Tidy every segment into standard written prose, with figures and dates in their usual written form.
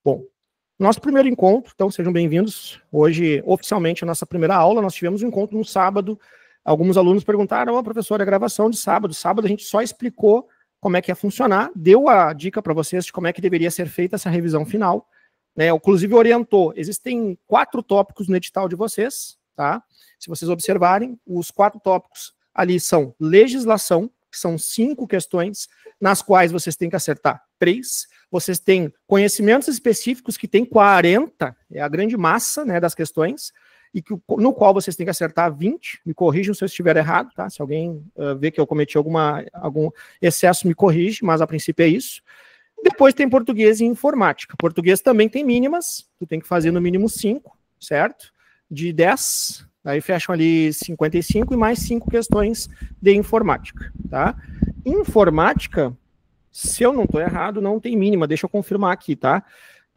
Bom, nosso primeiro encontro, então sejam bem-vindos. Hoje, oficialmente, a nossa primeira aula, nós tivemos um encontro no sábado. Alguns alunos perguntaram, professora, a gravação de sábado. Sábado a gente só explicou como é que ia funcionar, deu a dica para vocês de como é que deveria ser feita essa revisão final, né? Inclusive orientou, existem 4 tópicos no edital de vocês, tá? Se vocês observarem, os 4 tópicos ali são legislação, que são 5 questões, nas quais vocês têm que acertar 3. Vocês têm conhecimentos específicos, que tem 40, é a grande massa, né, das questões, e no qual vocês têm que acertar 20. Me corrijam se eu estiver errado, tá? Se alguém vê que eu cometi algum excesso, me corrige, mas a princípio é isso. Depois tem português e informática. Português também tem mínimas, tu tem que fazer no mínimo 5, certo? De 10, aí fecham ali 55 e mais 5 questões de informática, tá? Informática, se eu não estou errado, não tem mínima, deixa eu confirmar aqui, tá?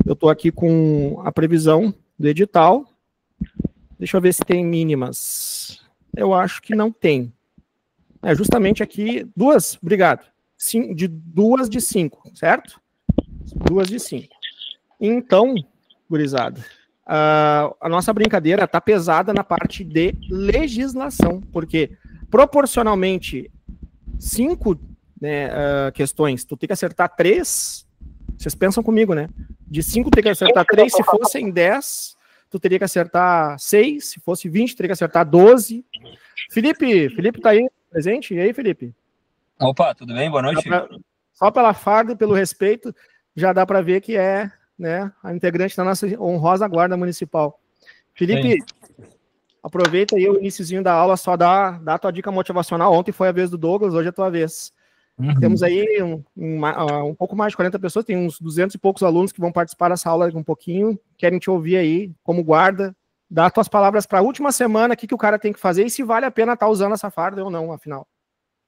Eu estou aqui com a previsão do edital, deixa eu ver se tem mínimas. Eu acho que não tem. É justamente aqui, 2, obrigado, 2 de 5, certo? 2 de 5. Então, gurizada, a nossa brincadeira está pesada na parte de legislação, porque proporcionalmente 5 questões, tu tem que acertar 3, vocês pensam comigo, né? De 5 tem que acertar 3, se fossem 10, tu teria que acertar 6, se fosse 20, teria que acertar 12. Felipe tá aí presente? E aí, Felipe? Opa, tudo bem? Boa noite. Só pela farda e pelo respeito, já dá para ver que é, né, a integrante da nossa honrosa guarda municipal. Felipe, aproveita aí o iniciozinho da aula, só dá a tua dica motivacional. Ontem foi a vez do Douglas, hoje é a tua vez. Temos aí um pouco mais de 40 pessoas, tem uns 200 e poucos alunos que vão participar dessa aula um pouquinho, querem te ouvir aí como guarda. Dá as tuas palavras para a última semana, o que o cara tem que fazer e se vale a pena estar usando essa farda ou não, afinal.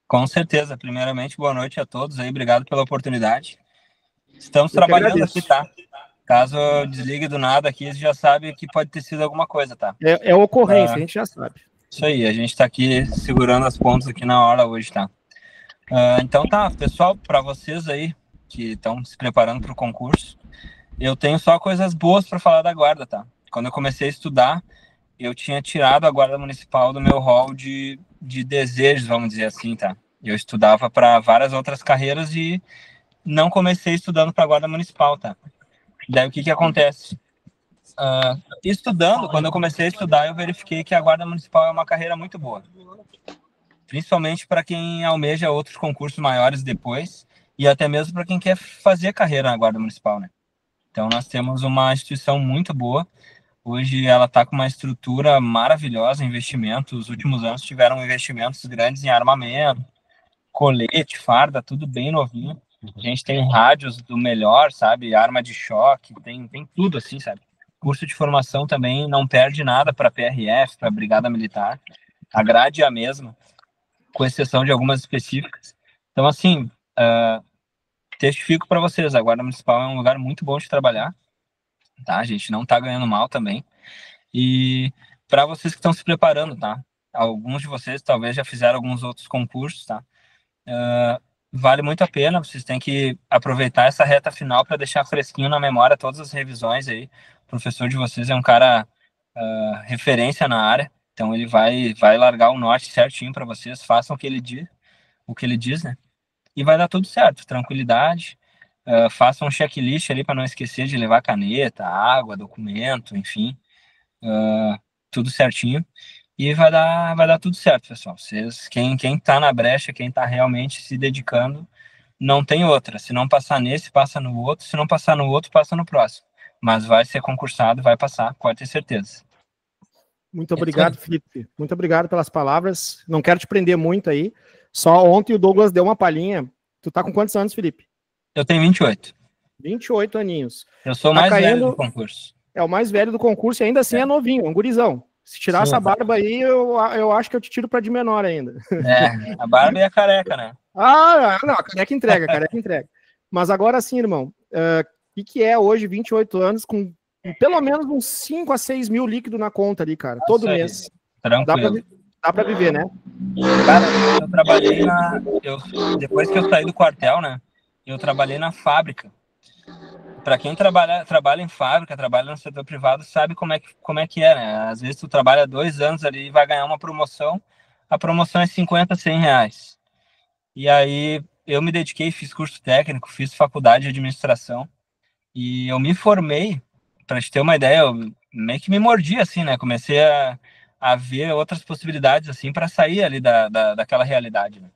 Com certeza. Primeiramente, boa noite a todos aí, obrigado pela oportunidade. Estamos trabalhando aqui, tá? Caso eu desligue do nada aqui, você já sabe que pode ter sido alguma coisa, tá? É ocorrência, a gente já sabe. Isso aí, a gente tá aqui segurando as pontas aqui na hora hoje, tá? Então tá, pessoal, para vocês aí que estão se preparando para o concurso, eu tenho só coisas boas para falar da guarda, tá? Quando eu comecei a estudar, eu tinha tirado a guarda municipal do meu rol de desejos, vamos dizer assim, tá? Eu estudava para várias outras carreiras e não comecei estudando para a guarda municipal, tá? Daí o que acontece? Estudando, quando eu comecei a estudar, eu verifiquei que a guarda municipal é uma carreira muito boa. Principalmente para quem almeja outros concursos maiores depois e até mesmo para quem quer fazer carreira na guarda municipal, né? Então nós temos uma instituição muito boa. Hoje ela está com uma estrutura maravilhosa, investimento. Os últimos anos tiveram investimentos grandes em armamento, colete, farda, tudo bem novinho. A gente tem rádios do melhor, sabe? Arma de choque, tem tudo assim, sabe? Curso de formação também não perde nada para PRF, para Brigada Militar. A grade é a mesma, com exceção de algumas específicas. Então, assim, testifico para vocês, a Guarda Municipal é um lugar muito bom de trabalhar, tá? A gente não tá ganhando mal também. E para vocês que estão se preparando, tá? Alguns de vocês talvez já fizeram alguns outros concursos, tá? Vale muito a pena, vocês têm que aproveitar essa reta final para deixar fresquinho na memória todas as revisões aí. O professor de vocês é um cara referência na área, então ele vai largar o norte certinho para vocês, façam o que ele diz, né? E vai dar tudo certo, tranquilidade. Façam um checklist ali para não esquecer de levar caneta, água, documento, enfim, tudo certinho. E vai dar tudo certo, pessoal. Vocês, quem tá na brecha, quem tá realmente se dedicando, não tem outra. Se não passar nesse, passa no outro. Se não passar no outro, passa no próximo. Mas vai ser concursado, vai passar, pode ter certeza. Muito obrigado, Felipe. Muito obrigado pelas palavras. Não quero te prender muito aí. Só ontem o Douglas deu uma palhinha. Tu tá com quantos anos, Felipe? Eu tenho 28. 28 aninhos. Eu sou o mais velho do concurso. É o mais velho do concurso e ainda assim é novinho, é um gurizão. Se tirar essa barba aí, eu acho que eu te tiro pra de menor ainda. A barba e a careca, né? Não, a careca entrega. Mas agora sim, irmão, o que é hoje 28 anos com pelo menos uns 5 a 6 mil líquido na conta ali, cara, todo mês. Tranquilo. Dá pra viver, né? Cara, eu trabalhei depois que eu saí do quartel, né? Eu trabalhei na fábrica para quem trabalha em fábrica, trabalha no setor privado, sabe como é que é, né? Às vezes tu trabalha 2 anos ali e vai ganhar uma promoção, a promoção é 50, 100 reais. E aí eu me dediquei, fiz curso técnico, fiz faculdade de administração e eu me formei, para te ter uma ideia, eu meio que me mordi assim, né? Comecei a ver outras possibilidades assim para sair ali daquela realidade, né?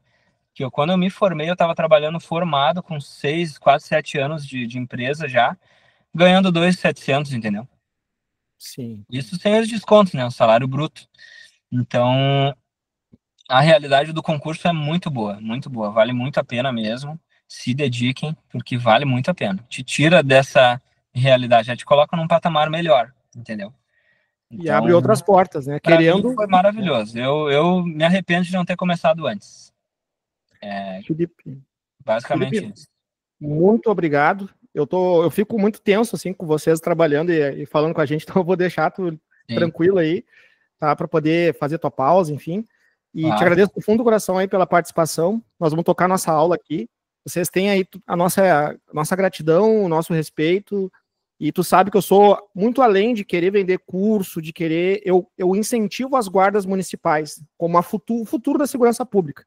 Quando eu me formei, eu estava trabalhando formado com 6, quase 7 anos de empresa já, ganhando 2.700, entendeu? Sim. Isso sem os descontos, né? O salário bruto. Então, a realidade do concurso é muito boa, vale muito a pena mesmo. Se dediquem, porque vale muito a pena. Te tira dessa realidade, já te coloca num patamar melhor, entendeu? E abre outras Então, portas, né? para mim Querendo. foi maravilhoso. Eu me arrependo de não ter começado antes. Felipe, Basicamente Felipe, isso. muito obrigado. Eu fico muito tenso assim com vocês trabalhando e falando com a gente, então eu vou deixar tu Sim, tranquilo aí, tá? Para poder fazer tua pausa, enfim. E te claro. agradeço do fundo do coração aí pela participação. Nós vamos tocar nossa aula aqui. Vocês têm aí a nossa gratidão, o nosso respeito. E tu sabe que eu sou muito além de querer vender curso, de querer. Eu incentivo as guardas municipais como o futuro da segurança pública.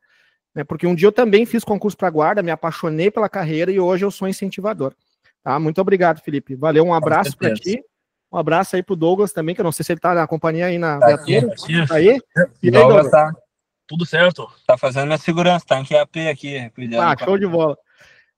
Né? Porque um dia eu também fiz concurso para guarda, me apaixonei pela carreira e hoje eu sou incentivador. Tá? Muito obrigado, Felipe. Valeu, um Com abraço para certeza. ti. Um abraço aí pro Douglas também, que eu não sei se ele tá na companhia aí na Tá aqui. viatura. Tá aí? E aí, Douglas Douglas? tá, Tudo certo. tá fazendo minha segurança, tá em QAP aqui, cuidando. Show de bola.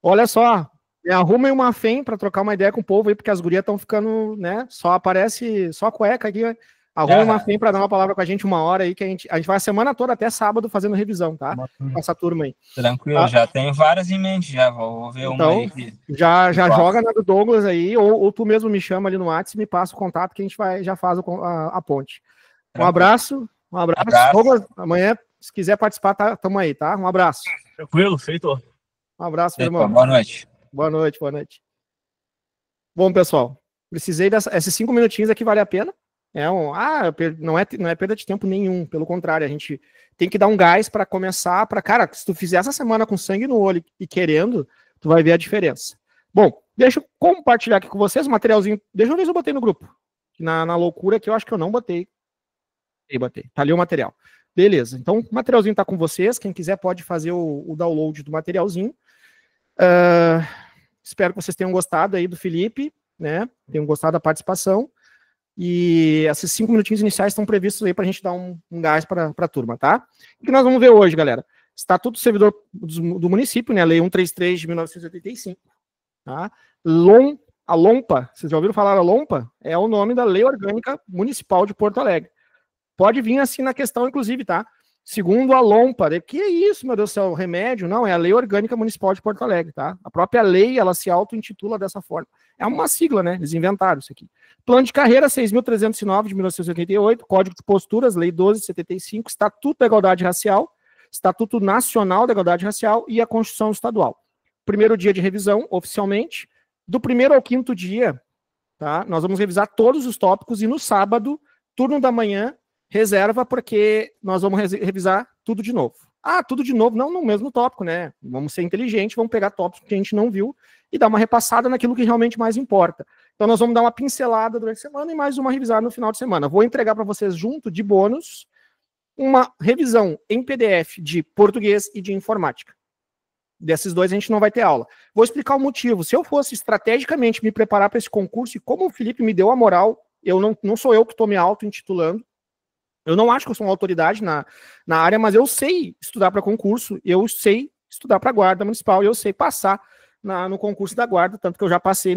Olha só, me arrumem uma FEM para trocar uma ideia com o povo aí, porque as gurias estão ficando, né? Só aparece só cueca aqui. Né? Arrumem uma FEM para dar uma palavra com a gente 1 hora aí, que a gente vai a semana toda até sábado fazendo revisão, tá? Com essa turma aí. Tranquilo, Tá? já tem várias em mente, já vou ver uma Então, aí. já joga na do Douglas aí, ou tu mesmo me chama ali no WhatsApp e me passa o contato que a gente já faz a ponte. Um abraço. Douglas, amanhã, se quiser participar, tamo aí, tá? Um abraço. Tranquilo, feito. Um abraço, meu irmão. Boa noite. Boa noite, boa noite. Bom, pessoal, precisei esses 5 minutinhos aqui, vale a pena. Não é perda de tempo nenhum, pelo contrário, a gente tem que dar um gás para começar, cara, se tu fizer essa semana com sangue no olho e querendo, tu vai ver a diferença. Bom, deixa eu compartilhar aqui com vocês o materialzinho, deixa eu ver se eu botei no grupo, na loucura que eu acho que eu não botei. Tá ali o material. Beleza, então o materialzinho tá com vocês, quem quiser pode fazer o download do materialzinho. Espero que vocês tenham gostado aí do Felipe, né, tenham gostado da participação. E esses 5 minutinhos iniciais estão previstos aí para a gente dar um gás para a turma, tá? O que nós vamos ver hoje, galera? Estatuto do Servidor do Município, né? Lei 133 de 1985. Tá? A LOMPA, vocês já ouviram falar da LOMPA? É o nome da Lei Orgânica Municipal de Porto Alegre. Pode vir assim na questão, inclusive, tá? Segundo a LOMPA, que é isso, meu Deus do céu, remédio? Não, é a Lei Orgânica Municipal de Porto Alegre, tá? A própria lei, ela se auto-intitula dessa forma. É uma sigla, né? Eles inventaram isso aqui. Plano de carreira 6.309 de 1988, Código de Posturas, Lei 12.75, Estatuto da Igualdade Racial, Estatuto Nacional da Igualdade Racial e a Constituição Estadual. Primeiro dia de revisão, oficialmente. Do primeiro ao quinto dia, tá? Nós vamos revisar todos os tópicos e no sábado, turno da manhã, reserva, porque nós vamos revisar tudo de novo. Tudo de novo, não no mesmo tópico, né? Vamos ser inteligentes, vamos pegar tópicos que a gente não viu e dar uma repassada naquilo que realmente mais importa. Então nós vamos dar uma pincelada durante a semana e mais uma revisada no final de semana. Vou entregar para vocês junto, de bônus, uma revisão em PDF de português e de informática. Desses dois a gente não vai ter aula. Vou explicar o motivo. Se eu fosse estrategicamente me preparar para esse concurso, e como o Felipe me deu a moral, não sou eu que estou me auto-intitulando, eu não acho que eu sou uma autoridade na área, mas eu sei estudar para concurso, eu sei estudar para guarda municipal, e eu sei passar no concurso da guarda, tanto que eu já passei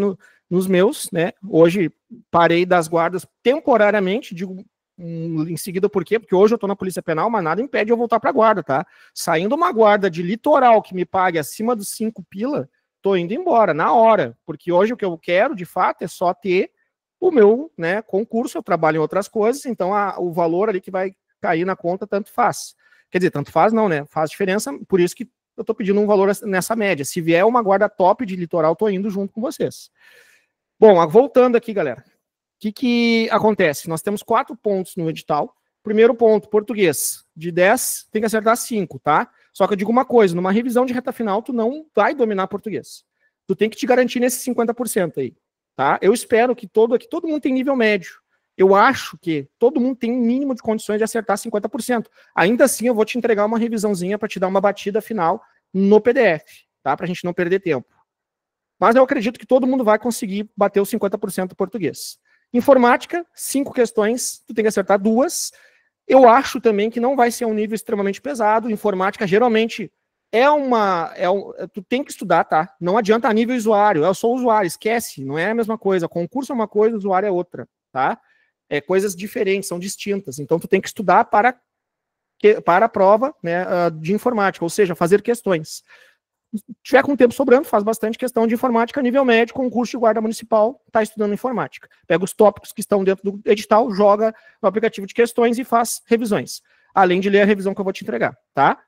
nos meus, né? Hoje parei das guardas temporariamente, digo em seguida por quê? Porque hoje eu estou na Polícia Penal, mas nada impede eu voltar para a guarda, tá? Saindo uma guarda de litoral que me pague acima dos 5 pila, tô indo embora, na hora, porque hoje o que eu quero, de fato, é só ter o meu, né, concurso. Eu trabalho em outras coisas, então o valor ali que vai cair na conta tanto faz. Quer dizer, tanto faz não, né? Faz diferença, por isso que eu tô pedindo um valor nessa média. Se vier uma guarda top de litoral, tô indo junto com vocês. Bom, voltando aqui, galera. O que acontece? Nós temos 4 pontos no edital. Primeiro ponto, português. De 10, tem que acertar 5, tá? Só que eu digo uma coisa, numa revisão de reta final, tu não vai dominar português. tu tem que te garantir nesses 50% aí, tá? Eu espero que todo mundo tem nível médio. Eu acho que todo mundo tem um mínimo de condições de acertar 50%. Ainda assim, eu vou te entregar uma revisãozinha para te dar uma batida final no PDF, tá? Pra gente não perder tempo. Mas eu acredito que todo mundo vai conseguir bater os 50% do português. Informática, 5 questões, tu tem que acertar 2. Eu acho também que não vai ser um nível extremamente pesado. Informática, geralmente, tu tem que estudar, tá? Não adianta a nível usuário. Eu sou usuário, esquece, não é a mesma coisa. Concurso é uma coisa, usuário é outra, tá? É coisas diferentes, são distintas. Então, tu tem que estudar para a prova, né, de informática, ou seja, fazer questões. Se tiver com tempo sobrando, faz bastante questão de informática, nível médio, concurso de guarda municipal, está estudando informática. Pega os tópicos que estão dentro do edital, joga no aplicativo de questões e faz revisões. Além de ler a revisão que eu vou te entregar, tá?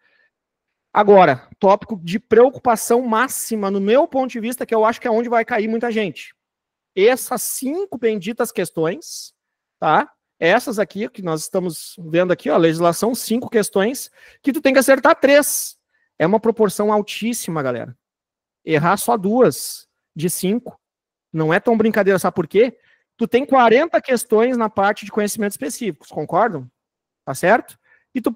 Agora, tópico de preocupação máxima, no meu ponto de vista, que eu acho que é onde vai cair muita gente. Essas 5 benditas questões, tá? Essas aqui, que nós estamos vendo aqui, ó, legislação, 5 questões, que tu tem que acertar 3. É uma proporção altíssima, galera. Errar só 2 de 5 não é tão brincadeira, sabe por quê? Tu tem 40 questões na parte de conhecimentos específicos, concordam? Tá certo? E tu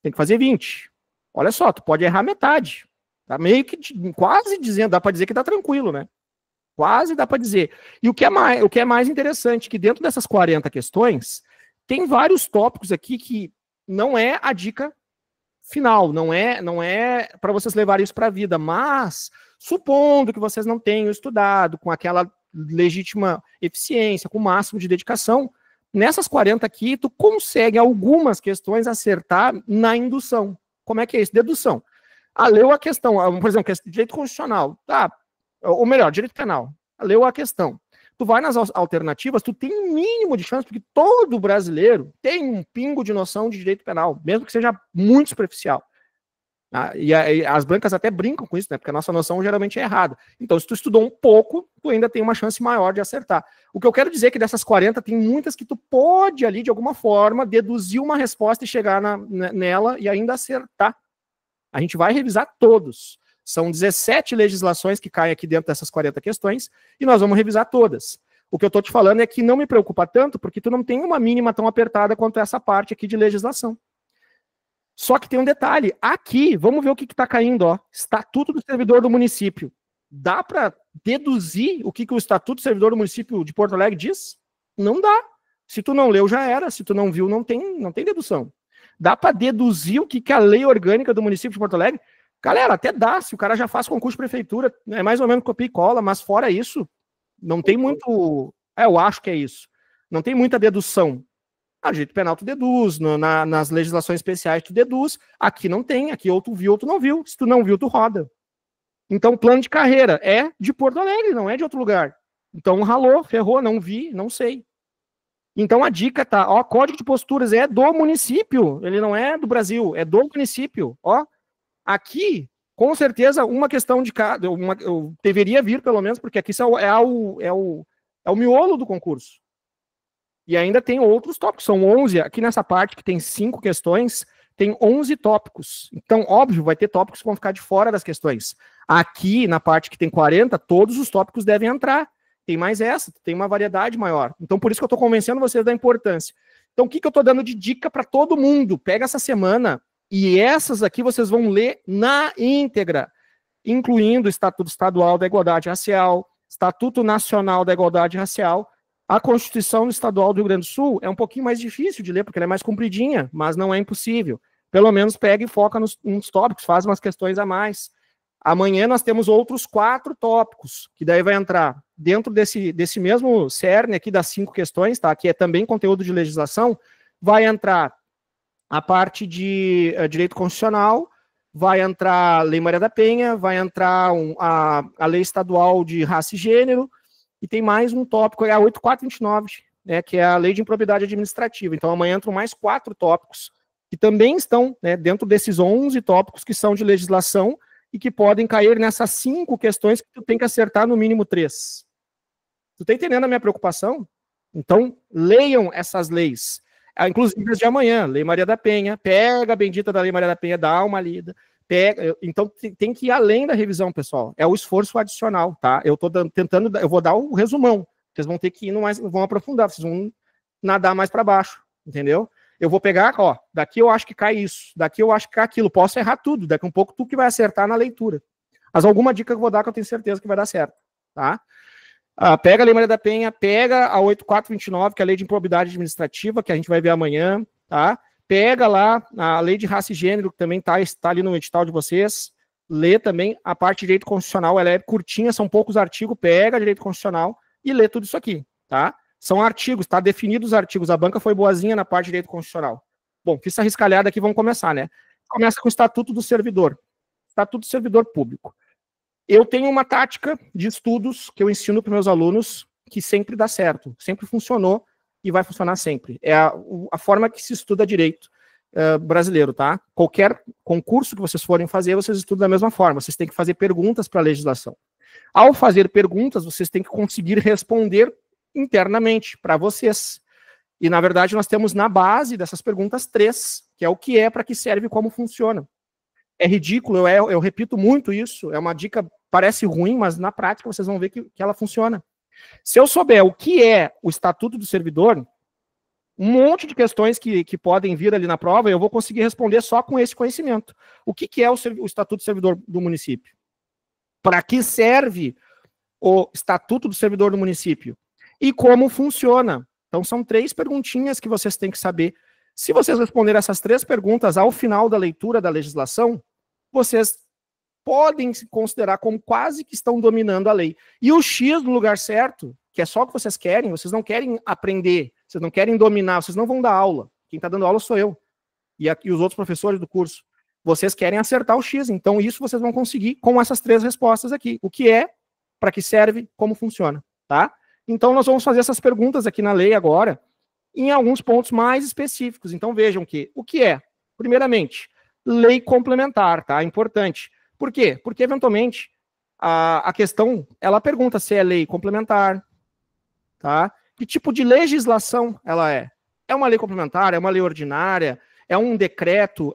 tem que fazer 20. Olha só, tu pode errar metade. Tá meio que quase dizendo, dá para dizer que tá tranquilo, né? Quase dá para dizer. E o que é mais interessante, que dentro dessas 40 questões, tem vários tópicos aqui que não é a dica final, não é para vocês levarem isso para a vida, mas supondo que vocês não tenham estudado com aquela legítima eficiência, com o máximo de dedicação, nessas 40 aqui, tu consegue algumas questões acertar na indução. Como é que é isso? Dedução. Leu a questão, por exemplo, direito constitucional, tá? Ou melhor, direito penal. Leu a questão. Tu vai nas alternativas, tu tem um mínimo de chance, porque todo brasileiro tem um pingo de noção de direito penal, mesmo que seja muito superficial. E as brancas até brincam com isso, né? Porque a nossa noção geralmente é errada. Então, se tu estudou um pouco, tu ainda tem uma chance maior de acertar. O que eu quero dizer é que dessas 40, tem muitas que tu pode ali, de alguma forma, deduzir uma resposta e chegar nela e ainda acertar. A gente vai revisar todos. São 17 legislações que caem aqui dentro dessas 40 questões e nós vamos revisar todas. O que eu estou te falando é que não me preocupa tanto, porque tu não tem uma mínima tão apertada quanto essa parte aqui de legislação. Só que tem um detalhe. Aqui, vamos ver o que está caindo, ó. Estatuto do Servidor do Município. Dá para deduzir o que o Estatuto do Servidor do Município de Porto Alegre diz? Não dá. Se tu não leu, já era. Se tu não viu, não tem dedução. Dá para deduzir o que a lei orgânica do município de Porto Alegre? Galera, até dá. Se o cara já faz concurso de prefeitura, é mais ou menos copia e cola, mas fora isso, não tem muito... eu acho que é isso. Não tem muita dedução. Direito penal tu deduz, nas legislações especiais tu deduz, aqui não tem, aqui ou tu viu ou tu não viu, se tu não viu tu roda. Então plano de carreira é de Porto Alegre, não é de outro lugar. Então ralou, ferrou, não vi, não sei. Então a dica tá, ó, código de posturas é do município, ele não é do Brasil, é do município, ó. Aqui, com certeza, uma questão de cada, eu deveria vir pelo menos, porque aqui é o miolo do concurso. E ainda tem outros tópicos, são 11, aqui nessa parte que tem 5 questões, tem 11 tópicos. Então, óbvio, vai ter tópicos que vão ficar de fora das questões. Aqui, na parte que tem 40, todos os tópicos devem entrar. Tem mais essa, tem uma variedade maior. Então, por isso que eu estou convencendo vocês da importância. Então, o que eu estou dando de dica para todo mundo? Pega essa semana e essas aqui vocês vão ler na íntegra, incluindo o Estatuto Estadual da Igualdade Racial, Estatuto Nacional da Igualdade Racial. A Constituição Estadual do Rio Grande do Sul é um pouquinho mais difícil de ler, porque ela é mais compridinha, mas não é impossível. Pelo menos pega e foca nos tópicos, faz umas questões a mais. Amanhã nós temos outros 4 tópicos, que daí vai entrar dentro desse mesmo cerne aqui das 5 questões, tá? Que é também conteúdo de legislação, vai entrar a parte de direito constitucional, vai entrar Lei Maria da Penha, vai entrar a Lei Estadual de Raça e Gênero, e tem mais um tópico, é a 8429, né, que é a Lei de Improbidade Administrativa. Então amanhã entram mais 4 tópicos, que também estão, né, dentro desses 11 tópicos que são de legislação, e que podem cair nessas 5 questões que tu tem que acertar no mínimo 3. Tu tá entendendo a minha preocupação? Então, leiam essas leis. Inclusive as de amanhã, Lei Maria da Penha, pega a bendita da Lei Maria da Penha, dá uma lida. Então tem que ir além da revisão, pessoal. É o esforço adicional, tá? Eu vou dar o resumão. Vocês vão ter que ir mais, vão aprofundar, vocês vão nadar mais para baixo, entendeu? Eu vou pegar, ó, daqui eu acho que cai isso, daqui eu acho que cai aquilo, posso errar tudo, daqui um pouco tu que vai acertar na leitura. Mas alguma dica que eu vou dar que eu tenho certeza que vai dar certo, tá? Pega a Lei Maria da Penha, pega a 8429, que é a Lei de Improbidade Administrativa, que a gente vai ver amanhã, tá? Pega lá a Lei de Raça e Gênero, que também está ali no edital de vocês, lê também a parte de direito constitucional, ela é curtinha, são poucos artigos, pega direito constitucional e lê tudo isso aqui, tá? São artigos, tá definido os artigos, a banca foi boazinha na parte de direito constitucional. Bom, fiz essa riscalhada aqui, vamos começar, né? Começa com o Estatuto do Servidor. Estatuto do Servidor Público. Eu tenho uma tática de estudos que eu ensino para meus alunos que sempre dá certo, sempre funcionou e vai funcionar sempre. É a forma que se estuda direito brasileiro, tá? Qualquer concurso que vocês forem fazer, vocês estudam da mesma forma. Vocês têm que fazer perguntas para a legislação. Ao fazer perguntas, vocês têm que conseguir responder internamente para vocês. E, na verdade, nós temos na base dessas perguntas 3, que é o que é, para que serve e como funciona. É ridículo, eu repito muito isso, é uma dica, parece ruim, mas na prática vocês vão ver que ela funciona. Se eu souber o que é o Estatuto do Servidor, um monte de questões que podem vir ali na prova, eu vou conseguir responder só com esse conhecimento. O que é o Estatuto do Servidor do município? Para que serve o Estatuto do Servidor do município? E como funciona? Então são 3 perguntinhas que vocês têm que saber. Se vocês responderem essas 3 perguntas ao final da leitura da legislação, vocês podem se considerar como quase que estão dominando a lei. E o X no lugar certo, que é só o que vocês não querem aprender, vocês não querem dominar, vocês não vão dar aula. Quem está dando aula sou eu. E os outros professores do curso. Vocês querem acertar o X, então isso vocês vão conseguir com essas 3 respostas aqui. O que é, para que serve, como funciona, tá? Então nós vamos fazer essas perguntas aqui na lei agora, em alguns pontos mais específicos. Então vejam o que é, primeiramente, lei complementar, tá? Importante. Por quê? Porque, eventualmente, a questão, ela pergunta se é lei complementar, tá? Que tipo de legislação ela é? É uma lei complementar? É uma lei ordinária? É um decreto?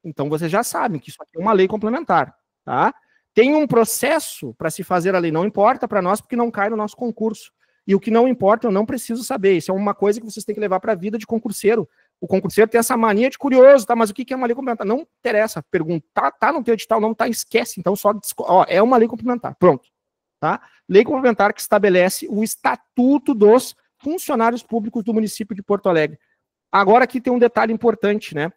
Então, vocês já sabem que isso aqui é uma lei complementar, tá? Tem um processo para se fazer a lei, não importa para nós, porque não cai no nosso concurso. E o que não importa, eu não preciso saber. Isso é uma coisa que vocês têm que levar para a vida de concurseiro. O concurseiro tem essa mania de curioso, tá? Mas o que é uma lei complementar? Não interessa, pergunta, tá no teu edital, não tá, esquece. Então é uma lei complementar, pronto, tá? Lei complementar que estabelece o Estatuto dos Funcionários Públicos do município de Porto Alegre. Agora aqui tem um detalhe importante, né?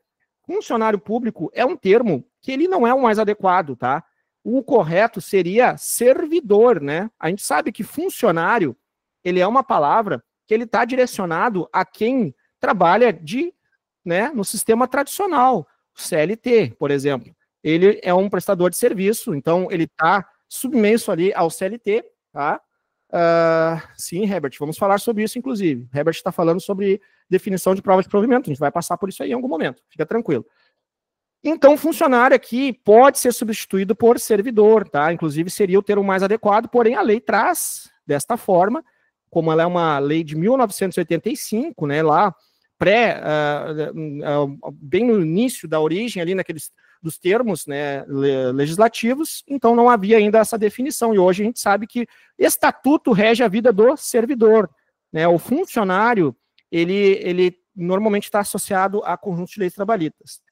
Funcionário público é um termo que ele não é o mais adequado, tá? O correto seria servidor, né? A gente sabe que funcionário, ele é uma palavra que ele está direcionado a quem trabalha no sistema tradicional, CLT, por exemplo. Ele é um prestador de serviço, então ele está submisso ali ao CLT, tá? Sim, Herbert, vamos falar sobre isso, inclusive. Herbert está falando sobre definição de prova de provimento, a gente vai passar por isso aí em algum momento, fica tranquilo. Então, funcionário aqui pode ser substituído por servidor, tá? Inclusive seria o termo mais adequado, porém a lei traz desta forma, como ela é uma lei de 1985, né, lá bem no início da origem ali dos termos, né, legislativos, então não havia ainda essa definição, e hoje a gente sabe que estatuto rege a vida do servidor, né, o funcionário, ele normalmente está associado a conjunto de leis trabalhistas.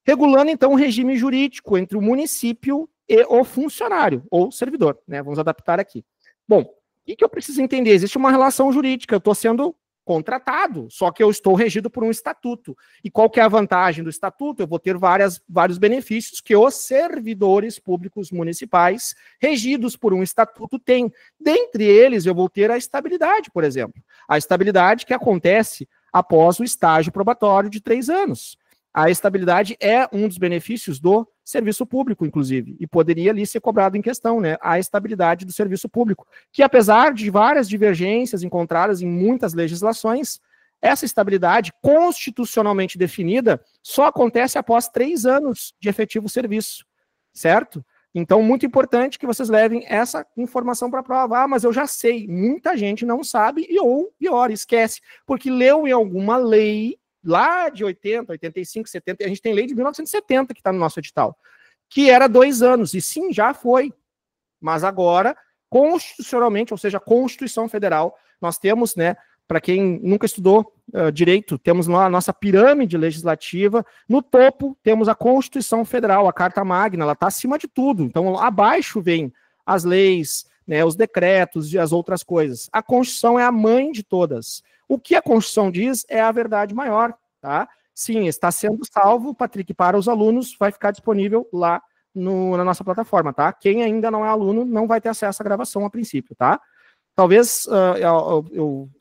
Regulando, então, o regime jurídico entre o município e o funcionário, ou servidor, né, vamos adaptar aqui. Bom, o que eu preciso entender? Existe uma relação jurídica, eu estou sendo contratado, só que eu estou regido por um estatuto. E qual que é a vantagem do estatuto? Eu vou ter vários benefícios que os servidores públicos municipais regidos por um estatuto têm. Dentre eles, eu vou ter a estabilidade, por exemplo. A estabilidade que acontece após o estágio probatório de 3 anos. A estabilidade é um dos benefícios do serviço público, inclusive, e poderia ali ser cobrado em questão, né, a estabilidade do serviço público, que apesar de várias divergências encontradas em muitas legislações, essa estabilidade constitucionalmente definida só acontece após 3 anos de efetivo serviço, certo? Então, muito importante que vocês levem essa informação para a prova. Mas eu já sei, muita gente não sabe, ou pior, esquece, porque leu em alguma lei lá de 80, 85, 70, a gente tem lei de 1970 que está no nosso edital, que era 2 anos. E sim, já foi. Mas agora, constitucionalmente, ou seja, a Constituição Federal, nós temos, né, para quem nunca estudou direito, temos lá a nossa pirâmide legislativa, no topo temos a Constituição Federal, a Carta Magna, ela está acima de tudo. Então, abaixo vem as leis, né, os decretos e as outras coisas. A Constituição é a mãe de todas. O que a Constituição diz é a verdade maior, tá? Sim, está sendo salvo, Patrick, para os alunos, vai ficar disponível lá na nossa plataforma, tá? Quem ainda não é aluno não vai ter acesso à gravação a princípio, tá? Talvez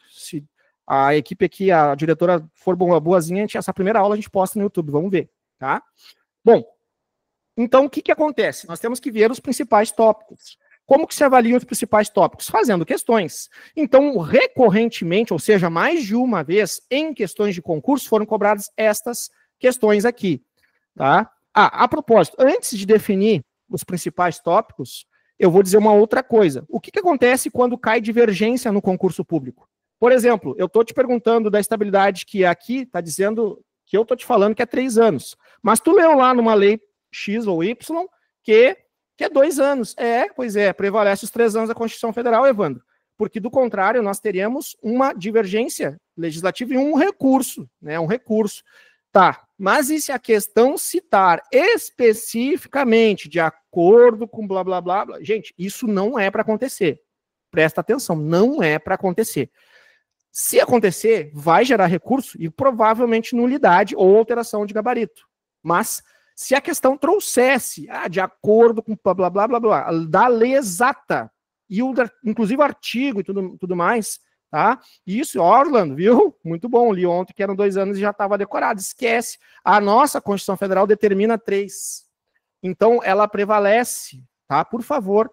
se a equipe aqui, a diretora for boazinha, essa primeira aula a gente posta no YouTube, vamos ver, tá? Bom, então o que acontece? Nós temos que ver os principais tópicos. Como que se avaliam os principais tópicos? Fazendo questões. Então, recorrentemente, ou seja, mais de uma vez, em questões de concurso, foram cobradas estas questões aqui, tá? A propósito, antes de definir os principais tópicos, eu vou dizer uma outra coisa. O que acontece quando cai divergência no concurso público? Por exemplo, eu estou te perguntando da estabilidade que aqui está dizendo que eu estou te falando que é 3 anos. Mas tu leu lá numa lei X ou Y que é 2 anos. Pois é, prevalece os 3 anos da Constituição Federal, Evandro. Porque, do contrário, nós teríamos uma divergência legislativa e um recurso, né? Um recurso. Tá, mas e se a questão citar especificamente de acordo com blá, blá, blá, blá? Gente, isso não é para acontecer. Presta atenção, não é para acontecer. Se acontecer, vai gerar recurso e provavelmente nulidade ou alteração de gabarito. Mas, se a questão trouxesse, de acordo com blá, blá, blá, blá, blá, da lei exata, e inclusive o artigo e tudo mais, tá? Isso, Orlando, viu? Muito bom, li ontem que eram 2 anos e já estava decorado. Esquece, a nossa Constituição Federal determina 3. Então, ela prevalece, tá? Por favor,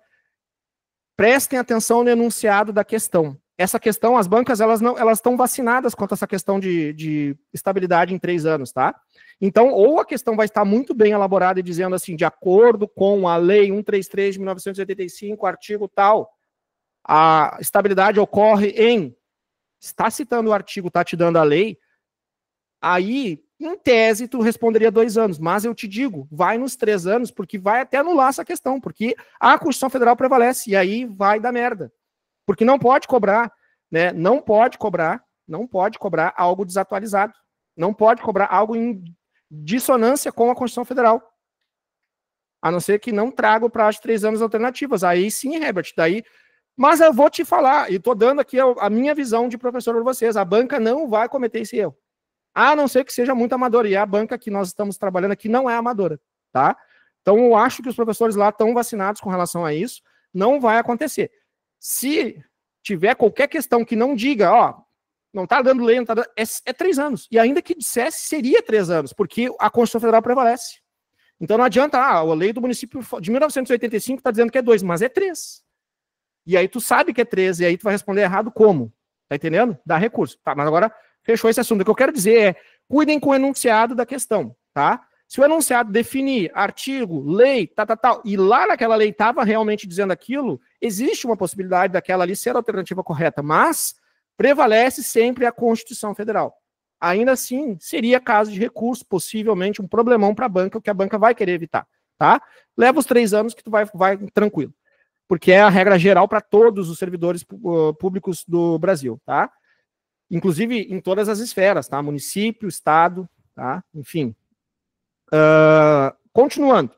prestem atenção no enunciado da questão. Essa questão, as bancas, elas estão vacinadas quanto a essa questão de estabilidade em 3 anos, tá? Então, ou a questão vai estar muito bem elaborada e dizendo assim, de acordo com a Lei 133 de 1985, artigo tal, a estabilidade ocorre em... Está citando o artigo, está te dando a lei, aí, em tese, tu responderia 2 anos. Mas eu te digo, vai nos 3 anos, porque vai até anular essa questão, porque a Constituição Federal prevalece, e aí vai dar merda. Porque não pode cobrar, né? Não pode cobrar algo desatualizado. Não pode cobrar algo em dissonância com a Constituição Federal. A não ser que não traga o prazo de 3 anos alternativas. Aí sim, Herbert, daí... Mas eu vou te falar, e estou dando aqui a minha visão de professor para vocês, a banca não vai cometer esse erro. A não ser que seja muito amadora, e a banca que nós estamos trabalhando aqui não é amadora, tá? Então eu acho que os professores lá estão vacinados com relação a isso, não vai acontecer. Se tiver qualquer questão que não diga, não está dando lei, não tá dando, é 3 anos. E ainda que dissesse, seria 3 anos, porque a Constituição Federal prevalece. Então não adianta, a lei do município de 1985 está dizendo que é 2, mas é 3. E aí tu sabe que é 3, e aí tu vai responder errado como? Tá entendendo? Dá recurso. Tá, mas agora fechou esse assunto. O que eu quero dizer é, cuidem com o enunciado da questão, tá? Se o enunciado definir artigo, lei, tal, e lá naquela lei estava realmente dizendo aquilo, existe uma possibilidade daquela ali ser a alternativa correta, mas prevalece sempre a Constituição Federal. Ainda assim, seria caso de recurso, possivelmente um problemão para a banca, o que a banca vai querer evitar, tá? Leva os 3 anos que tu vai tranquilo. Porque é a regra geral para todos os servidores públicos do Brasil, tá? Inclusive em todas as esferas, tá? Município, estado, tá? Enfim. Continuando.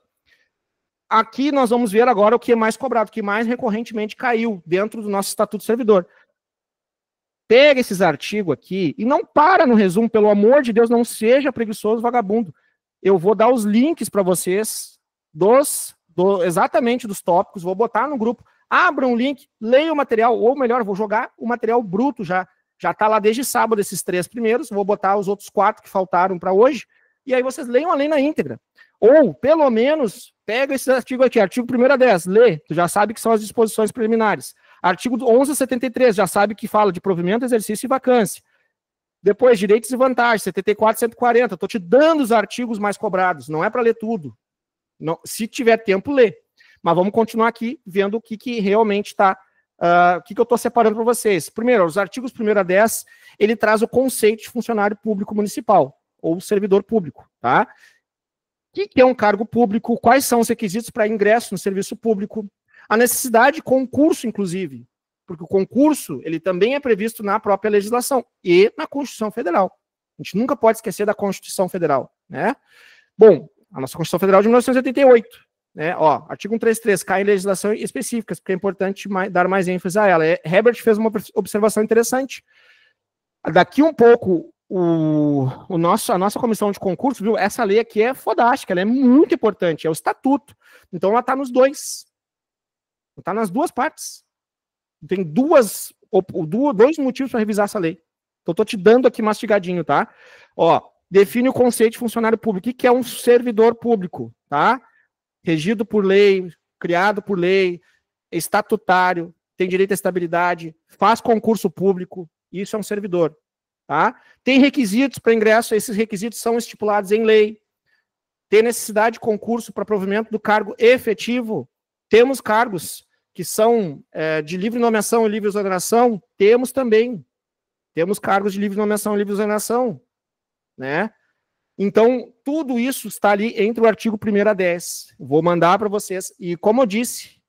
Aqui nós vamos ver agora o que é mais cobrado, o que mais recorrentemente caiu dentro do nosso Estatuto do Servidor. Pega esses artigos aqui e não para no resumo, pelo amor de Deus, não seja preguiçoso, vagabundo. Eu vou dar os links para vocês exatamente dos tópicos, vou botar no grupo, abra um link, leia o material, ou melhor, vou jogar o material bruto já está lá desde sábado esses 3 primeiros, vou botar os outros 4 que faltaram para hoje, e aí vocês leiam a lei na íntegra. Ou, pelo menos, pega esse artigo aqui, artigo 1º a 10, lê, tu já sabe que são as disposições preliminares. Artigo 11 a 73, já sabe que fala de provimento, exercício e vacância. Depois, direitos e vantagens, 74 e 140, estou te dando os artigos mais cobrados, não é para ler tudo. Não, se tiver tempo, lê. Mas vamos continuar aqui, vendo o que realmente está... o que eu estou separando para vocês. Primeiro, os artigos 1º a 10, ele traz o conceito de funcionário público municipal, ou servidor público, tá? que é um cargo público, quais são os requisitos para ingresso no serviço público, a necessidade de concurso, inclusive, porque o concurso ele também é previsto na própria legislação e na Constituição Federal. A gente nunca pode esquecer da Constituição Federal, né? Bom, a nossa Constituição Federal de 1988, né? Ó, artigo 133, cai em legislação específicas, porque é importante dar mais ênfase a ela. Herbert fez uma observação interessante. Daqui um pouco, a nossa comissão de concurso, viu? Essa lei aqui é fodástica, ela é muito importante, é o estatuto. Então ela está nos dois. Está nas duas partes. Tem dois motivos para revisar essa lei. Então estou te dando aqui mastigadinho, tá? Ó, define o conceito de funcionário público. O que é um servidor público, tá? Regido por lei, criado por lei, estatutário, tem direito à estabilidade, faz concurso público, isso é um servidor, tá? Tem requisitos para ingresso, esses requisitos são estipulados em lei. Tem necessidade de concurso para provimento do cargo efetivo. Temos cargos que são de livre nomeação e livre exoneração, temos também. Temos cargos de livre nomeação e livre exoneração, né? Então, tudo isso está ali entre o artigo 1º a 10. Vou mandar para vocês. E como eu disse,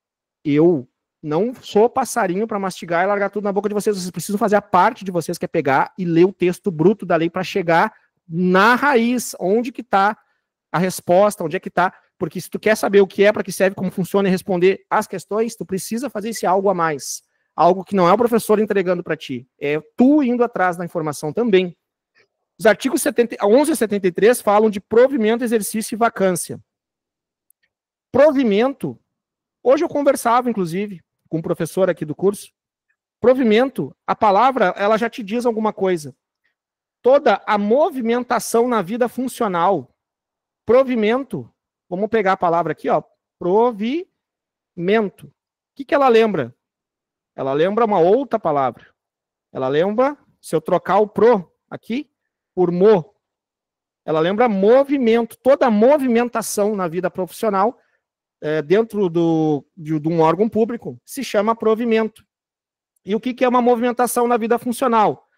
eu não sou passarinho para mastigar e largar tudo na boca de vocês. Vocês precisam fazer a parte de vocês, que é pegar e ler o texto bruto da lei para chegar na raiz, onde que está a resposta, onde é que está. Porque se tu quer saber o que é, para que serve, como funciona e responder as questões, tu precisa fazer esse algo a mais. Algo que não é o professor entregando para ti. É tu indo atrás da informação também. Os artigos 11 e 73 falam de provimento, exercício e vacância. Provimento, hoje eu conversava, inclusive, com um professor aqui do curso. Provimento, a palavra, ela já te diz alguma coisa. Toda a movimentação na vida funcional. Provimento, vamos pegar a palavra aqui, ó. Provimento. O que ela lembra? Ela lembra uma outra palavra. Ela lembra, se eu trocar o pro aqui, por mo, ela lembra movimento. Toda a movimentação na vida profissional, dentro de um órgão público, se chama provimento. E o que é uma movimentação na vida funcional?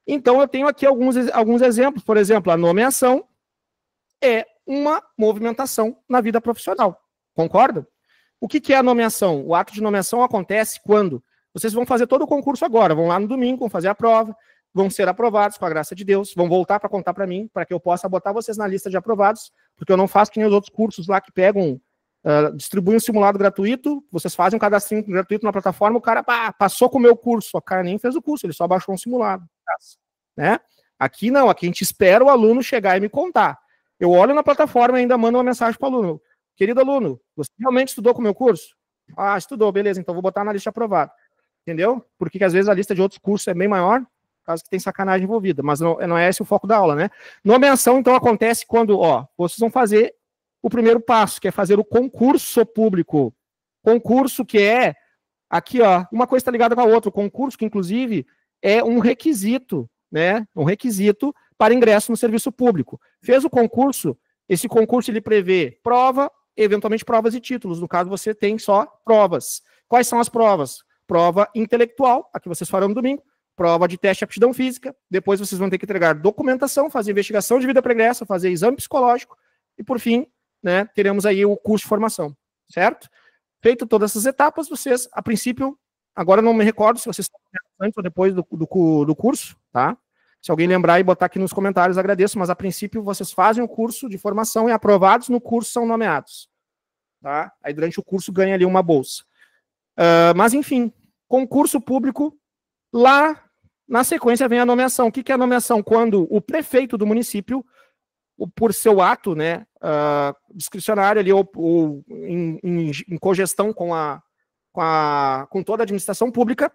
Então, eu tenho aqui alguns exemplos. Por exemplo, a nomeação é uma movimentação na vida profissional. Concorda? O que é a nomeação? O ato de nomeação acontece quando vocês vão fazer todo o concurso agora, vão lá no domingo, vão fazer a prova, vão ser aprovados com a graça de Deus, vão voltar para contar para mim, para que eu possa botar vocês na lista de aprovados, porque eu não faço que nem os outros cursos lá que pegam, distribuem um simulado gratuito, vocês fazem um cadastrinho gratuito na plataforma, o cara passou com o meu curso, o cara nem fez o curso, ele só baixou um simulado. Né? Aqui não, aqui a gente espera o aluno chegar e me contar. Eu olho na plataforma e ainda mando uma mensagem para o aluno. Querido aluno, você realmente estudou com o meu curso? Ah, estudou, beleza, então vou botar na lista de aprovado. Entendeu? Porque às vezes a lista de outros cursos é bem maior, caso que tem sacanagem envolvida, mas não é esse o foco da aula, né? Nomeação, então, acontece quando, vocês vão fazer o primeiro passo, que é fazer o concurso público. Concurso que é, aqui, uma coisa está ligada com a outra. O concurso que, inclusive, é um requisito, né? Um requisito para ingresso no serviço público. Fez o concurso, esse concurso ele prevê prova, eventualmente provas e títulos. No caso, você tem só provas. Quais são as provas? Prova intelectual, a que vocês farão no domingo, prova de teste de aptidão física, depois vocês vão ter que entregar documentação, fazer investigação de vida pregressa, fazer exame psicológico, e por fim, né, teremos aí o curso de formação, certo? Feito todas essas etapas, vocês, a princípio, agora não me recordo se vocês estão antes ou depois do curso, tá? Se alguém lembrar e botar aqui nos comentários, agradeço, mas a princípio vocês fazem o curso de formação e aprovados no curso são nomeados, tá? Aí durante o curso ganha ali uma bolsa. Mas enfim, concurso público, lá na sequência vem a nomeação. O que é a nomeação? Quando o prefeito do município, por seu ato, né, discricionário ali, ou em cogestão com toda a administração pública,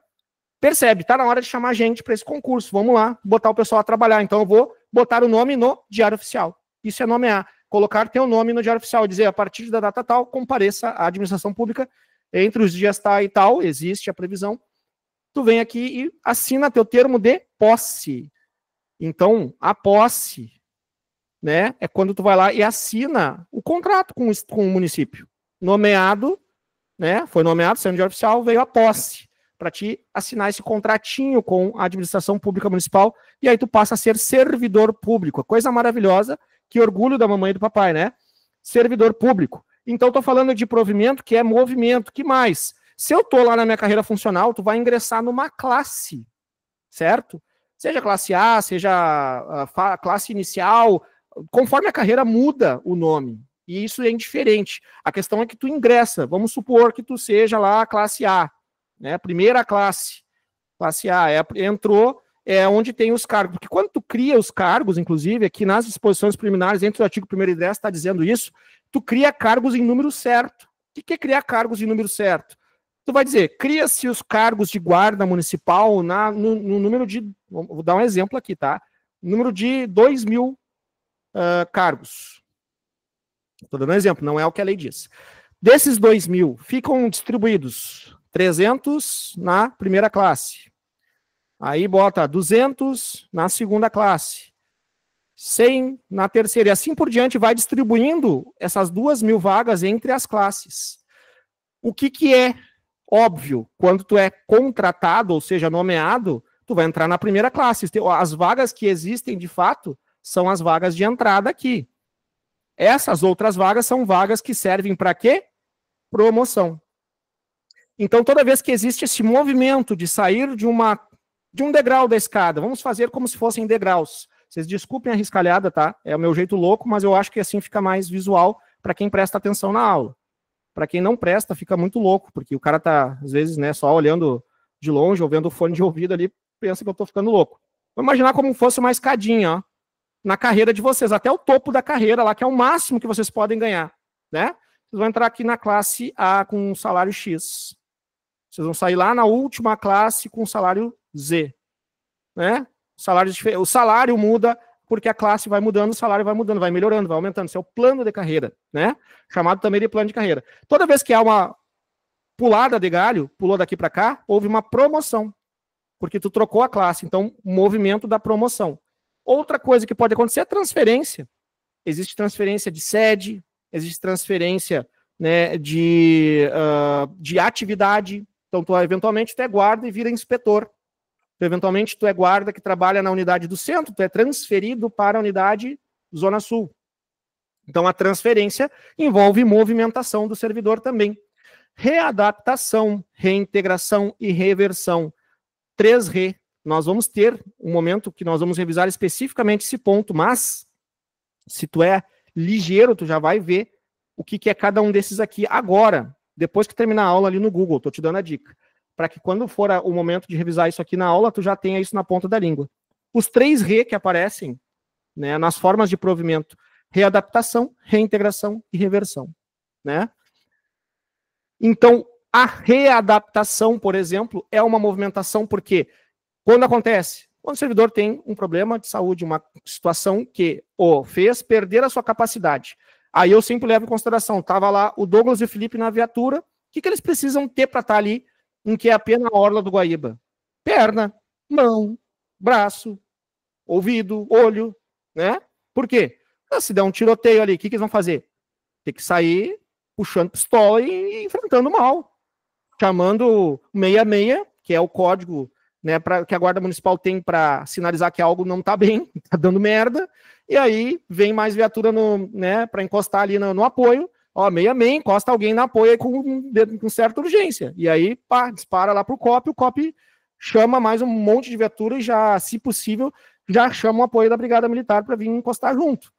percebe, está na hora de chamar gente para esse concurso, vamos lá, botar o pessoal a trabalhar. Então eu vou botar o nome no Diário Oficial. Isso é nomear, colocar teu nome no Diário Oficial, dizer, a partir da data tal, compareça à administração pública, entre os dias tal e tal, existe a previsão, tu vem aqui e assina teu termo de posse. Então, a posse, né, é quando tu vai lá e assina o contrato com o município. Nomeado, né, foi nomeado, saiu no Diário Oficial, veio a posse, para te assinar esse contratinho com a administração pública municipal, e aí tu passa a ser servidor público. Coisa maravilhosa, que orgulho da mamãe e do papai, né? servidor público. Então, estou falando de provimento, que é movimento. Que mais? Se eu estou lá na minha carreira funcional, tu vai ingressar numa classe, certo? Seja classe A, seja a classe inicial, conforme a carreira muda o nome. E isso é indiferente. A questão é que tu ingressa. Vamos supor que tu seja lá a classe A, né? Primeira classe. Classe A. Entrou, é onde tem os cargos. Porque quando tu cria os cargos, inclusive, aqui nas disposições preliminares, entre o artigo 1º e 10, está dizendo isso, tu cria cargos em número certo. O que é criar cargos em número certo? Tu vai dizer, cria-se os cargos de guarda municipal no número de, vou dar um exemplo aqui, tá? Número de 2.000 cargos. Estou dando um exemplo, não é o que a lei diz. Desses 2.000, ficam distribuídos 300 na primeira classe. Aí bota 200 na segunda classe. 100 na terceira. E assim por diante vai distribuindo essas 2.000 vagas entre as classes. O que é óbvio? Quando tu é contratado, ou seja, nomeado, tu vai entrar na primeira classe. As vagas que existem, de fato, são as vagas de entrada aqui. Essas outras vagas são vagas que servem para quê? Promoção. Então, toda vez que existe esse movimento de sair de um degrau da escada, vamos fazer como se fossem degraus. Vocês desculpem a riscalhada, tá? É o meu jeito louco, mas eu acho que assim fica mais visual para quem presta atenção na aula. Para quem não presta, fica muito louco, porque o cara tá, às vezes, né, só olhando de longe, ou vendo o fone de ouvido ali, pensa que eu tô ficando louco. Vamos imaginar como fosse uma escadinha, ó, na carreira de vocês, até o topo da carreira lá, que é o máximo que vocês podem ganhar, né? Vocês vão entrar aqui na classe A com um salário X. Vocês vão sair lá na última classe com um salário Z, né? O salário muda porque a classe vai mudando, o salário vai mudando, vai melhorando, vai aumentando. Isso é o plano de carreira, né? Chamado também de plano de carreira. Toda vez que há uma pulada de galho, pulou daqui para cá, houve uma promoção, porque tu trocou a classe. Então, movimento da promoção. Outra coisa que pode acontecer é transferência. Existe transferência de sede, existe transferência, né, de atividade. Então, eventualmente, tu é guarda e vira inspetor. Então, eventualmente, tu é guarda que trabalha na unidade do centro, tu é transferido para a unidade Zona Sul. Então, a transferência envolve movimentação do servidor também. Readaptação, reintegração e reversão. 3R. Nós vamos ter um momento que nós vamos revisar especificamente esse ponto, mas se tu é ligeiro, tu já vai ver o que é cada um desses aqui agora, depois que terminar a aula ali no Google, tô te dando a dica, para que quando for o momento de revisar isso aqui na aula, tu já tenha isso na ponta da língua. Os 3R que aparecem, né, nas formas de provimento: readaptação, reintegração e reversão, né? Então, a readaptação, por exemplo, é uma movimentação porque quando acontece? Quando o servidor tem um problema de saúde, uma situação que o fez perder a sua capacidade. Aí eu sempre levo em consideração, estava lá o Douglas e o Felipe na viatura, o que eles precisam ter para estar ali, em que é apenas a orla do Guaíba? Perna, mão, braço, ouvido, olho, né? Por quê? Se der um tiroteio ali, o que eles vão fazer? Tem que sair puxando pistola e enfrentando o mal. Chamando 66, que é o código, né, que a Guarda Municipal tem para sinalizar que algo não está bem, está dando merda, e aí vem mais viatura né, para encostar ali no apoio, ó, 66, encosta alguém no apoio aí com certa urgência, e aí, pá, dispara lá pro COP, o COP chama mais um monte de viatura e já, se possível, já chama o apoio da Brigada Militar para vir encostar junto,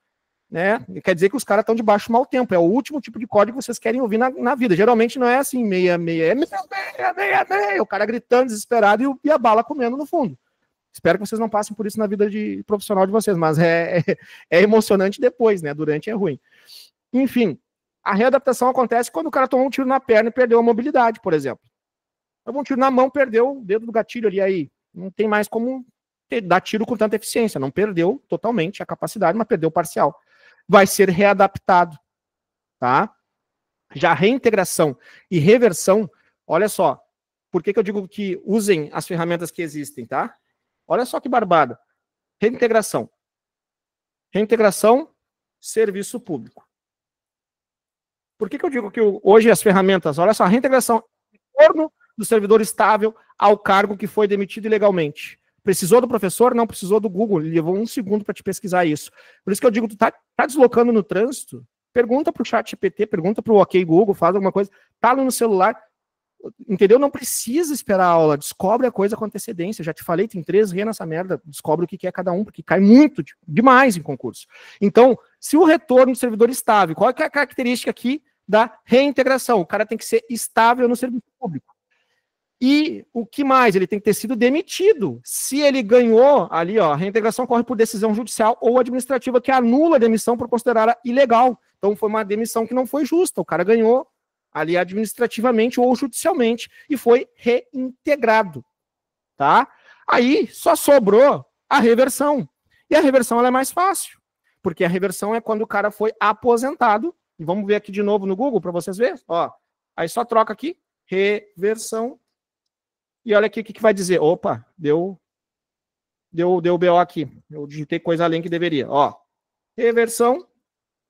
né? Quer dizer que os caras estão de baixo mau tempo, é o último tipo de código que vocês querem ouvir na vida. Geralmente não é assim, 66, é 66, o cara gritando desesperado e a bala comendo no fundo. Espero que vocês não passem por isso na vida de profissional de vocês, mas é emocionante depois, né? Durante é ruim. Enfim, a readaptação acontece quando o cara tomou um tiro na perna e perdeu a mobilidade, por exemplo. Tomou um tiro na mão, perdeu o dedo do gatilho ali, aí não tem mais como dar tiro com tanta eficiência, não perdeu totalmente a capacidade, mas perdeu parcial. Vai ser readaptado, tá? Já reintegração e reversão, olha só, por que eu digo que usem as ferramentas que existem, tá? Olha só que barbada. Reintegração. Reintegração, serviço público. Por que eu digo que hoje as ferramentas, olha só, reintegração, retorno do servidor estável ao cargo que foi demitido ilegalmente. Precisou do professor? Não precisou do Google. Ele levou 1 segundo para te pesquisar isso. Por isso que eu digo, tu tá deslocando no trânsito, pergunta pro ChatGPT, pergunta pro OK Google, faz alguma coisa, tá ali no celular, entendeu? Não precisa esperar a aula, descobre a coisa com antecedência. Já te falei, tem 3 nessa merda, descobre o que é cada um, porque cai muito, demais em concurso. Então, se o retorno do servidor estável, qual é a característica aqui da reintegração? O cara tem que ser estável no serviço público. E o que mais? Ele tem que ter sido demitido. Se ele ganhou ali, ó, a reintegração ocorre por decisão judicial ou administrativa que anula a demissão por considerá-la ilegal. Então foi uma demissão que não foi justa. O cara ganhou ali administrativamente ou judicialmente e foi reintegrado, tá? Aí só sobrou a reversão. E a reversão ela é mais fácil, porque a reversão é quando o cara foi aposentado. E vamos ver aqui de novo no Google para vocês verem, ó. Aí só troca aqui, reversão. E olha aqui o que vai dizer. Opa, deu BO aqui. Eu digitei coisa além que deveria. Ó, reversão.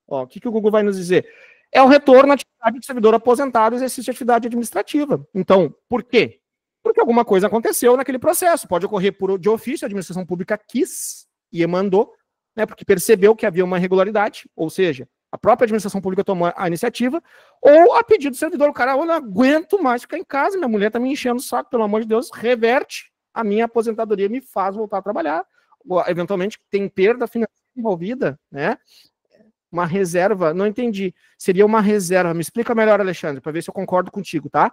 Ó, o que o Google vai nos dizer? É o retorno à atividade de servidor aposentado, exercício de atividade administrativa. Então, por quê? Porque alguma coisa aconteceu naquele processo. Pode ocorrer de ofício, a administração pública quis e mandou, né, porque percebeu que havia uma irregularidade, ou seja, a própria administração pública tomou a iniciativa, ou a pedido do servidor, o cara, eu não aguento mais ficar em casa, minha mulher tá me enchendo o saco, pelo amor de Deus, reverte a minha aposentadoria, me faz voltar a trabalhar. Ou, eventualmente, tem perda financeira envolvida, né? Uma reserva, não entendi. Seria uma reserva. Me explica melhor, Alexandre, para ver se eu concordo contigo, tá?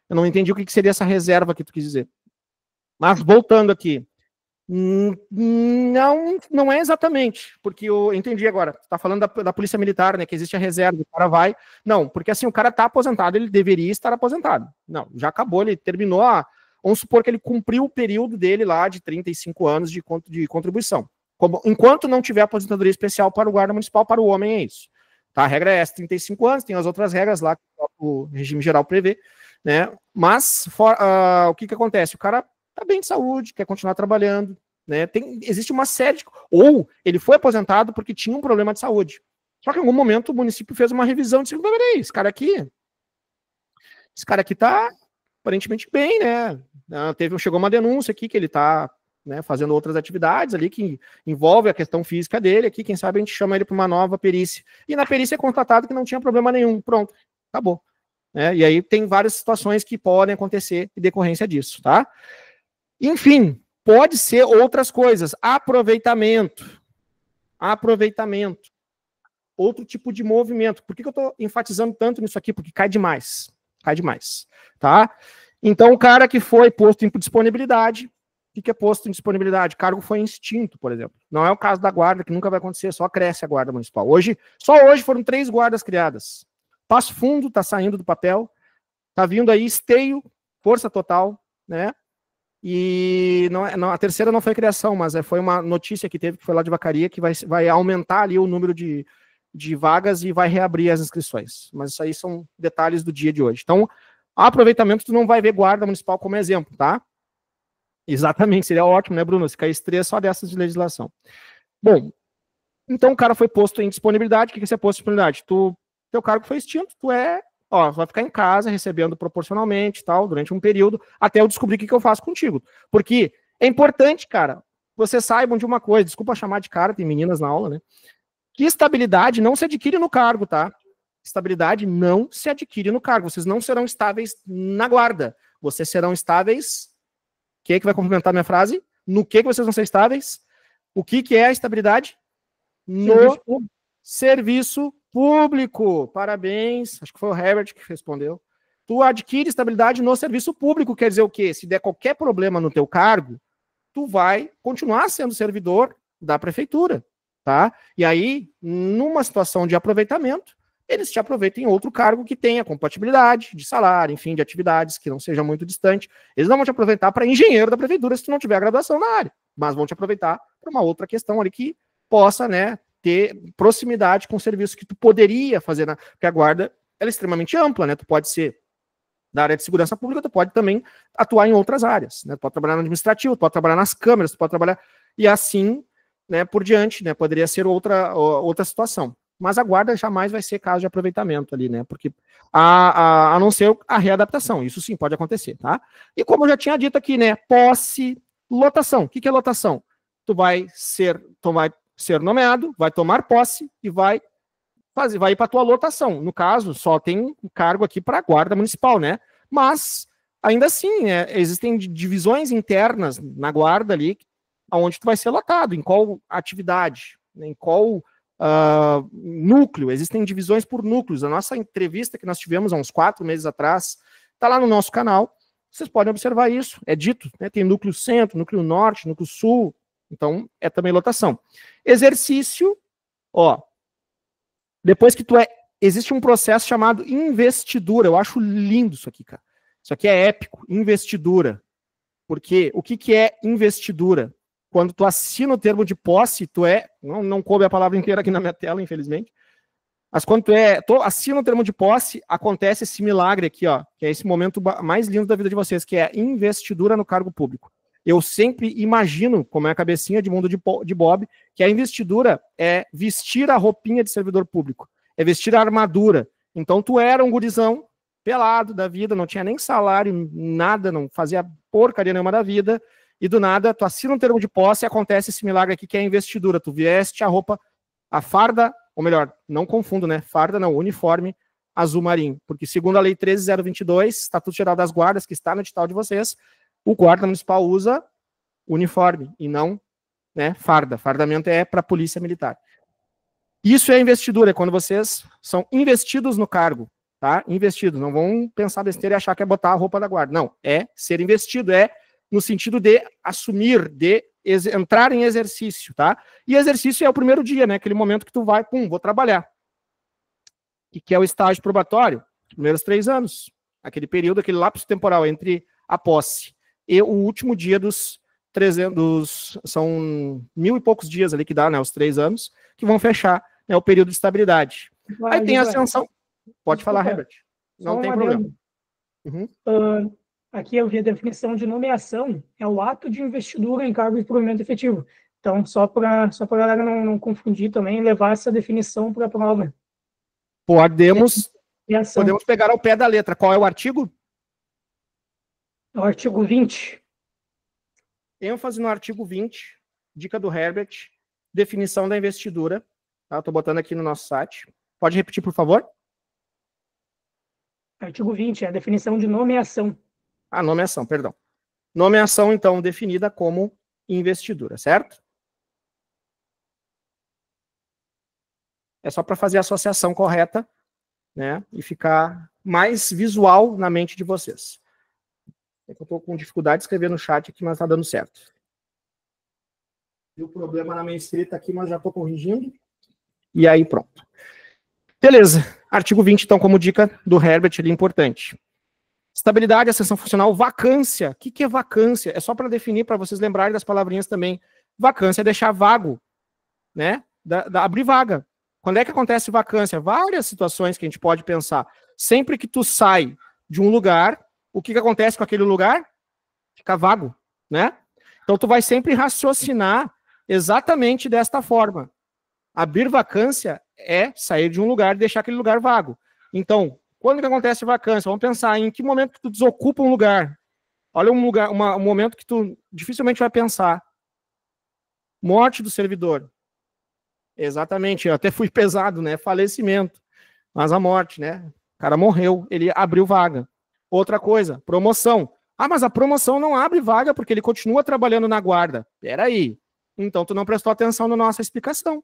Eu não entendi o que seria essa reserva que tu quis dizer. Mas, voltando aqui. Não é exatamente, porque eu entendi agora. Tu tá falando da Polícia Militar, né, que existe a reserva, o cara vai... Não, porque assim, o cara tá aposentado, ele deveria estar aposentado. Não, já acabou, ele terminou Vamos supor que ele cumpriu o período dele lá de 35 anos de contribuição. Enquanto não tiver aposentadoria especial para o guarda municipal, para o homem é isso. Tá? A regra é essa, 35 anos, tem as outras regras lá que o regime geral prevê, né? Mas o que acontece? O cara tá bem de saúde, quer continuar trabalhando, né? Existe uma série de... Ou ele foi aposentado porque tinha um problema de saúde. Só que em algum momento o município fez uma revisão e disse, peraí, esse cara aqui tá aparentemente bem, né? Chegou uma denúncia aqui que ele tá, né, fazendo outras atividades ali que envolve a questão física dele aqui, quem sabe a gente chama ele para uma nova perícia. E na perícia é constatado que não tinha problema nenhum. Pronto, acabou. E aí tem várias situações que podem acontecer em decorrência disso, tá? Enfim, pode ser outras coisas. Aproveitamento. Outro tipo de movimento. Por que eu estou enfatizando tanto nisso aqui? Porque cai demais. Tá? Então, o cara que foi posto em disponibilidade, o que é posto em disponibilidade? O cargo foi extinto, por exemplo. Não é o caso da guarda, que nunca vai acontecer, só cresce a guarda municipal. Só hoje foram 3 guardas criadas. Passo Fundo está saindo do papel, está vindo aí Esteio, Força Total, né? E a terceira não foi criação, mas foi uma notícia que teve, que foi lá de Vacaria, que vai aumentar ali o número de vagas e vai reabrir as inscrições. Mas isso aí são detalhes do dia de hoje. Então, aproveitamento, tu não vai ver guarda municipal como exemplo, tá? Exatamente, seria ótimo, né, Bruno? Se caísse 3 só dessas de legislação. Bom, então o cara foi posto em disponibilidade. O que é ser posto em disponibilidade? Teu cargo foi extinto, vai ficar em casa recebendo proporcionalmente, tal, durante um período, até eu descobrir o que eu faço contigo. Porque é importante, cara, vocês saibam de uma coisa, desculpa chamar de cara, tem meninas na aula, né? Que estabilidade não se adquire no cargo, tá? Estabilidade não se adquire no cargo. Vocês não serão estáveis na guarda. Vocês serão estáveis... Quem é que vai complementar a minha frase? No que vocês vão ser estáveis? O que é a estabilidade? No serviço público. Parabéns. Acho que foi o Herbert que respondeu. Tu adquire estabilidade no serviço público. Quer dizer o quê? Se der qualquer problema no teu cargo, tu vai continuar sendo servidor da prefeitura, tá? E aí, numa situação de aproveitamento, eles te aproveitam em outro cargo que tenha compatibilidade de salário, enfim, de atividades que não seja muito distante. Eles não vão te aproveitar para engenheiro da prefeitura se tu não tiver graduação na área, mas vão te aproveitar para uma outra questão ali que possa, né, ter proximidade com o serviço que tu poderia fazer, porque a guarda ela é extremamente ampla, né? Tu pode ser da área de segurança pública, tu pode também atuar em outras áreas, né? Tu pode trabalhar no administrativo, tu pode trabalhar nas câmeras, tu pode trabalhar e assim, né, por diante, né? Poderia ser outra situação. Mas a guarda jamais vai ser caso de aproveitamento ali, né? Porque a não ser a readaptação, isso sim pode acontecer, tá? E como eu já tinha dito aqui, né? Posse, lotação. O que é lotação? Tu vai ser nomeado, vai tomar posse e vai vai ir para a tua lotação. No caso, só tem cargo aqui para a guarda municipal, né? Mas, ainda assim, existem divisões internas na guarda ali, onde tu vai ser lotado, em qual atividade, né, em qual núcleo. Existem divisões por núcleos. A nossa entrevista que nós tivemos há uns 4 meses atrás está lá no nosso canal. Vocês podem observar isso. É dito, né? Tem núcleo centro, núcleo norte, núcleo sul. Então, é também lotação. Exercício, ó. Depois que existe um processo chamado investidura. Eu acho lindo isso aqui, cara. Isso aqui é épico. Investidura. Porque o que é investidura? Quando tu assina o termo de posse, não coube a palavra inteira aqui na minha tela, infelizmente. Mas quando tu assina o termo de posse, acontece esse milagre aqui, ó, que é esse momento mais lindo da vida de vocês, que é investidura no cargo público. Eu sempre imagino, como é a cabecinha de mundo de Bob, que a investidura é vestir a roupinha de servidor público, é vestir a armadura. Então tu era um gurizão pelado da vida, não tinha nem salário, nada, não fazia porcaria nenhuma da vida, e do nada tu assina um termo de posse e acontece esse milagre aqui que é a investidura. Tu veste a roupa, a farda, ou melhor, não confundo, né? Farda não, uniforme azul marinho. Porque segundo a Lei 13.022, Estatuto Geral das Guardas, que está no edital de vocês, o guarda municipal usa uniforme e não, né, farda. Fardamento é para a polícia militar. Isso é investidura, é quando vocês são investidos no cargo, tá? Investidos. Não vão pensar besteira e achar que é botar a roupa da guarda. Não, é ser investido, é no sentido de assumir, de entrar em exercício, tá? E exercício é o primeiro dia, né? Aquele momento que tu vai, vou trabalhar. E que é o estágio probatório, os primeiros 3 anos. Aquele período, aquele lapso temporal entre a posse e o último dia dos 300, são 1000 e poucos dias ali que dá, né? Os 3 anos, que vão fechar, né, o período de estabilidade. Aí tem a ascensão. Pode falar, Herbert. Não tem problema. Aqui eu vi a definição de nomeação, é o ato de investidura em cargo de provimento efetivo. Então, só para a galera não confundir também, levar essa definição para a prova. Podemos pegar ao pé da letra. Qual é o artigo? É o artigo 20. ênfase no artigo 20, dica do Herbert, definição da investidura. Tá? Estou botando aqui no nosso site. Pode repetir, por favor? Artigo 20, é a definição de nomeação. Ah, nomeação, perdão. Nomeação, então, definida como investidura, certo? É só para fazer a associação correta, né? E ficar mais visual na mente de vocês. É que eu estou com dificuldade de escrever no chat aqui, mas está dando certo. Deu problema na minha escrita aqui, mas já estou corrigindo. E aí, pronto. Beleza. Artigo 20, então, como dica do Herbert, ali, importante. Estabilidade, ascensão funcional, vacância. O que é vacância? É só para definir, para vocês lembrarem das palavrinhas também. Vacância é deixar vago, né? Abrir vaga. Quando é que acontece vacância? Várias situações que a gente pode pensar. Sempre que tu sai de um lugar, o que acontece com aquele lugar? Fica vago, né? Então tu vai sempre raciocinar exatamente desta forma. Abrir vacância é sair de um lugar e deixar aquele lugar vago. Então, quando que acontece vacância? Vamos pensar em que momento que tu desocupa um lugar. Olha um momento que tu dificilmente vai pensar. Morte do servidor. Exatamente, eu até fui pesado, né? Falecimento. Mas a morte, né? O cara morreu, ele abriu vaga. Outra coisa, promoção. Ah, mas a promoção não abre vaga porque ele continua trabalhando na guarda. Peraí. Então tu não prestou atenção na nossa explicação.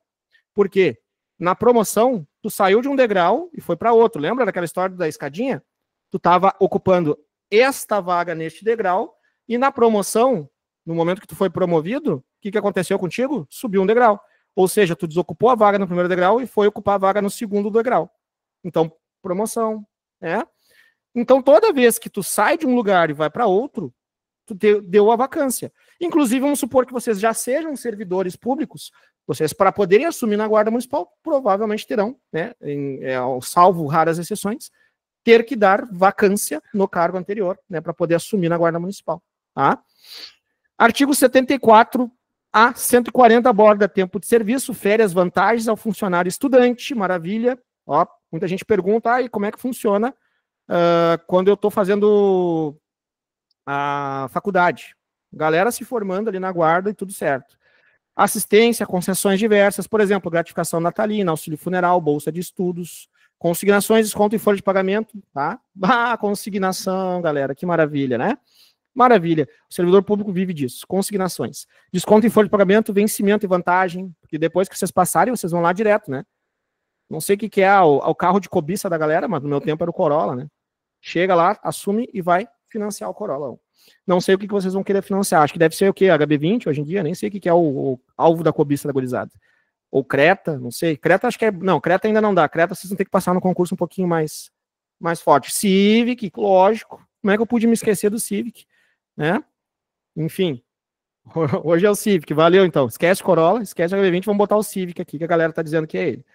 Por quê? Na promoção, tu saiu de um degrau e foi para outro. Lembra daquela história da escadinha? Tu estava ocupando esta vaga neste degrau e na promoção, no momento que tu foi promovido, o que aconteceu contigo? Subiu um degrau. Ou seja, tu desocupou a vaga no primeiro degrau e foi ocupar a vaga no segundo degrau. Então, promoção, né? Então, toda vez que tu sai de um lugar e vai para outro, tu deu a vacância. Inclusive, vamos supor que vocês já sejam servidores públicos, vocês, para poderem assumir na Guarda Municipal, provavelmente terão, né, salvo raras exceções, ter que dar vacância no cargo anterior, né, para poder assumir na Guarda Municipal. Tá? Artigo 74 a 140 aborda tempo de serviço, férias, vantagens ao funcionário estudante, maravilha. Ó, muita gente pergunta, e como é que funciona quando eu estou fazendo a faculdade? Galera se formando ali na guarda e tudo certo. Assistência, concessões diversas, por exemplo, gratificação natalina, auxílio funeral, bolsa de estudos, consignações, desconto em folha de pagamento, tá? Ah, consignação, galera, que maravilha, né? Maravilha. O servidor público vive disso. Consignações. Desconto em folha de pagamento, vencimento e vantagem, porque depois que vocês passarem, vocês vão lá direto, né? Não sei o que é o carro de cobiça da galera, mas no meu tempo era o Corolla, né? Chega lá, assume e vai financiar o Corolla. Não sei o que vocês vão querer financiar. Acho que deve ser o quê? HB20 hoje em dia? Nem sei o que é o alvo da cobiça da gurizada. Ou Creta, não sei. Creta acho que é... Não, Creta ainda não dá. Creta vocês vão ter que passar no concurso um pouquinho mais forte. Civic, lógico. Como é que eu pude me esquecer do Civic? Né? Enfim. Hoje é o Civic. Valeu, então. Esquece o Corolla, esquece o HB20. Vamos botar o Civic aqui, que a galera tá dizendo que é ele.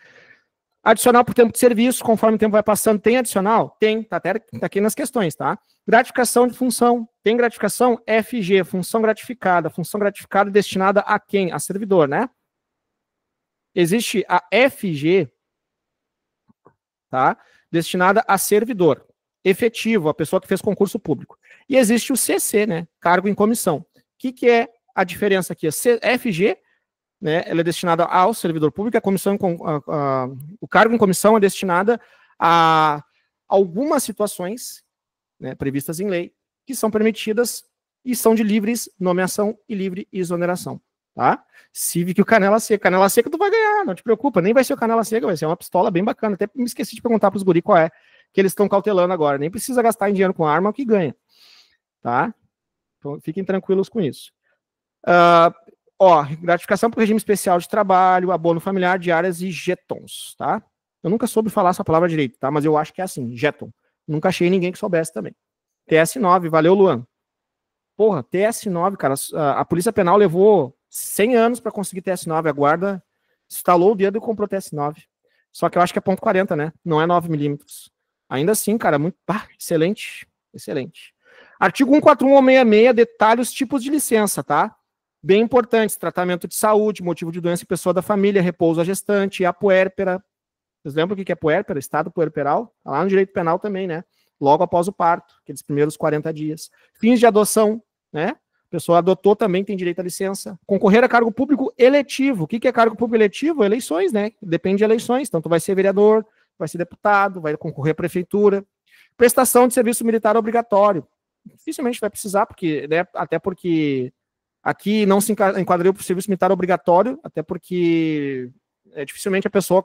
Adicional por tempo de serviço, conforme o tempo vai passando, tem adicional? Tem, tá aqui nas questões, tá? Gratificação de função, tem gratificação? FG, função gratificada destinada a quem? A servidor, né? Existe a FG, tá? Destinada a servidor, efetivo, a pessoa que fez concurso público. E existe o CC, né? Cargo em comissão. O que é a diferença aqui? A FG, né, ela é destinada ao servidor público, o cargo em comissão é destinada a algumas situações, né, previstas em lei, que são permitidas e são de livres nomeação e livre exoneração, tá? Civic e o Canela Seca tu vai ganhar, não te preocupa, nem vai ser o Canela Seca, vai ser uma pistola bem bacana, até me esqueci de perguntar para os guri qual é, que eles estão cautelando agora, nem precisa gastar em dinheiro com arma, o que ganha, tá? Então fiquem tranquilos com isso. Gratificação por regime especial de trabalho, abono familiar, diárias e jetons, tá? Eu nunca soube falar essa palavra direito, tá? Mas eu acho que é assim, jeton. Nunca achei ninguém que soubesse também. TS9, valeu, Luan. Porra, TS9, cara, a Polícia Penal levou 100 anos para conseguir TS9, a guarda instalou o dedo e comprou TS9. Só que eu acho que é .40, né? Não é 9mm. Ainda assim, cara, muito... excelente, excelente. Artigo 141 ou 66 detalha os tipos de licença, tá? Bem importantes, tratamento de saúde, motivo de doença em pessoa da família, repouso à gestante, a puérpera. Vocês lembram o que é puérpera? Estado puerperal? Tá lá no direito penal também, né? Logo após o parto, aqueles primeiros 40 dias. Fins de adoção, né? A pessoa adotou também tem direito à licença. Concorrer a cargo público eletivo. O que é cargo público eletivo? Eleições, né? Depende de eleições. Então, tu vai ser vereador, vai ser deputado, vai concorrer à prefeitura. Prestação de serviço militar obrigatório. Dificilmente vai precisar, porque, né? Até porque aqui não se enquadraria para o serviço militar obrigatório, até porque dificilmente a pessoa,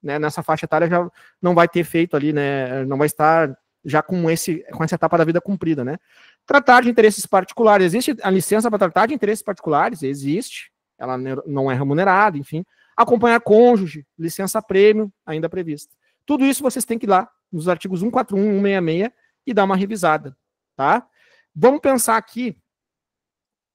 né, nessa faixa etária já não vai ter feito ali, né, não vai estar já com essa etapa da vida cumprida, né. Tratar de interesses particulares, existe a licença para tratar de interesses particulares? Existe, ela não é remunerada, enfim. Acompanhar cônjuge, licença prêmio, ainda prevista. Tudo isso vocês têm que ir lá nos artigos 141, 166 e dar uma revisada, tá? Vamos pensar aqui.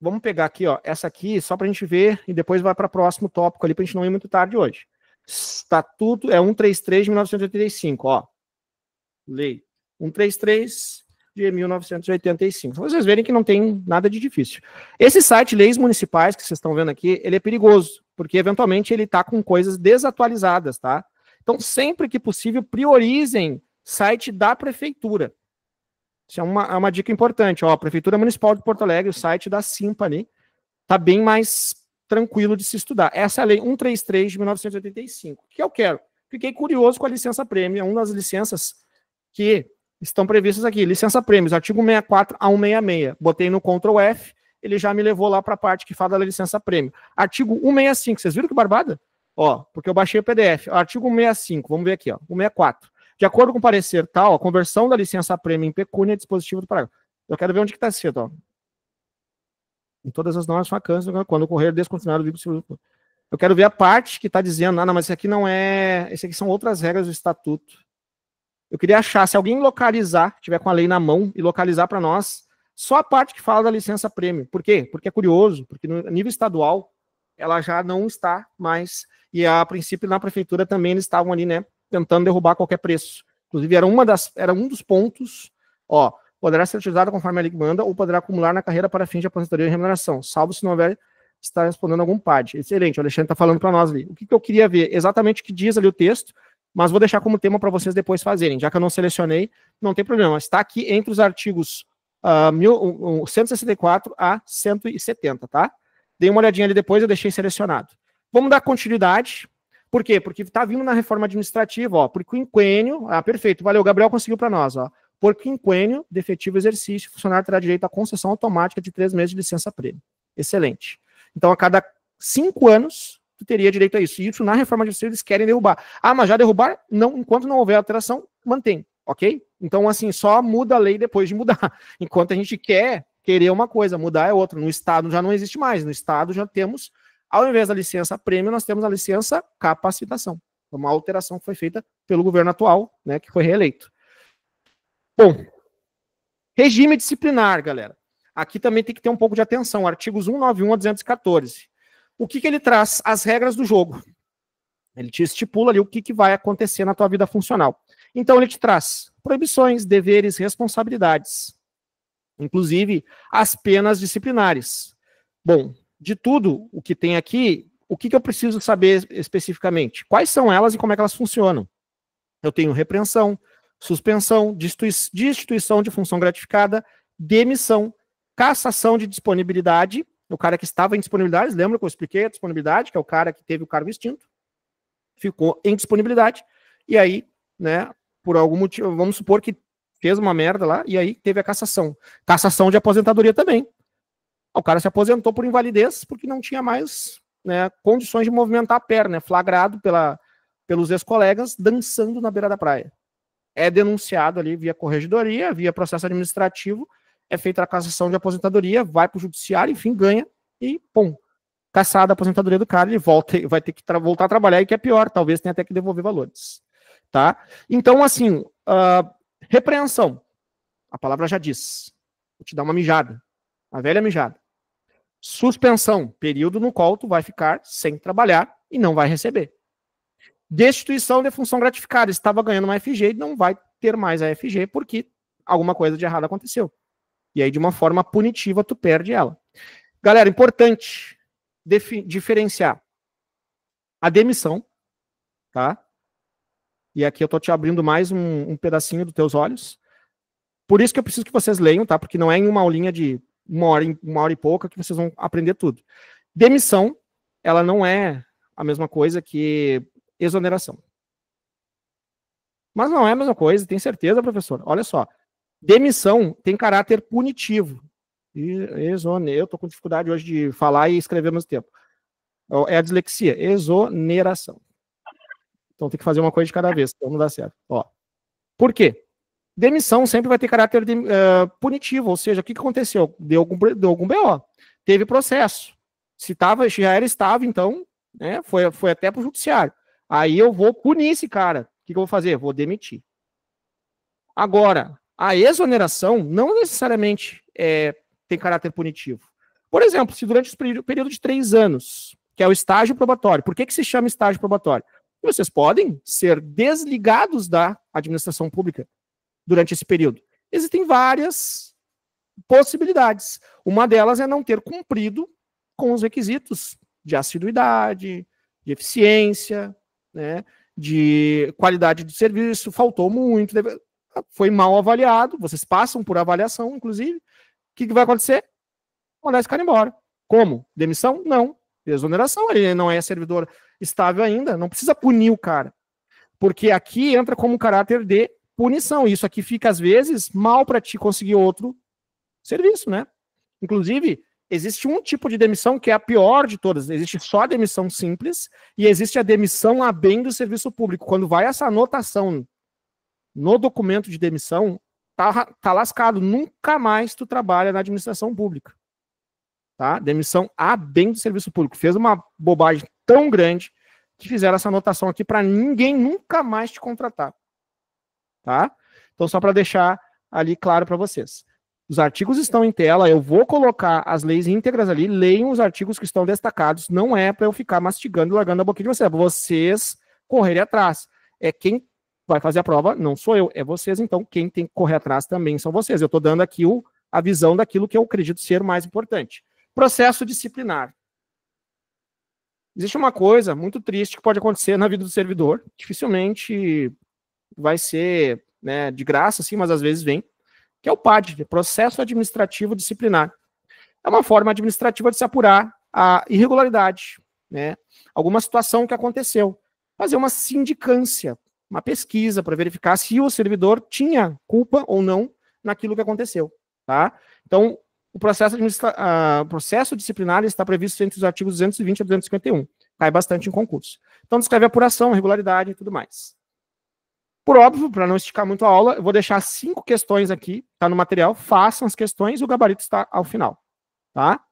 Vamos pegar aqui, ó, essa aqui, só para a gente ver, e depois vai para o próximo tópico ali, para a gente não ir muito tarde hoje. Estatuto é 133 de 1985, ó. Lei 133 de 1985. Então, vocês verem que não tem nada de difícil. Esse site, Leis Municipais, que vocês estão vendo aqui, ele é perigoso, porque eventualmente ele está com coisas desatualizadas, tá? Então, sempre que possível, priorizem site da prefeitura. Isso é uma dica importante. Ó, a Prefeitura Municipal de Porto Alegre, o site da Simpa ali, tá bem mais tranquilo de se estudar. Essa é a Lei 133 de 1985. O que eu quero? Fiquei curioso com a licença prêmio. É uma das licenças que estão previstas aqui. Licença prêmios, artigo 164 a 166. Botei no Ctrl F, ele já me levou lá para a parte que fala da licença prêmio. Artigo 165, vocês viram que barbada? Ó, porque eu baixei o PDF. Artigo 165, vamos ver aqui, ó. 164. De acordo com o parecer tal, a conversão da licença prêmio em pecúnia é dispositivo do parágrafo. Eu quero ver onde que está escrito, ó. Em todas as normas vacantes, quando ocorrer descontinuado do vínculo. Eu quero ver a parte que está dizendo, não, mas isso aqui não é... Esse aqui são outras regras do estatuto. Eu queria achar, se alguém localizar, tiver com a lei na mão e localizar para nós, só a parte que fala da licença prêmio. Por quê? Porque é curioso, porque no nível estadual, ela já não está mais, e a princípio na prefeitura também eles estavam ali, né, tentando derrubar qualquer preço. Inclusive, era um dos pontos, ó, poderá ser utilizada conforme a lei manda ou poderá acumular na carreira para fins de aposentadoria e remuneração, salvo se não houver, está respondendo algum PAD. Excelente, o Alexandre está falando para nós ali. O que eu queria ver? Exatamente o que diz ali o texto, mas vou deixar como tema para vocês depois fazerem. Já que eu não selecionei, não tem problema. Está aqui entre os artigos 164 a 170, tá? Dei uma olhadinha ali depois, eu deixei selecionado. Vamos dar continuidade. Por quê? Porque está vindo na reforma administrativa, ó, por quinquênio, perfeito, valeu, o Gabriel conseguiu para nós, ó. Por quinquênio de efetivo exercício, o funcionário terá direito à concessão automática de 3 meses de licença-prêmio. Excelente. Então, a cada 5 anos, tu teria direito a isso. E isso na reforma administrativa eles querem derrubar. Mas já derrubar? Não, enquanto não houver alteração, mantém, ok? Então, assim, só muda a lei depois de mudar. Enquanto a gente querer uma coisa, mudar é outra. No Estado já não existe mais. No Estado já temos, ao invés da licença-prêmio, nós temos a licença-capacitação. Uma alteração que foi feita pelo governo atual, né, que foi reeleito. Bom, regime disciplinar, galera. Aqui também tem que ter um pouco de atenção. Artigos 191 a 214. O que ele traz? As regras do jogo. Ele te estipula ali o que vai acontecer na tua vida funcional. Então ele te traz proibições, deveres, responsabilidades. Inclusive as penas disciplinares. Bom, de tudo o que tem aqui, o que eu preciso saber especificamente? Quais são elas e como é que elas funcionam? Eu tenho repreensão, suspensão, destituição de função gratificada, demissão, cassação de disponibilidade, o cara que estava em disponibilidade, lembra que eu expliquei a disponibilidade, que é o cara que teve o cargo extinto, ficou em disponibilidade, e aí, né, por algum motivo, vamos supor que fez uma merda lá, e aí teve a cassação. Cassação de aposentadoria também. O cara se aposentou por invalidez, porque não tinha mais, né, condições de movimentar a perna, flagrado pelos ex-colegas dançando na beira da praia. É denunciado ali via corregedoria, via processo administrativo, é feita a cassação de aposentadoria, vai para o judiciário, enfim, ganha e, pum, cassada a aposentadoria do cara, ele vai ter que voltar a trabalhar, e que é pior, talvez tenha até que devolver valores. Tá? Então, assim, repreensão, a palavra já diz, vou te dar uma mijada, a velha mijada. Suspensão, período no qual tu vai ficar sem trabalhar e não vai receber. Destituição de função gratificada, estava ganhando uma FG e não vai ter mais a FG porque alguma coisa de errado aconteceu. E aí, de uma forma punitiva, tu perde ela. Galera, importante diferenciar a demissão, tá? E aqui eu tô te abrindo mais um pedacinho dos teus olhos. Por isso que eu preciso que vocês leiam, tá? Porque não é em uma aulinha de uma hora e pouca que vocês vão aprender tudo. Demissão, ela não é a mesma coisa que exoneração. Mas não é a mesma coisa, tem certeza, professor? Olha só. Demissão tem caráter punitivo. Eu tô com dificuldade hoje de falar e escrever ao mesmo tempo. É a dislexia. Exoneração. Então tem que fazer uma coisa de cada vez, então não dá certo. Ó. Por quê? Demissão sempre vai ter caráter punitivo, ou seja, o que aconteceu? Deu algum BO. Teve processo. Se já era estável, então, né, foi até para o judiciário. Aí eu vou punir esse cara. O que eu vou fazer? Vou demitir. Agora, a exoneração não necessariamente tem caráter punitivo. Por exemplo, se durante o período de 3 anos, que é o estágio probatório, por que se chama estágio probatório? Vocês podem ser desligados da administração pública durante esse período. Existem várias possibilidades. Uma delas é não ter cumprido com os requisitos de assiduidade, de eficiência, né, de qualidade de serviço, faltou muito, foi mal avaliado, vocês passam por avaliação, inclusive. O que vai acontecer? Mandar esse cara embora. Como? Demissão? Não. Exoneração, ele não é servidor estável ainda, não precisa punir o cara. Porque aqui entra como caráter de punição. Isso aqui fica, às vezes, mal para ti conseguir outro serviço, né? Inclusive, existe um tipo de demissão que é a pior de todas. Existe só a demissão simples e existe a demissão a bem do serviço público. Quando vai essa anotação no documento de demissão, tá lascado. Nunca mais tu trabalha na administração pública. Tá? Demissão a bem do serviço público. Fez uma bobagem tão grande que fizeram essa anotação aqui para ninguém nunca mais te contratar. Tá? Então, só para deixar ali claro para vocês. Os artigos estão em tela, eu vou colocar as leis íntegras ali, leiam os artigos que estão destacados, não é para eu ficar mastigando e largando a boquinha de vocês, é para vocês correrem atrás. É quem vai fazer a prova, não sou eu, é vocês, então quem tem que correr atrás também são vocês. Eu estou dando aqui a visão daquilo que eu acredito ser mais importante. Processo disciplinar. Existe uma coisa muito triste que pode acontecer na vida do servidor, dificilmente vai ser, né, de graça, assim, mas às vezes vem, que é o PAD, Processo Administrativo Disciplinar. É uma forma administrativa de se apurar a irregularidade, né? Alguma situação que aconteceu. Fazer uma sindicância, uma pesquisa para verificar se o servidor tinha culpa ou não naquilo que aconteceu, tá? Então, o processo disciplinar está previsto entre os artigos 220 e 251. Cai bastante em concurso. Então, descreve a apuração, regularidade e tudo mais. Por óbvio, para não esticar muito a aula, eu vou deixar 5 questões aqui, tá no material, façam as questões e o gabarito está ao final, tá?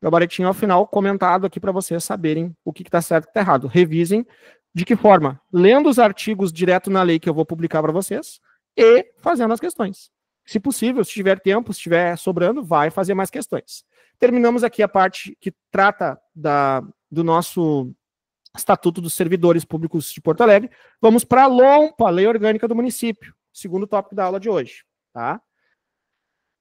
Gabaritinho ao final, comentado aqui para vocês saberem o que está certo e está errado. Revisem de que forma? Lendo os artigos direto na lei que eu vou publicar para vocês e fazendo as questões. Se possível, se tiver tempo, se estiver sobrando, vai fazer mais questões. Terminamos aqui a parte que trata do nosso Estatuto dos Servidores Públicos de Porto Alegre. Vamos para a LOMPA, Lei Orgânica do Município, segundo tópico da aula de hoje. Tá?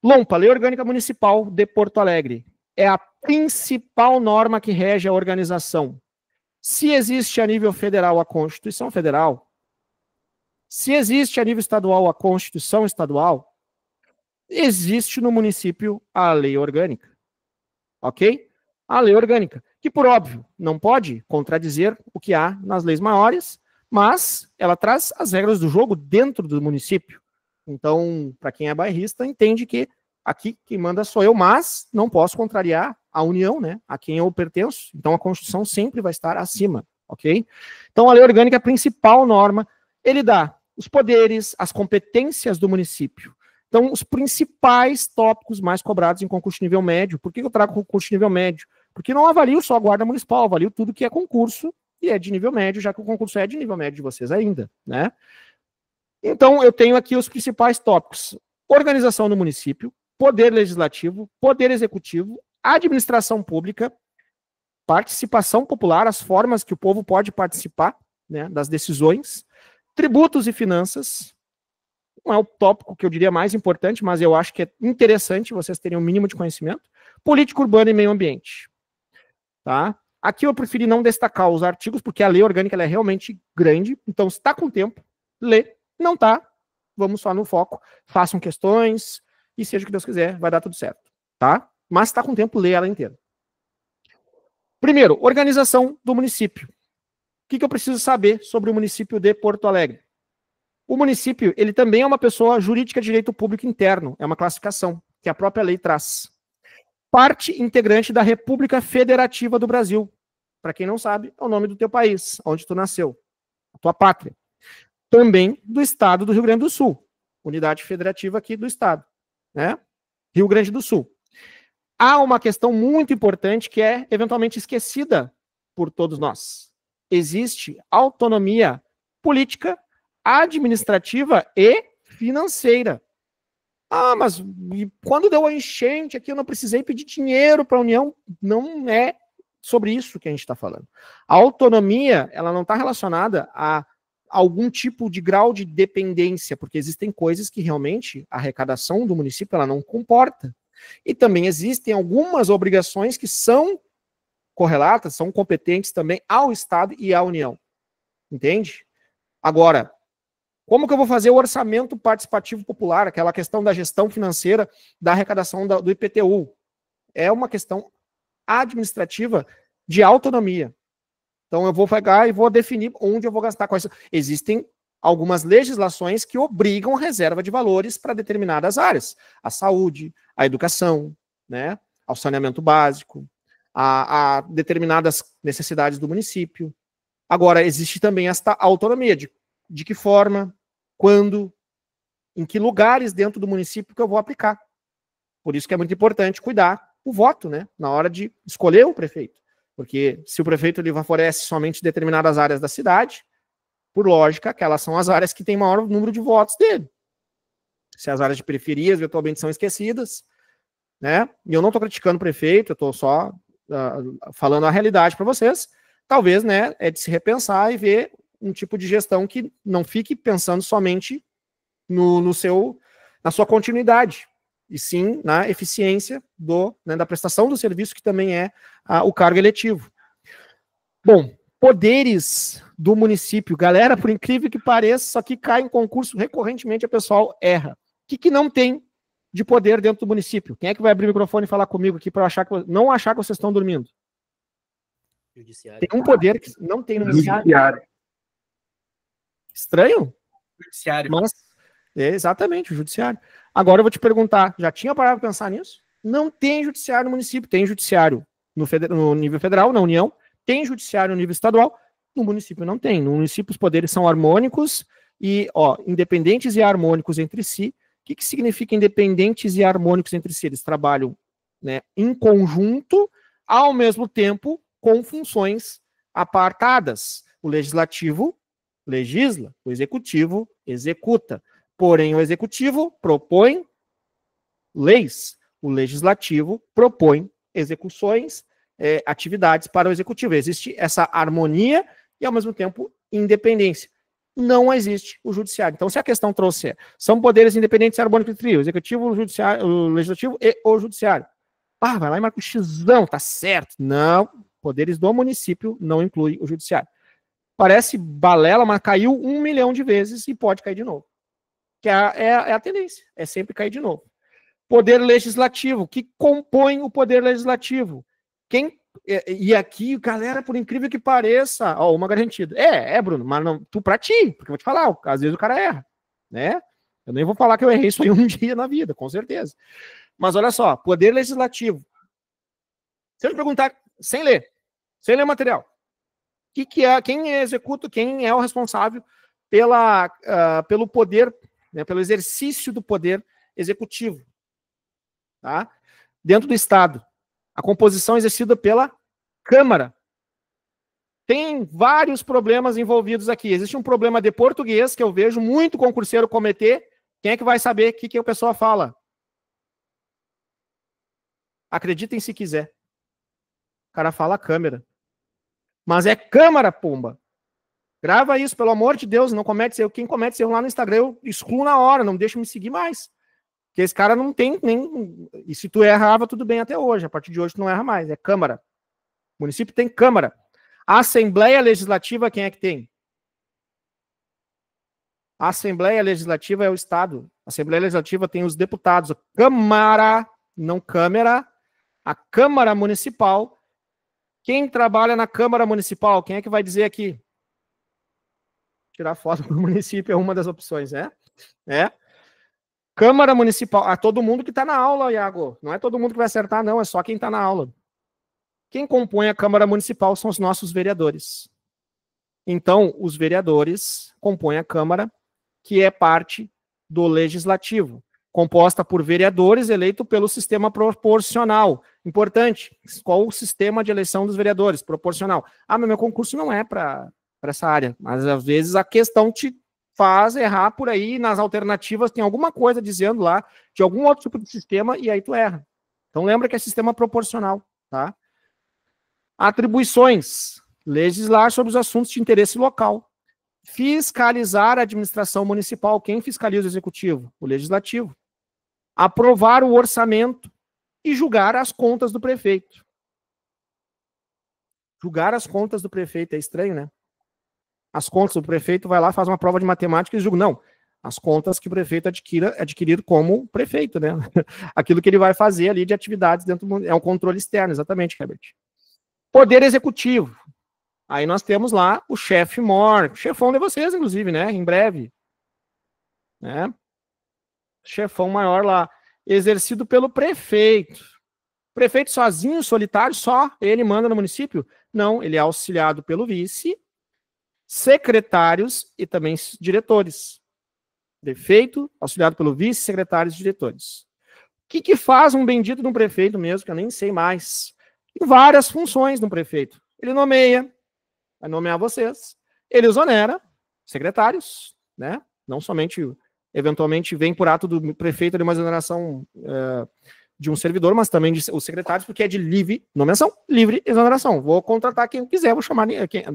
LOMPA, Lei Orgânica Municipal de Porto Alegre. É a principal norma que rege a organização. Se existe a nível federal a Constituição Federal, se existe a nível estadual a Constituição Estadual, existe no município a lei orgânica. Ok? A lei orgânica, que por óbvio não pode contradizer o que há nas leis maiores, mas ela traz as regras do jogo dentro do município. Então, para quem é bairrista, entende que aqui quem manda sou eu, mas não posso contrariar a União, né, a quem eu pertenço. Então a Constituição sempre vai estar acima, ok? Então a lei orgânica é a principal norma. Ele dá os poderes, as competências do município. Então os principais tópicos mais cobrados em concurso de nível médio. Por que eu trago concurso de nível médio? Porque não avalio só a guarda municipal, avalio tudo que é concurso e é de nível médio, já que o concurso é de nível médio de vocês ainda, né? Então eu tenho aqui os principais tópicos: organização do município, poder legislativo, poder executivo, administração pública, participação popular, as formas que o povo pode participar, né, das decisões, tributos e finanças. Não é o tópico que eu diria mais importante, mas eu acho que é interessante vocês terem um mínimo de conhecimento. Política urbana e meio ambiente. Tá? Aqui eu preferi não destacar os artigos, porque a lei orgânica ela é realmente grande, então se está com tempo, lê. Não está, vamos só no foco, façam questões, e seja o que Deus quiser, vai dar tudo certo, tá? Mas se está com tempo, lê ela inteira. Primeiro, organização do município. O que eu preciso saber sobre o município de Porto Alegre? O município, ele também é uma pessoa jurídica de direito público interno, é uma classificação que a própria lei traz. Parte integrante da República Federativa do Brasil. Para quem não sabe, é o nome do teu país, onde tu nasceu, a tua pátria. Também do estado do Rio Grande do Sul, unidade federativa aqui do estado, né? Rio Grande do Sul. Há uma questão muito importante que é eventualmente esquecida por todos nós. Existe autonomia política, administrativa e financeira. Ah, mas quando deu a enchente aqui eu não precisei pedir dinheiro para a União. Não é sobre isso que a gente está falando. A autonomia, ela não está relacionada a algum tipo de grau de dependência, porque existem coisas que realmente a arrecadação do município ela não comporta. E também existem algumas obrigações que são correlatas, são competentes também ao Estado e à União. Entende? Agora, como que eu vou fazer o orçamento participativo popular, aquela questão da gestão financeira da arrecadação do IPTU? É uma questão administrativa de autonomia. Então eu vou pegar e vou definir onde eu vou gastar. Existem algumas legislações que obrigam a reserva de valores para determinadas áreas. A saúde, a educação, né, ao saneamento básico, a determinadas necessidades do município. Agora, existe também esta autonomia de que forma, quando, em que lugares dentro do município que eu vou aplicar. Por isso que é muito importante cuidar o voto, né, na hora de escolher o prefeito. Porque se o prefeito ele favorece somente determinadas áreas da cidade, por lógica, aquelas são as áreas que têm maior número de votos dele. Se as áreas de periferias eventualmente são esquecidas, né? E eu não estou criticando o prefeito, eu estou só falando a realidade para vocês. Talvez, né, é de se repensar e ver um tipo de gestão que não fique pensando somente na sua continuidade, e sim na eficiência da prestação do serviço, que também é o cargo eletivo. Bom, poderes do município. Galera, por incrível que pareça, só que cai em concurso recorrentemente, a pessoal erra. O que não tem de poder dentro do município. Quem é que vai abrir o microfone e falar comigo aqui para não achar que vocês estão dormindo? Judiciário. Tem um poder que não tem no município. Judiciário. Estranho? Judiciário. Mas, exatamente, o judiciário. Agora eu vou te perguntar, já tinha parado para pensar nisso? Não tem judiciário no município, tem judiciário no nível federal, na União, tem judiciário no nível estadual, no município não tem. No município os poderes são harmônicos e, independentes e harmônicos entre si. O que significa independentes e harmônicos entre si? Eles trabalham, né, em conjunto, ao mesmo tempo, com funções apartadas. O legislativo legisla, o executivo executa. Porém, o executivo propõe leis, o legislativo propõe execuções, atividades para o executivo. Existe essa harmonia e, ao mesmo tempo, independência. Não existe o judiciário. Então, se a questão trouxe são poderes independentes e harmônicos entre o executivo, o judiciário, o legislativo e o judiciário. Vai lá e marca o xizão, tá certo. Não, poderes do município não inclui o judiciário. Parece balela, mas caiu 1 milhão de vezes e pode cair de novo. Que é a tendência, é sempre cair de novo. Poder legislativo, que compõe o poder legislativo. E aqui, galera, por incrível que pareça, uma garantida. Bruno, mas não, tu pra ti, porque eu vou te falar, às vezes o cara erra, né? Eu nem vou falar que eu errei isso aí um dia na vida, com certeza. Mas olha só, poder legislativo. Se eu te perguntar, sem ler o material, quem executa, quem é o responsável pelo poder, né, pelo exercício do poder executivo, tá? Dentro do Estado. A composição exercida pela Câmara. Tem vários problemas envolvidos aqui. Existe um problema de português que eu vejo muito concurseiro cometer. Quem é que vai saber o que a pessoa fala? Acreditem se quiser. O cara fala Câmara. Mas é Câmara, pomba. Grava isso, pelo amor de Deus. Não comete esse erro. Quem comete esse erro lá no Instagram, eu excluo na hora. Não deixa me seguir mais. Porque esse cara não tem nem... E se tu errava, tudo bem até hoje. A partir de hoje tu não erra mais. É Câmara. O município tem Câmara. A Assembleia Legislativa, quem é que tem? A Assembleia Legislativa é o Estado. A Assembleia Legislativa tem os deputados. A Câmara, não Câmara. A Câmara Municipal. Quem trabalha na Câmara Municipal? Quem é que vai dizer aqui? Tirar foto do município é uma das opções, Câmara Municipal. Todo mundo que está na aula, Iago. Não é todo mundo que vai acertar, não. É só quem está na aula. Quem compõe a Câmara Municipal são os nossos vereadores. Então, os vereadores compõem a Câmara, que é parte do Legislativo, composta por vereadores eleitos pelo sistema proporcional. Importante, qual o sistema de eleição dos vereadores? Proporcional. Mas meu concurso não é para essa área. Mas, às vezes, a questão te faz errar por aí, nas alternativas tem alguma coisa dizendo lá, de algum outro tipo de sistema, e aí tu erra. Então, lembra que é sistema proporcional, tá? Atribuições. Legislar sobre os assuntos de interesse local. Fiscalizar a administração municipal. Quem fiscaliza o executivo? O legislativo. Aprovar o orçamento e julgar as contas do prefeito. Julgar as contas do prefeito é estranho, né? As contas do prefeito vai lá, faz uma prova de matemática e julga. Não. As contas que o prefeito adquirir como prefeito, né? Aquilo que ele vai fazer ali de atividades dentro do... É um controle externo, exatamente, Herbert. Poder executivo. Aí nós temos lá o chefe maior, chefão de vocês, inclusive, né? Em breve. Né? Chefão maior lá. Exercido pelo prefeito. Prefeito sozinho, solitário, só ele manda no município? Não, ele é auxiliado pelo vice, secretários e também diretores. Prefeito, auxiliado pelo vice, secretários e diretores. O que faz um bendito de um prefeito mesmo, que eu nem sei mais? Tem várias funções de um prefeito. Ele nomeia, vai nomear vocês. Ele exonera secretários, né? Não somente, eventualmente, vem por ato do prefeito de uma exoneração de um servidor, mas também de os secretários, porque é de livre nomeação, livre exoneração. Vou contratar quem quiser, vou chamar...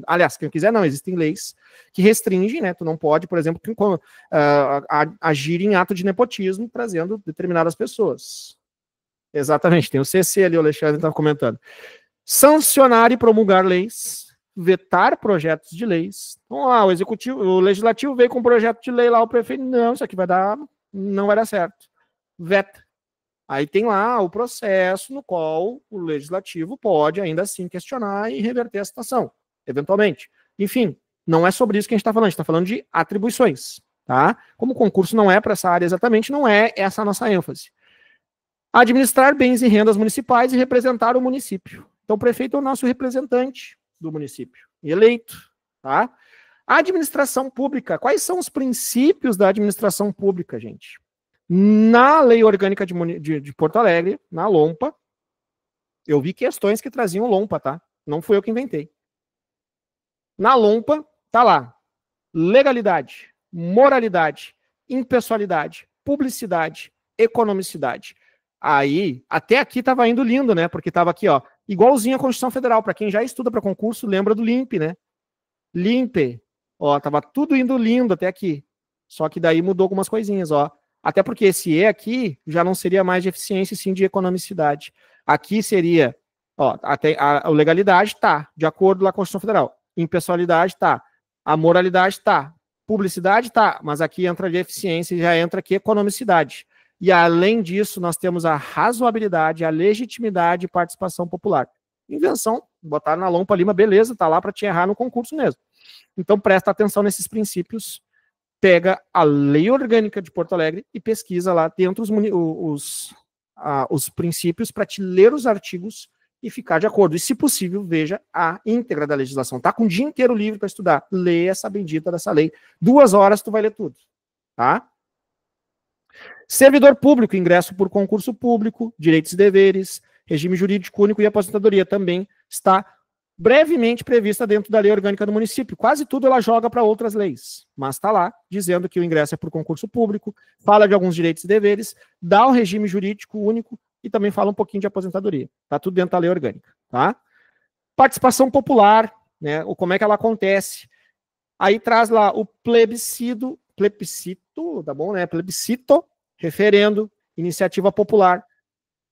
aliás, quem quiser não, existem leis que restringem, né? Tu não pode, por exemplo, agir em ato de nepotismo, trazendo determinadas pessoas. Exatamente, tem o CC ali, o Alexandre estava comentando. Sancionar e promulgar leis, vetar projetos de leis. Então, o legislativo veio com um projeto de lei lá, o prefeito, não, isso aqui não vai dar certo. Veta. Aí tem lá o processo no qual o legislativo pode ainda assim questionar e reverter a situação, eventualmente. Enfim, não é sobre isso que a gente está falando, a gente está falando de atribuições, tá? Como o concurso não é para essa área exatamente, não é essa a nossa ênfase. Administrar bens e rendas municipais e representar o município. Então, o prefeito é o nosso representante do município, eleito, tá? A administração pública, quais são os princípios da administração pública, gente? Na Lei Orgânica de Porto Alegre, na LOMPA, eu vi questões que traziam LOMPA, tá? Não fui eu que inventei. Na LOMPA, tá lá, legalidade, moralidade, impessoalidade, publicidade, economicidade. Aí, até aqui estava indo lindo, né? Porque estava aqui, ó, igualzinho à Constituição Federal. Para quem já estuda para concurso, lembra do LIMP, né? LIMP, ó, tava tudo indo lindo até aqui. Só que daí mudou algumas coisinhas, ó. Até porque esse E aqui já não seria mais de eficiência, sim de economicidade. Aqui seria, ó, até a legalidade tá, de acordo com a Constituição Federal. Impessoalidade tá. A moralidade tá. Publicidade tá. Mas aqui entra de eficiência e já entra aqui economicidade. E além disso, nós temos a razoabilidade, a legitimidade e participação popular. Invenção, botaram na lompa ali, mas beleza, tá lá para te errar no concurso mesmo. Então presta atenção nesses princípios, pega a Lei Orgânica de Porto Alegre e pesquisa lá dentro os princípios para te ler os artigos e ficar de acordo. E, se possível, veja a íntegra da legislação. Tá com o dia inteiro livre para estudar. Lê essa bendita dessa lei. 2 horas tu vai ler tudo. Tá? Servidor público, ingresso por concurso público, direitos e deveres, regime jurídico único e aposentadoria também está brevemente prevista dentro da lei orgânica do município. Quase tudo ela joga para outras leis, mas está lá dizendo que o ingresso é por concurso público, fala de alguns direitos e deveres, dá o regime jurídico único e também fala um pouquinho de aposentadoria. Está tudo dentro da lei orgânica. Tá? Participação popular, né, ou como é que ela acontece. Aí traz lá o plebiscito, tá bom, né? Plebiscito, referendo, iniciativa popular,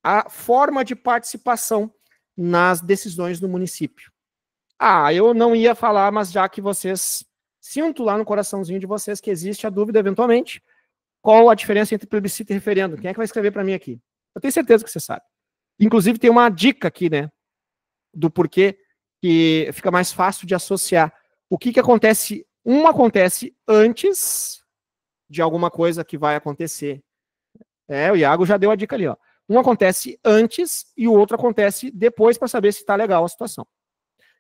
a forma de participação nas decisões do município. Ah, eu não ia falar, mas já que vocês sinto lá no coraçãozinho de vocês que existe a dúvida eventualmente, qual a diferença entre plebiscito e referendo? Quem é que vai escrever para mim aqui? Eu tenho certeza que você sabe. Inclusive tem uma dica aqui, né, do porquê que fica mais fácil de associar. O que acontece? Um acontece antes de alguma coisa que vai acontecer. O Iago já deu a dica ali, ó. Um acontece antes e o outro acontece depois para saber se está legal a situação.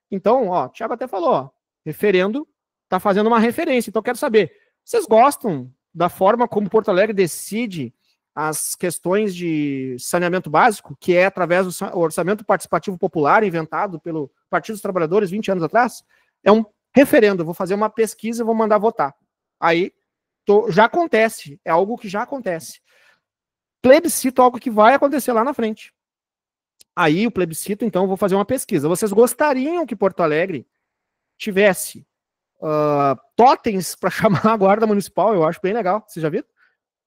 Então, ó, o Thiago até falou, ó, referendo está fazendo uma referência. Então, eu quero saber, vocês gostam da forma como Porto Alegre decide as questões de saneamento básico, que é através do orçamento participativo popular inventado pelo Partido dos Trabalhadores 20 anos atrás? É um referendo, eu vou fazer uma pesquisa e vou mandar votar. Aí, já acontece, é algo que já acontece. Plebiscito é algo que vai acontecer lá na frente. Aí, o plebiscito, então, eu vou fazer uma pesquisa. Vocês gostariam que Porto Alegre tivesse totens para chamar a guarda municipal? Eu acho bem legal. Vocês já viram?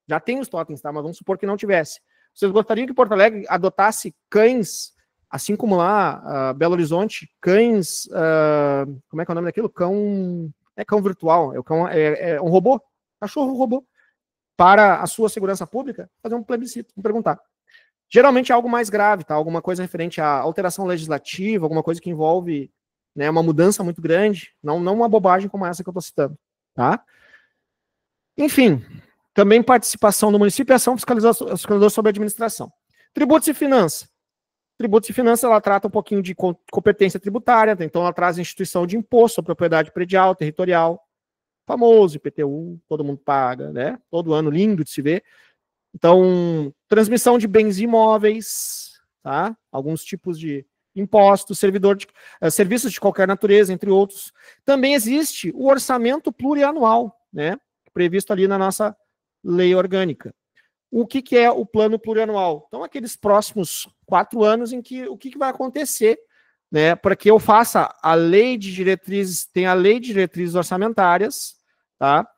Já tem os totens, tá? Mas vamos supor que não tivesse. Vocês gostariam que Porto Alegre adotasse cães, assim como lá, Belo Horizonte, cães, como é que é o nome daquilo? Cão, é cão virtual, é um robô, cachorro robô, para a sua segurança pública? Fazer um plebiscito, vamos perguntar. Geralmente é algo mais grave, tá? Alguma coisa referente à alteração legislativa, alguma coisa que envolve, né, uma mudança muito grande, não uma bobagem como essa que eu estou citando, tá? Enfim, também participação do município e ação fiscalizador sobre a administração. Tributos e finanças. Tributos e finanças, ela trata um pouquinho de competência tributária, então ela traz a instituição de imposto sobre propriedade predial, territorial, famoso, IPTU, todo mundo paga, né? Todo ano, lindo de se ver. Então, transmissão de bens imóveis, tá? Alguns tipos de impostos, serviços de qualquer natureza, entre outros. Também existe o orçamento plurianual, né? Previsto ali na nossa lei orgânica. O que é o plano plurianual? Então, aqueles próximos 4 anos em que o que vai acontecer, né? Para que eu faça a lei de diretrizes, tem a lei de diretrizes orçamentárias, tá?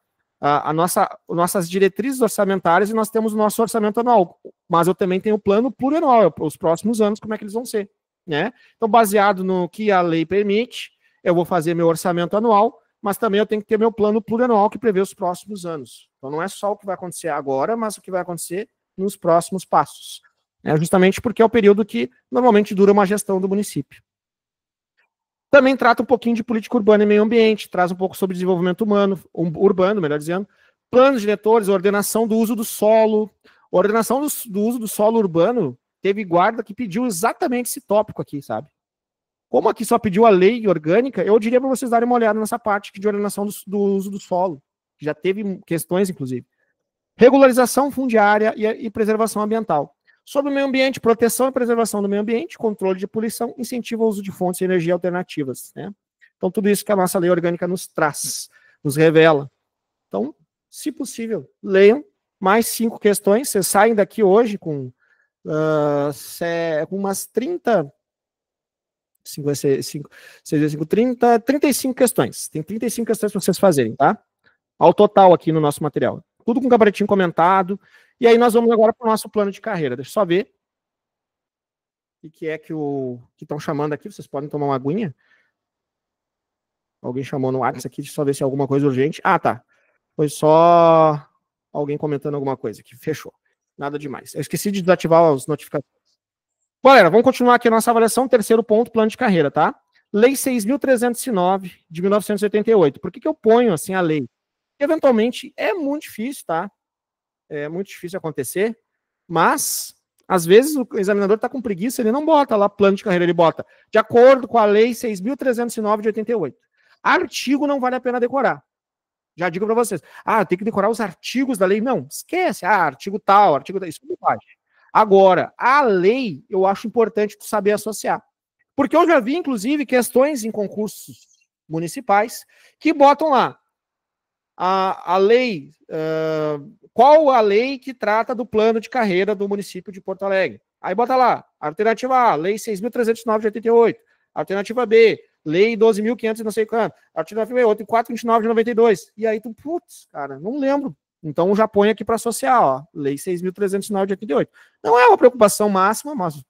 Nossas diretrizes orçamentárias, e nós temos o nosso orçamento anual, mas eu também tenho o plano plurianual, os próximos anos, como é que eles vão ser, né? Então, baseado no que a lei permite, eu vou fazer meu orçamento anual, mas também eu tenho que ter meu plano plurianual que prevê os próximos anos. Então, não é só o que vai acontecer agora, mas o que vai acontecer nos próximos passos. Justamente porque é o período que normalmente dura uma gestão do município. Também trata um pouquinho de política urbana e meio ambiente, traz um pouco sobre desenvolvimento urbano, melhor dizendo, planos diretores, ordenação do uso do solo. Ordenação do uso do solo urbano, teve guarda que pediu exatamente esse tópico aqui, sabe? Como aqui só pediu a lei orgânica, eu diria para vocês darem uma olhada nessa parte de ordenação do uso do solo, que já teve questões, inclusive. Regularização fundiária e preservação ambiental. Sobre o meio ambiente, proteção e preservação do meio ambiente, controle de poluição, incentivo ao uso de fontes de energia alternativas, né? Então, tudo isso que a nossa lei orgânica nos traz, nos revela. Então, se possível, leiam mais 5 questões. Vocês saem daqui hoje com umas 30... 35 questões. Tem 35 questões para vocês fazerem, tá? Ao total aqui no nosso material. Tudo com gabaritinho comentado. E aí nós vamos agora para o nosso plano de carreira. Deixa eu só ver o que é que estão chamando aqui. Vocês podem tomar uma aguinha. Alguém chamou no WhatsApp aqui. Deixa eu só ver se é alguma coisa urgente. Ah, tá. Foi só alguém comentando alguma coisa aqui. Fechou. Nada demais. Eu esqueci de desativar as notificações. Galera, vamos continuar aqui a nossa avaliação. Terceiro ponto, plano de carreira, tá? Lei 6.309, de 1988. Por que eu ponho assim a lei? Eventualmente, é muito difícil, tá? É muito difícil acontecer, mas, às vezes, o examinador está com preguiça, ele não bota lá plano de carreira, ele bota de acordo com a lei 6.309 de 88. Artigo não vale a pena decorar. Já digo para vocês. Tem que decorar os artigos da lei. Não, esquece. Artigo tal, isso não vale. Agora, a lei, eu acho importante tu saber associar. Porque eu já vi, inclusive, questões em concursos municipais que botam lá a lei, qual a lei que trata do plano de carreira do município de Porto Alegre. Aí bota lá, alternativa A, lei 6.309 de 88. Alternativa B, lei 12.500 e não sei quanto. Alternativa B, 429 de 92. E aí tu, putz, cara, não lembro. Então já põe aqui para associar, ó, lei 6.309 de 88. Não é uma preocupação máxima, mas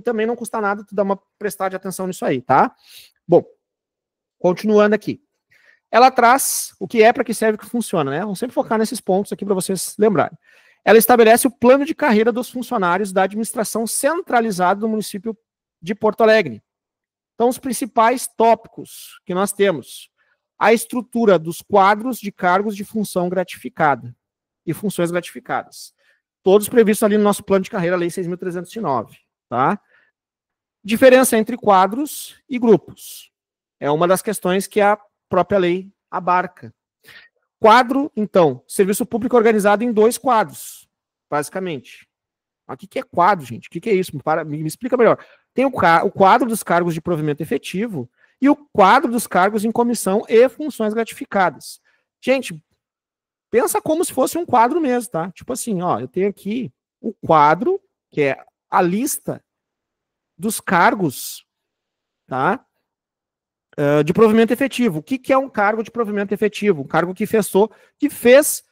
também não custa nada tu dar uma prestar de atenção nisso aí, tá? Bom, continuando aqui. Ela traz o que é, para que serve, que funciona, né? Vamos sempre focar nesses pontos aqui para vocês lembrarem. Ela estabelece o plano de carreira dos funcionários da administração centralizada do município de Porto Alegre. Então, os principais tópicos que nós temos: a estrutura dos quadros de cargos de função gratificada e funções gratificadas. Todos previstos ali no nosso plano de carreira, lei 6.309, tá? Diferença entre quadros e grupos. É uma das questões que a própria lei abarca. Quadro, então, serviço público organizado em 2 quadros, basicamente. O que é quadro, gente? O que é isso? Me explica melhor. Tem o quadro dos cargos de provimento efetivo e o quadro dos cargos em comissão e funções gratificadas. Gente, pensa como se fosse um quadro mesmo, tá? Tipo assim, ó, eu tenho aqui o quadro, que é a lista dos cargos, tá? De provimento efetivo. O que é um cargo de provimento efetivo? Um cargo que fez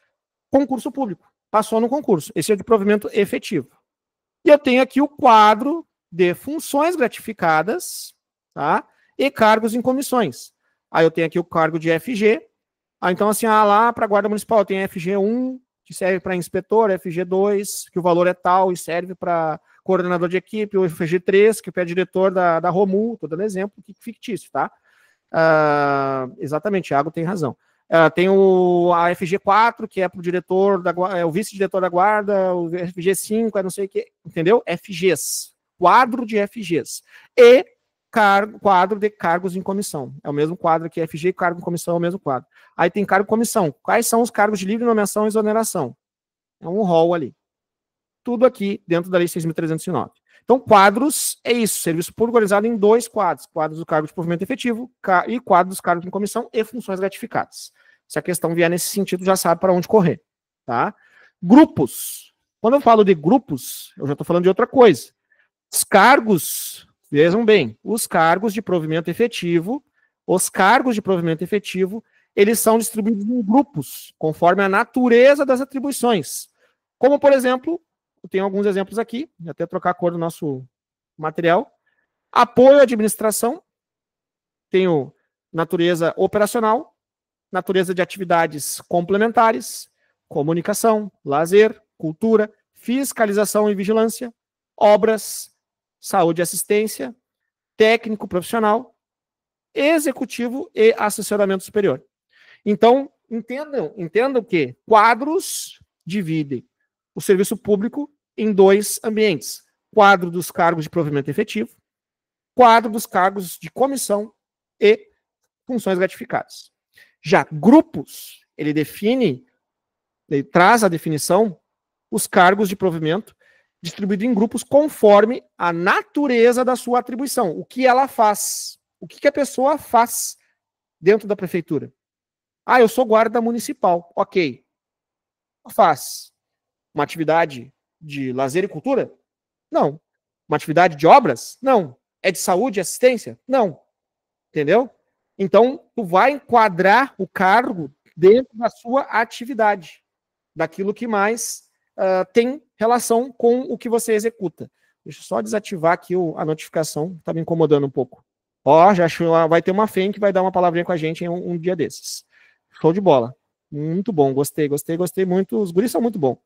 concurso público, passou no concurso. Esse é de provimento efetivo. E eu tenho aqui o quadro de funções gratificadas, tá? E cargos em comissões. Aí eu tenho aqui o cargo de FG. Então, assim, lá para a Guarda Municipal eu tenho FG1, que serve para inspetor, FG2, que o valor é tal e serve para coordenador de equipe, o FG3, que é diretor da Romu, estou dando exemplo fictício, tá? Exatamente, Thiago tem razão. Tem a FG4, que é para o diretor, o vice-diretor da guarda, o FG5, não sei o que, entendeu? FGs, quadro de FGs. E quadro de cargos em comissão. É o mesmo quadro que FG, cargo em comissão é o mesmo quadro. Aí tem cargo em comissão. Quais são os cargos de livre nomeação e exoneração? É um rol ali. Tudo aqui dentro da lei 6.309. Então, quadros é isso, serviço público organizado em 2 quadros. Quadros do cargo de provimento efetivo e quadros dos cargos em comissão e funções gratificadas. Se a questão vier nesse sentido, já sabe para onde correr. Tá? Grupos. Quando eu falo de grupos, eu já estou falando de outra coisa. Os cargos, vejam bem, os cargos de provimento efetivo, eles são distribuídos em grupos, conforme a natureza das atribuições. Como, por exemplo, eu tenho alguns exemplos aqui, vou até trocar a cor do nosso material. Apoio à administração, tenho natureza operacional, natureza de atividades complementares, comunicação, lazer, cultura, fiscalização e vigilância, obras, saúde e assistência, técnico profissional, executivo e assessoramento superior. Então, entendam que quadros dividem o serviço público em dois ambientes. Quadro dos cargos de provimento efetivo, quadro dos cargos de comissão e funções gratificadas. Já grupos, ele traz a definição, os cargos de provimento distribuídos em grupos conforme a natureza da sua atribuição. O que ela faz? O que a pessoa faz dentro da prefeitura? Ah, eu sou guarda municipal. Ok. Faz uma atividade de lazer e cultura? Não. Uma atividade de obras? Não. É de saúde e assistência? Não. Entendeu? Então, tu vai enquadrar o cargo dentro da sua atividade, daquilo que mais tem relação com o que você executa. Deixa eu só desativar aqui a notificação, tá me incomodando um pouco. Ó, já achou, vai ter uma FEM que vai dar uma palavrinha com a gente em um dia desses. Show de bola. Muito bom, gostei muito. Os guris são muito bons.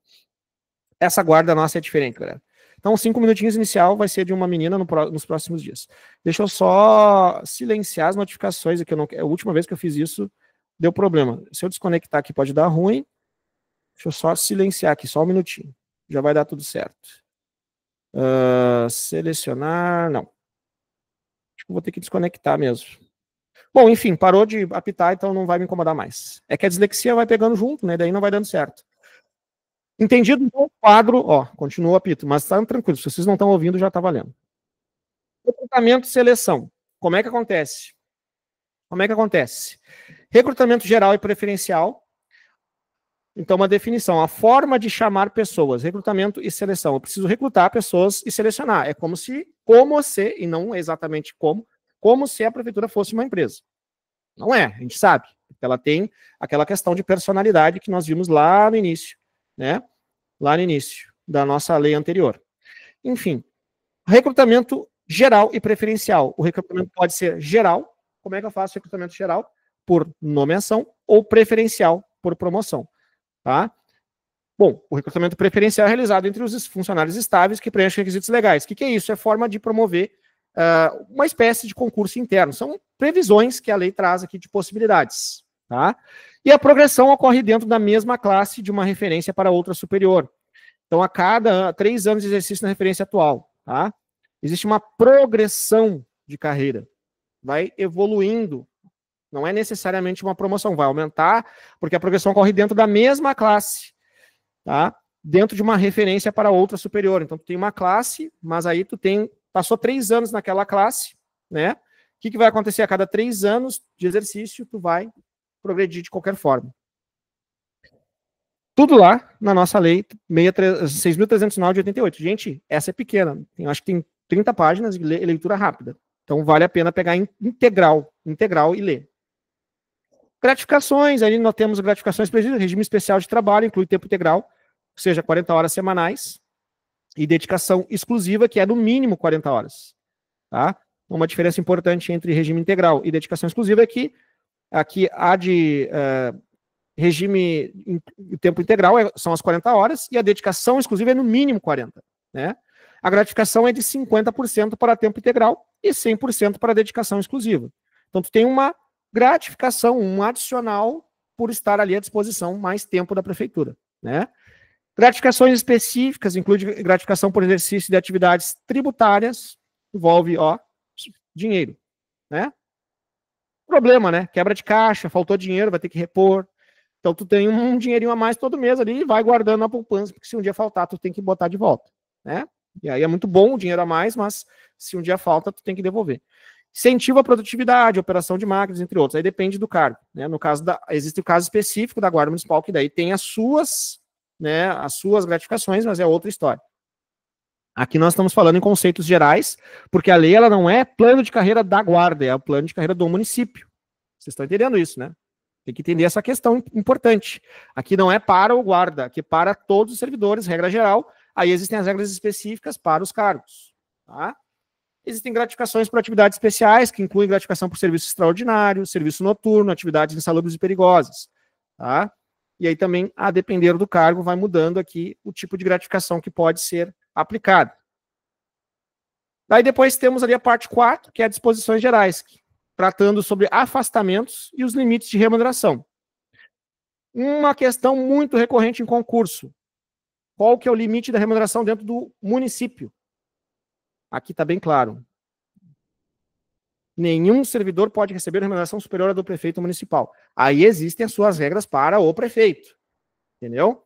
Essa guarda nossa é diferente, galera. Então, 5 minutinhos inicial vai ser de uma menina nos próximos dias. Deixa eu só silenciar as notificações aqui. A última vez que eu fiz isso, deu problema. Se eu desconectar aqui, pode dar ruim. Deixa eu só silenciar aqui, só um minutinho. Já vai dar tudo certo. Selecionar, não. Acho que vou ter que desconectar mesmo. Bom, enfim, parou de apitar, então não vai me incomodar mais. É que a dislexia vai pegando junto, né? Daí não vai dando certo. Entendido? Então, o quadro, ó, continua o apito, mas tá tranquilo. Se vocês não estão ouvindo, já tá valendo. Recrutamento e seleção. Como é que acontece? Recrutamento geral e preferencial. Então, uma definição. A forma de chamar pessoas. Recrutamento e seleção. Eu preciso recrutar pessoas e selecionar. É como se, e não exatamente como se a prefeitura fosse uma empresa. Não é, a gente sabe. Ela tem aquela questão de personalidade que nós vimos lá no início, né? Lá no início da nossa lei anterior. Enfim, recrutamento geral e preferencial. O recrutamento pode ser geral. Como é que eu faço recrutamento geral? Por nomeação ou preferencial por promoção. Tá? Bom, o recrutamento preferencial é realizado entre os funcionários estáveis que preenchem requisitos legais. O que é isso? É forma de promover uma espécie de concurso interno. São previsões que a lei traz aqui de possibilidades. Tá? E a progressão ocorre dentro da mesma classe de uma referência para outra superior. Então, a cada 3 anos de exercício na referência atual. Tá? Existe uma progressão de carreira. Vai evoluindo. Não é necessariamente uma promoção, vai aumentar, porque a progressão ocorre dentro da mesma classe, tá? Dentro de uma referência para outra superior. Então, tu tem uma classe, mas aí passou 3 anos naquela classe, né? O que vai acontecer? A cada 3 anos de exercício, tu vai progredir de qualquer forma. Tudo lá na nossa lei 6.309 de 88. Gente, essa é pequena. Acho que tem 30 páginas de leitura rápida. Então, vale a pena pegar integral e ler. Gratificações, aí nós temos gratificações previstas, regime especial de trabalho, inclui tempo integral, ou seja, 40 horas semanais, e dedicação exclusiva, que é no mínimo 40 horas. Tá? Uma diferença importante entre regime integral e dedicação exclusiva é que aqui há de regime tempo integral são as 40 horas, e a dedicação exclusiva é no mínimo 40. Né? A gratificação é de 50% para tempo integral e 100% para dedicação exclusiva. Então, tu tem uma gratificação, um adicional por estar ali à disposição mais tempo da prefeitura, né? Gratificações específicas, inclui gratificação por exercício de atividades tributárias, envolve, dinheiro, né? Problema, né? Quebra de caixa, faltou dinheiro, vai ter que repor. Então, tu tem um dinheirinho a mais todo mês ali e vai guardando na poupança, porque se um dia faltar, tu tem que botar de volta, né? E aí é muito bom o dinheiro a mais, mas se um dia falta, tu tem que devolver. Incentivo à produtividade, operação de máquinas, entre outros. Aí depende do cargo. Né? No caso existe o caso específico da Guarda Municipal, que daí tem as suas gratificações, mas é outra história. Aqui nós estamos falando em conceitos gerais, porque a lei ela não é plano de carreira da Guarda, é o plano de carreira do município. Vocês estão entendendo isso, né? Tem que entender essa questão importante. Aqui não é para o guarda, aqui é para todos os servidores, regra geral. Aí existem as regras específicas para os cargos. Tá? Existem gratificações por atividades especiais, que incluem gratificação por serviço extraordinário, serviço noturno, atividades insalubres e perigosas. Tá? E aí também, a depender do cargo, vai mudando aqui o tipo de gratificação que pode ser aplicada. Daí depois temos ali a parte 4, que é disposições gerais, tratando sobre afastamentos e os limites de remuneração. Uma questão muito recorrente em concurso. Qual que é o limite da remuneração dentro do município? Aqui está bem claro. Nenhum servidor pode receber remuneração superior à do prefeito municipal. Aí existem as suas regras para o prefeito. Entendeu?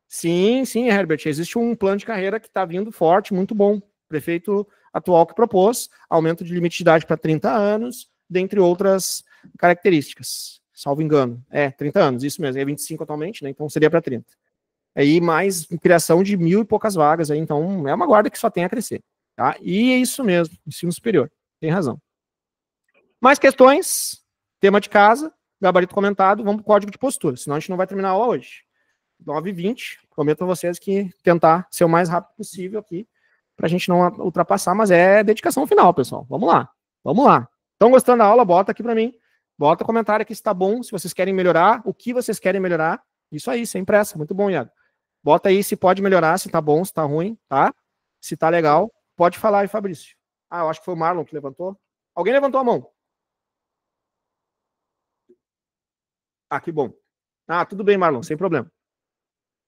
Sim, Herbert, existe um plano de carreira que está vindo forte, muito bom. O prefeito atual que propôs aumento de limite de idade para 30 anos, dentre outras características. Salvo engano. 30 anos, isso mesmo. É 25 atualmente, né? Então seria para 30. Aí mais criação de 1.000 e poucas vagas. Aí, então é uma guarda que só tem a crescer. Tá? E é isso mesmo, ensino superior. Tem razão. Mais questões, tema de casa, gabarito comentado, vamos para o código de postura, senão a gente não vai terminar a aula hoje. 9h20, prometo a vocês que tentar ser o mais rápido possível aqui, para a gente não ultrapassar, mas é dedicação final, pessoal. Vamos lá. Estão gostando da aula? Bota aqui para mim. Bota comentário aqui se está bom, se vocês querem melhorar, o que vocês querem melhorar. Isso aí, sem pressa. Muito bom, Iago. Bota aí se pode melhorar, se tá bom, se tá ruim, tá? Se tá legal. Pode falar aí, Fabrício. Eu acho que foi o Marlon que levantou. Alguém levantou a mão? Que bom. Tudo bem, Marlon, sem problema.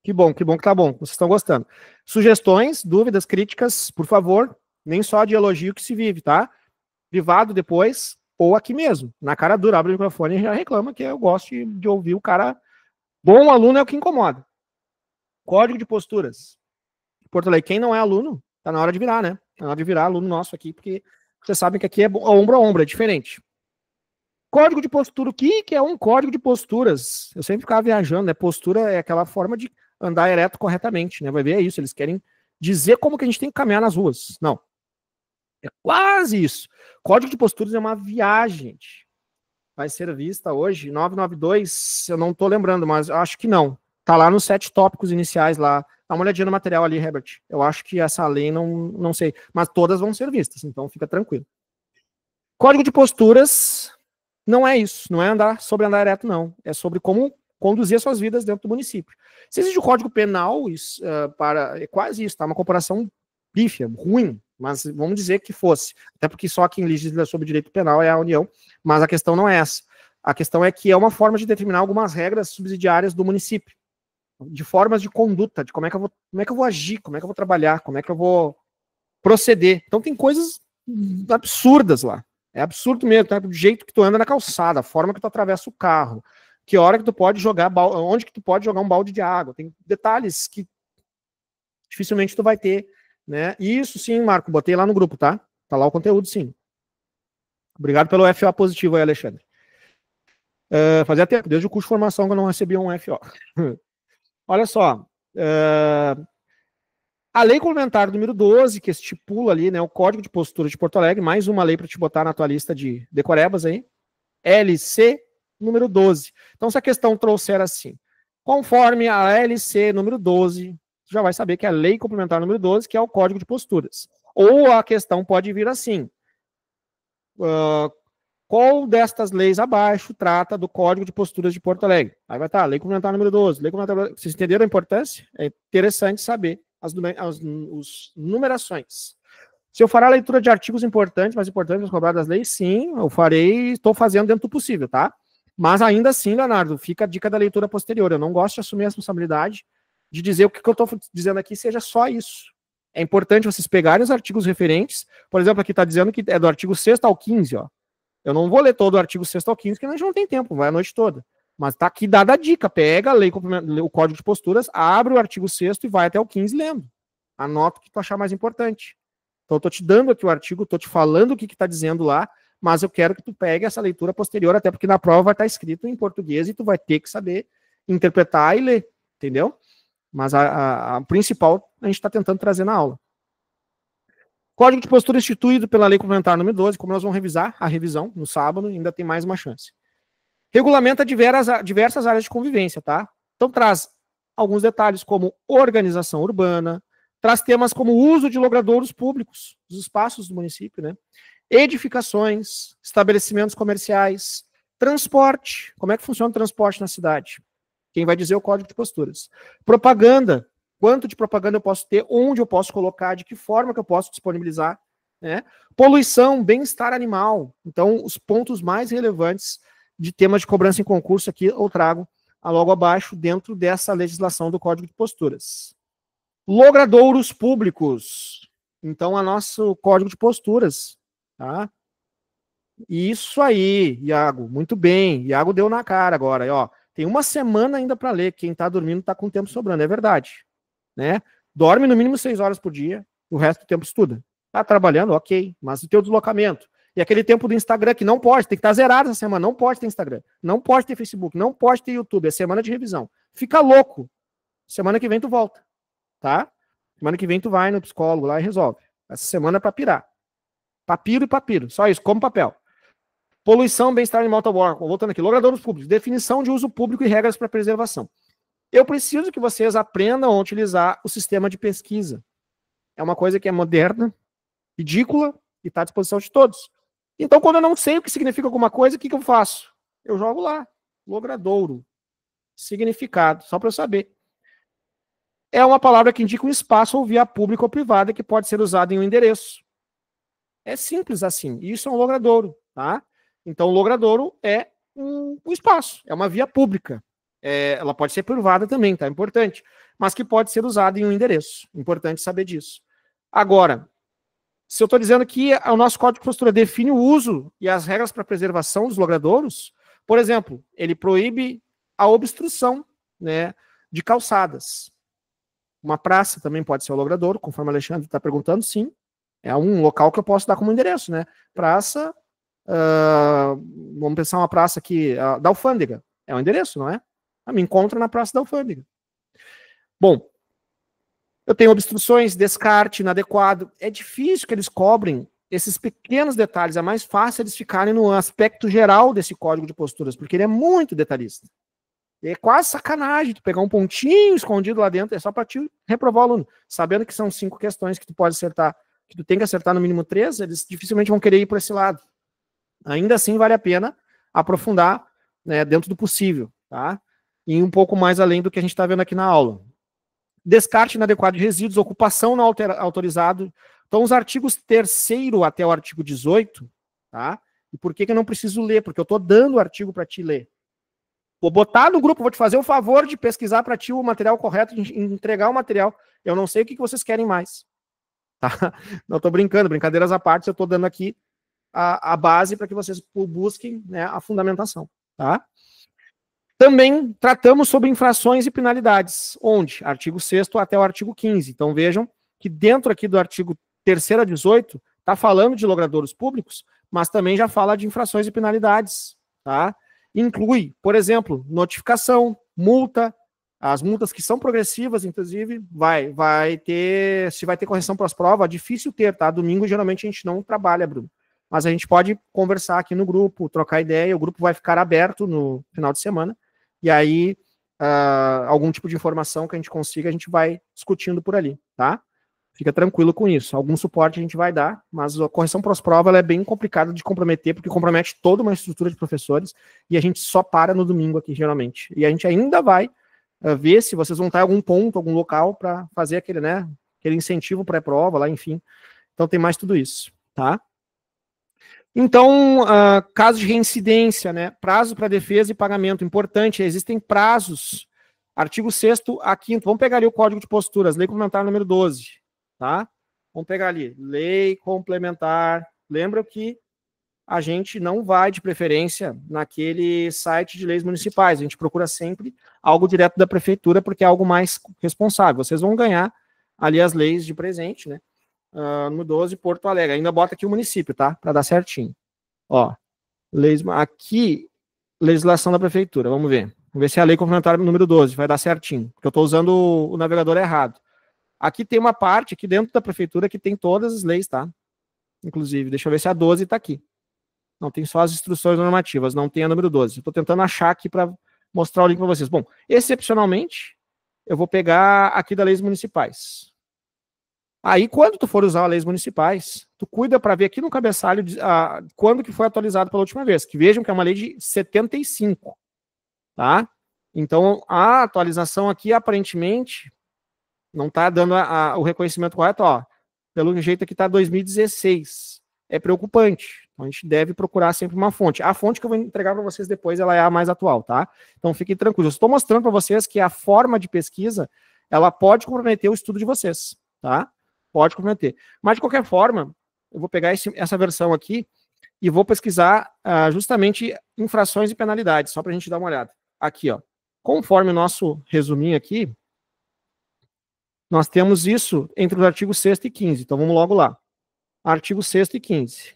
Que bom que tá bom. Vocês estão gostando. Sugestões, dúvidas, críticas, por favor. Nem só de elogio que se vive, tá? Privado depois, ou aqui mesmo. Na cara dura, abre o microfone e já reclama que eu gosto de ouvir o cara. Bom aluno é o que incomoda. Código de posturas. Porto Alegre, quem não é aluno, tá na hora de virar, né? Tá na hora de virar aluno nosso aqui, porque vocês sabem que aqui é ombro a ombro, é diferente. Código de postura, o que é um código de posturas? Eu sempre ficava viajando, né? Postura é aquela forma de andar ereto corretamente, né? Vai ver, é isso, eles querem dizer como que a gente tem que caminhar nas ruas. Não. É quase isso. Código de posturas é uma viagem, gente. Vai ser vista hoje, 992, eu não tô lembrando, mas acho que não. Tá lá nos 7 tópicos iniciais lá. Dá uma olhadinha no material ali, Herbert. Eu acho que essa lei não sei, mas todas vão ser vistas, então fica tranquilo. Código de posturas não é isso, não é sobre andar ereto, não. É sobre como conduzir as suas vidas dentro do município. Se existe o Código Penal, é quase isso, tá? Uma comparação pífia, ruim, mas vamos dizer que fosse. Até porque só quem legisla sobre direito penal é a União, mas a questão não é essa. A questão é que é uma forma de determinar algumas regras subsidiárias do município, de formas de conduta, de como é que eu vou agir, como é que eu vou trabalhar, como é que eu vou proceder. Então tem coisas absurdas lá. É absurdo mesmo, tá? Do jeito que tu anda na calçada, a forma que tu atravessa o carro, que hora que tu pode jogar, onde que tu pode jogar um balde de água. Tem detalhes que dificilmente tu vai ter, né? Isso sim, Marco, botei lá no grupo, tá? Tá lá o conteúdo, sim. Obrigado pelo FO positivo aí, Alexandre. Fazia tempo, desde o curso de formação que eu não recebia um FO. Olha só, a lei complementar número 12, que estipula ali, né, o Código de Postura de Porto Alegre, mais uma lei para te botar na tua lista de decorebas aí, LC número 12. Então, se a questão trouxer assim, conforme a LC número 12, você já vai saber que é a lei complementar número 12, que é o Código de Posturas. Ou a questão pode vir assim, qual destas leis abaixo trata do Código de Posturas de Porto Alegre? Aí vai estar, lei complementar número 12, lei complementar... Vocês entenderam a importância? É interessante saber as numerações. Se eu farei a leitura de artigos importantes, mais importantes das cobradas das leis, sim, eu farei, estou fazendo dentro do possível, tá? Mas ainda assim, Leonardo, fica a dica da leitura posterior. Eu não gosto de assumir a responsabilidade de dizer o que eu estou dizendo aqui seja só isso. É importante vocês pegarem os artigos referentes. Por exemplo, aqui está dizendo que é do artigo 6º ao 15º, ó. Eu não vou ler todo o artigo 6º ao 15º, porque a gente não tem tempo, vai a noite toda. Mas tá aqui dada a dica, pega a lei, o Código de Posturas, abre o artigo 6º e vai até o 15 lendo. Anota o que tu achar mais importante. Então eu tô te dando aqui o artigo, tô te falando o que tá dizendo lá, mas eu quero que tu pegue essa leitura posterior, até porque na prova vai estar escrito em português e tu vai ter que saber interpretar e ler, entendeu? Mas a principal a gente está tentando trazer na aula. Código de Postura instituído pela Lei Complementar número 12, como nós vamos revisar a revisão no sábado, ainda tem mais uma chance. Regulamenta diversas áreas de convivência, tá? Então traz alguns detalhes como organização urbana, traz temas como o uso de logradouros públicos, dos espaços do município, né? Edificações, estabelecimentos comerciais, transporte, como é que funciona o transporte na cidade? Quem vai dizer é o Código de Posturas. Propaganda, quanto de propaganda eu posso ter, onde eu posso colocar, de que forma que eu posso disponibilizar, né? Poluição, bem-estar animal. Então, os pontos mais relevantes de temas de cobrança em concurso aqui eu trago logo abaixo, dentro dessa legislação do Código de Posturas. Logradouros públicos. Então, o nosso Código de Posturas, tá? Isso aí, Iago, muito bem. Iago deu na cara agora, ó. Tem uma semana ainda para ler. Quem tá dormindo tá com tempo sobrando, é verdade, né? Dorme no mínimo 6 horas por dia, o resto do tempo estuda. Tá trabalhando, ok, mas o teu deslocamento e aquele tempo do Instagram que não pode, tem que estar zerado essa semana, não pode ter Instagram, não pode ter Facebook, não pode ter YouTube, é semana de revisão. Fica louco. Semana que vem tu volta, tá? Semana que vem tu vai no psicólogo lá e resolve. Essa semana é pra pirar. Papiro e papiro, só isso, como papel. Poluição, bem-estar animal, voltando aqui, logradouros públicos, definição de uso público e regras para preservação. Eu preciso que vocês aprendam a utilizar o sistema de pesquisa. É uma coisa que é moderna, ridícula e está à disposição de todos. Então, quando eu não sei o que significa alguma coisa, o que eu faço? Eu jogo lá, logradouro, significado, só para eu saber. É uma palavra que indica um espaço ou via pública ou privada que pode ser usada em um endereço. É simples assim. Isso é um logradouro, tá? Então, o logradouro é um espaço, é uma via pública. Ela pode ser privada também, tá? Importante. Mas que pode ser usada em um endereço. Importante saber disso. Agora, se eu estou dizendo que o nosso Código de Postura define o uso e as regras para preservação dos logradouros, por exemplo, ele proíbe a obstrução, né, de calçadas. Uma praça também pode ser o logradouro, conforme o Alexandre está perguntando, sim. É um local que eu posso dar como endereço, né? Praça, vamos pensar uma praça aqui, da Alfândega. É um endereço, não é? Me encontro na Praça da Alfândega. Bom, eu tenho obstruções, descarte inadequado. É difícil que eles cobrem esses pequenos detalhes. É mais fácil eles ficarem no aspecto geral desse Código de Posturas, porque ele é muito detalhista. E é quase sacanagem tu pegar um pontinho escondido lá dentro, é só para te reprovar o aluno. Sabendo que são 5 questões que tu pode acertar, que tu tem que acertar no mínimo 3, eles dificilmente vão querer ir por esse lado. Ainda assim, vale a pena aprofundar, né, dentro do possível, tá? E um pouco mais além do que a gente está vendo aqui na aula. Descarte inadequado de resíduos, ocupação não autorizado. Então, os artigos 3º até o artigo 18, tá? E por que eu não preciso ler? Porque eu estou dando o artigo para ti ler. Vou botar no grupo, vou te fazer o favor de pesquisar para ti o material correto, de entregar o material. Eu não sei o que vocês querem mais. Tá? Não estou brincando, brincadeiras à parte, eu estou dando aqui a base para que vocês busquem, né, a fundamentação. Tá? Também tratamos sobre infrações e penalidades, onde? Artigo 6º até o artigo 15. Então vejam que dentro aqui do artigo 3º a 18, está falando de logradouros públicos, mas também já fala de infrações e penalidades. Tá? Inclui, por exemplo, notificação, multa, as multas que são progressivas, inclusive, vai ter, se vai ter correção para as provas, é difícil ter, tá? Domingo geralmente a gente não trabalha, Bruno. Mas a gente pode conversar aqui no grupo, trocar ideia, o grupo vai ficar aberto no final de semana, e aí algum tipo de informação que a gente consiga, a gente vai discutindo por ali, tá? Fica tranquilo com isso. Algum suporte a gente vai dar, mas a correção pós-prova ela é bem complicada de comprometer, porque compromete toda uma estrutura de professores, e a gente só para no domingo aqui, geralmente. E a gente ainda vai ver se vocês vão estar em algum ponto, algum local, para fazer aquele, né, aquele incentivo pré-prova lá, enfim. Então tem mais tudo isso, tá? Então, caso de reincidência, né, prazo para defesa e pagamento, importante, existem prazos, artigo 6º a 5º, vamos pegar ali o Código de Posturas, lei complementar número 12, tá? Vamos pegar ali, lei complementar, lembra que a gente não vai de preferência naquele site de leis municipais, a gente procura sempre algo direto da prefeitura, porque é algo mais responsável, vocês vão ganhar ali as leis de presente, né? No 12, Porto Alegre. Ainda bota aqui o município, tá? Para dar certinho. Ó, leis, aqui, legislação da prefeitura, vamos ver. Vamos ver se é a lei complementar número 12 vai dar certinho, porque eu estou usando o navegador errado. Aqui tem uma parte, aqui dentro da prefeitura, que tem todas as leis, tá? Inclusive, deixa eu ver se a 12 está aqui. Não, tem só as instruções normativas, não tem a número 12. Estou tentando achar aqui para mostrar o link para vocês. Bom, excepcionalmente, eu vou pegar aqui das leis municipais. Aí, quando tu for usar as leis municipais, tu cuida para ver aqui no cabeçalho quando que foi atualizado pela última vez. Que vejam que é uma lei de 75, tá? Então, a atualização aqui, aparentemente, Não está dando o reconhecimento correto, ó. Pelo jeito aqui está 2016. É preocupante. Então a gente deve procurar sempre uma fonte. A fonte que eu vou entregar para vocês depois, ela é a mais atual, tá? Então fiquem tranquilos. Eu estou mostrando para vocês que a forma de pesquisa, ela pode comprometer o estudo de vocês, tá? Pode comprometer. Mas de qualquer forma, eu vou pegar essa versão aqui e vou pesquisar justamente infrações e penalidades, só para a gente dar uma olhada. Aqui, ó. Conforme o nosso resuminho aqui, nós temos isso entre os artigos 6º e 15º. Então vamos logo lá. Artigo 6º e 15.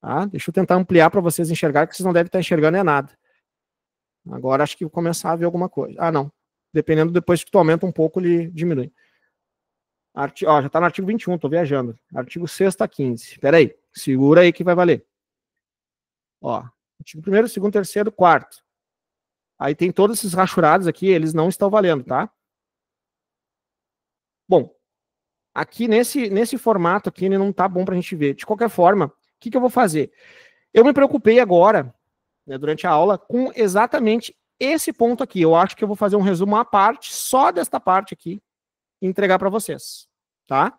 Tá? Deixa eu tentar ampliar para vocês enxergarem, que vocês não devem estar enxergando nada. Agora acho que vou começar a ver alguma coisa. Ah, não. Dependendo, depois que tu aumenta um pouco, ele diminui. Ó, já está no artigo 21, estou viajando. Artigo 6º a 15. Espera aí. Segura aí que vai valer. Ó, artigo 1º, 2º, 3º, 4º. Aí tem todos esses rachurados aqui, eles não estão valendo, tá? Bom, aqui nesse formato aqui, ele não tá bom pra gente ver. De qualquer forma, o que eu vou fazer? Eu me preocupei agora, né, durante a aula, com exatamente esse ponto aqui. Eu acho que eu vou fazer um resumo à parte, só desta parte aqui, e entregar para vocês, tá?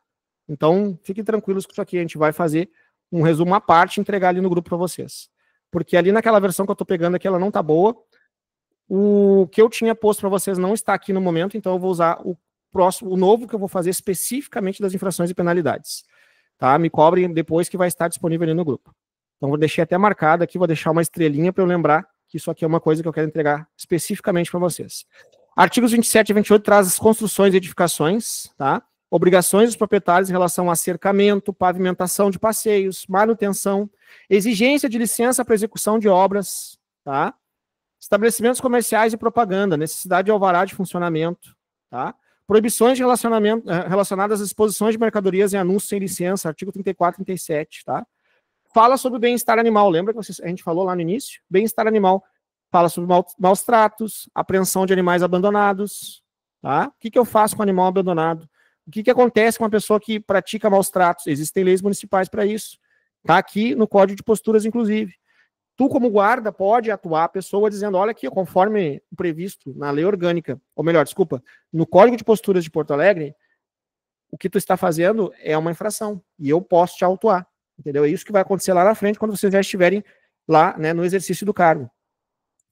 Então, fiquem tranquilos que isso aqui a gente vai fazer um resumo à parte e entregar ali no grupo para vocês. Porque ali naquela versão que eu tô pegando aqui, ela não tá boa. O que eu tinha posto para vocês não está aqui no momento, então eu vou usar o novo que eu vou fazer especificamente das infrações e penalidades. Tá? Me cobrem depois que vai estar disponível ali no grupo. Então vou deixar até marcado aqui, vou deixar uma estrelinha para eu lembrar que isso aqui é uma coisa que eu quero entregar especificamente para vocês. Artigos 27 e 28 traz as construções e edificações, tá? Obrigações dos proprietários em relação a cercamento, pavimentação de passeios, manutenção, exigência de licença para execução de obras, tá? Estabelecimentos comerciais e propaganda, necessidade de alvará de funcionamento, tá? Proibições de relacionadas às exposições de mercadorias e anúncios sem licença, artigo 34 e 37, tá? Fala sobre bem-estar animal, lembra que a gente falou lá no início? Bem-estar animal, fala sobre maus tratos, apreensão de animais abandonados, tá? O que eu faço com o animal abandonado? O que acontece com uma pessoa que pratica maus tratos? Existem leis municipais para isso, tá aqui no Código de Posturas, inclusive. Tu, como guarda, pode atuar a pessoa dizendo, olha aqui, conforme o previsto na lei orgânica, ou melhor, desculpa, no Código de Posturas de Porto Alegre, o que tu está fazendo é uma infração, e eu posso te autuar, entendeu? É isso que vai acontecer lá na frente, quando vocês já estiverem lá, né, no exercício do cargo.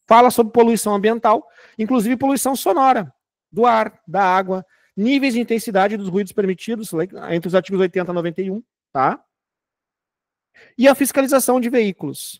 Fala sobre poluição ambiental, inclusive poluição sonora, do ar, da água, níveis de intensidade dos ruídos permitidos, entre os artigos 80 e 91, tá? E a fiscalização de veículos,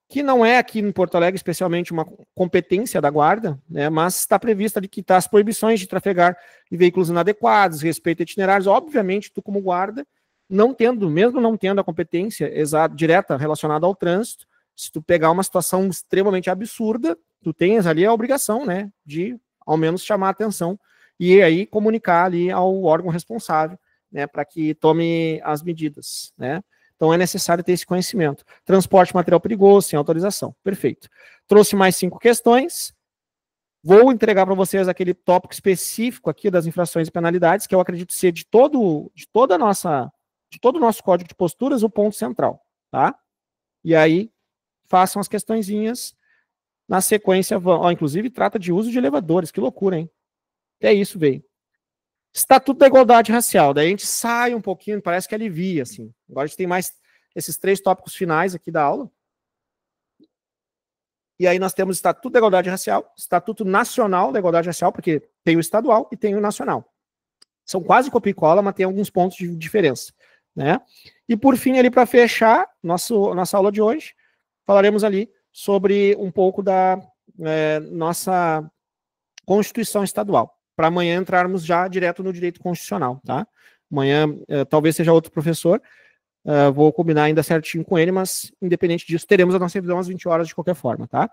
que não é aqui em Porto Alegre especialmente uma competência da guarda, né, mas está prevista de quitar as proibições de trafegar em veículos inadequados, respeito a itinerários. Obviamente, tu como guarda, mesmo não tendo a competência direta relacionada ao trânsito, se tu pegar uma situação extremamente absurda, tu tens ali a obrigação, né, de ao menos chamar a atenção e aí comunicar ali ao órgão responsável, né, para que tome as medidas, né. Então é necessário ter esse conhecimento. Transporte de material perigoso, sem autorização. Perfeito. Trouxe mais 5 questões. Vou entregar para vocês aquele tópico específico aqui das infrações e penalidades, que eu acredito ser de todo o nosso Código de Posturas o ponto central, tá? E aí, façam as questõezinhas. Na sequência, inclusive trata de uso de elevadores. Que loucura, hein? É isso, veio. Estatuto da Igualdade Racial, daí a gente sai um pouquinho, parece que alivia, assim. Agora a gente tem mais esses 3 tópicos finais aqui da aula. E aí nós temos Estatuto da Igualdade Racial, Estatuto Nacional da Igualdade Racial, porque tem o estadual e tem o nacional. São quase copia e cola, mas tem alguns pontos de diferença, né? E por fim, ali para fechar nossa aula de hoje, falaremos ali sobre um pouco da nossa Constituição Estadual, para amanhã entrarmos já direto no direito constitucional, tá? Amanhã talvez seja outro professor, vou combinar ainda certinho com ele, mas independente disso, teremos a nossa revisão às 20 horas de qualquer forma, tá?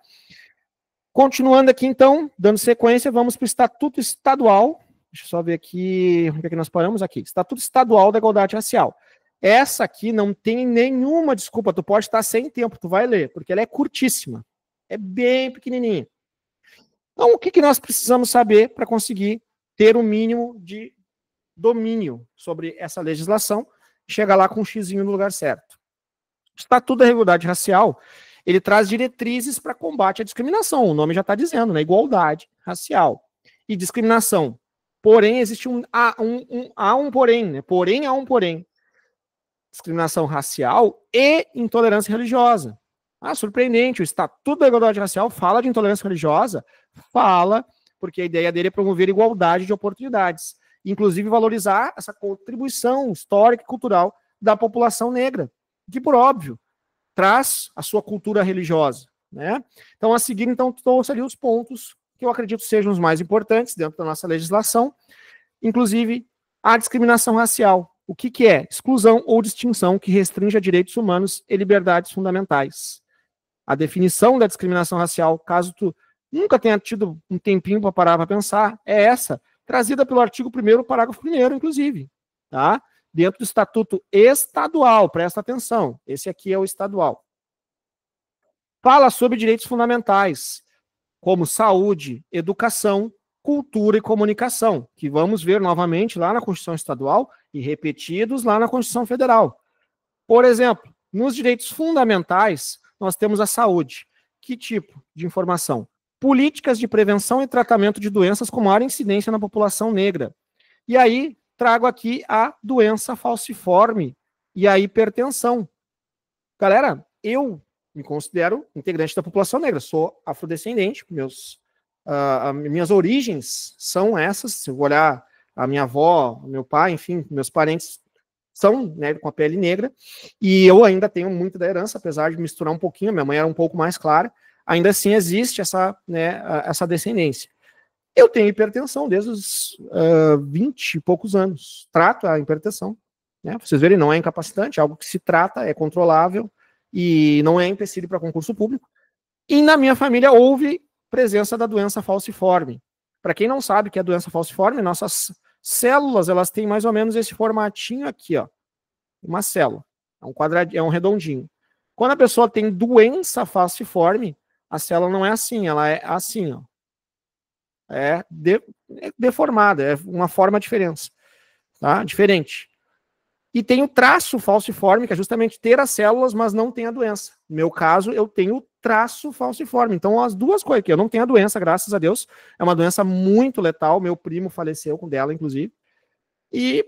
Continuando aqui então, dando sequência, vamos para o Estatuto Estadual. Deixa eu só ver aqui, onde é que nós paramos aqui? Estatuto Estadual da Igualdade Racial. Essa aqui não tem nenhuma desculpa, tu pode estar sem tempo, tu vai ler, porque ela é curtíssima, é bem pequenininha. Então, o que nós precisamos saber para conseguir ter um mínimo de domínio sobre essa legislação e chegar lá com um xizinho no lugar certo? O Estatuto da Igualdade Racial, ele traz diretrizes para combate à discriminação, o nome já está dizendo, né? Igualdade racial. E discriminação Porém, existe há um porém, né? Porém, há um porém. Discriminação racial e intolerância religiosa. Surpreendente, o Estatuto da Igualdade Racial fala de intolerância religiosa? Fala, porque a ideia dele é promover igualdade de oportunidades, inclusive valorizar essa contribuição histórica e cultural da população negra, que, por óbvio, traz a sua cultura religiosa, né? Então, a seguir, trouxe ali os pontos que eu acredito sejam os mais importantes dentro da nossa legislação, inclusive a discriminação racial. O que é? Exclusão ou distinção que restringe a direitos humanos e liberdades fundamentais. A definição da discriminação racial, caso tu nunca tenha tido um tempinho para parar para pensar, é essa, trazida pelo artigo 1º, parágrafo 1º, inclusive, tá? Dentro do Estatuto Estadual, presta atenção, esse aqui é o estadual. Fala sobre direitos fundamentais, como saúde, educação, cultura e comunicação, que vamos ver novamente lá na Constituição Estadual e repetidos lá na Constituição Federal. Por exemplo, nos direitos fundamentais, nós temos a saúde. Que tipo de informação? Políticas de prevenção e tratamento de doenças com maior incidência na população negra. E aí, trago aqui a doença falciforme e a hipertensão. Galera, eu me considero integrante da população negra, sou afrodescendente, minhas origens são essas, se eu olhar a minha avó, meu pai, enfim, meus parentes são, né, com a pele negra, e eu ainda tenho muito da herança, apesar de misturar um pouquinho, minha mãe era um pouco mais clara, ainda assim existe essa descendência. Eu tenho hipertensão desde os 20 e poucos anos, trato a hipertensão, né, vocês verem, não é incapacitante, é algo que se trata, é controlável, e não é empecilho para concurso público, e na minha família houve presença da doença falciforme. Para quem não sabe o que é doença falciforme, nossas células, elas têm mais ou menos esse formatinho aqui, ó. Uma célula. É um quadradinho, é um redondinho. Quando a pessoa tem doença falciforme, a célula não é assim, ela é assim, ó. É deformada, é uma forma diferente, tá? Diferente. E tem o traço falciforme, que é justamente ter as células, mas não tem a doença. No meu caso, eu tenho traço falciforme. Então, as duas coisas aqui. Eu não tenho a doença, graças a Deus. É uma doença muito letal. Meu primo faleceu com dela, inclusive. E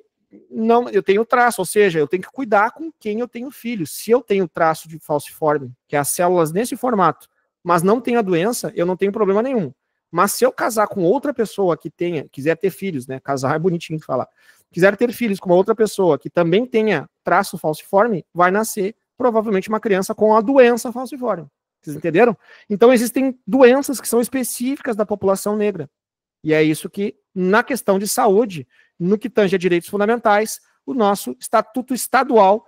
não, eu tenho traço, ou seja, eu tenho que cuidar com quem eu tenho filho. Se eu tenho traço de falciforme, que é as células nesse formato, mas não tenho a doença, eu não tenho problema nenhum. Mas se eu casar com outra pessoa que quiser ter filhos, né? Casar é bonitinho de falar. Quiser ter filhos com uma outra pessoa que também tenha traço falciforme, vai nascer provavelmente uma criança com a doença falciforme. Vocês entenderam? Então existem doenças que são específicas da população negra. E é isso que, na questão de saúde, no que tange a direitos fundamentais, o nosso Estatuto Estadual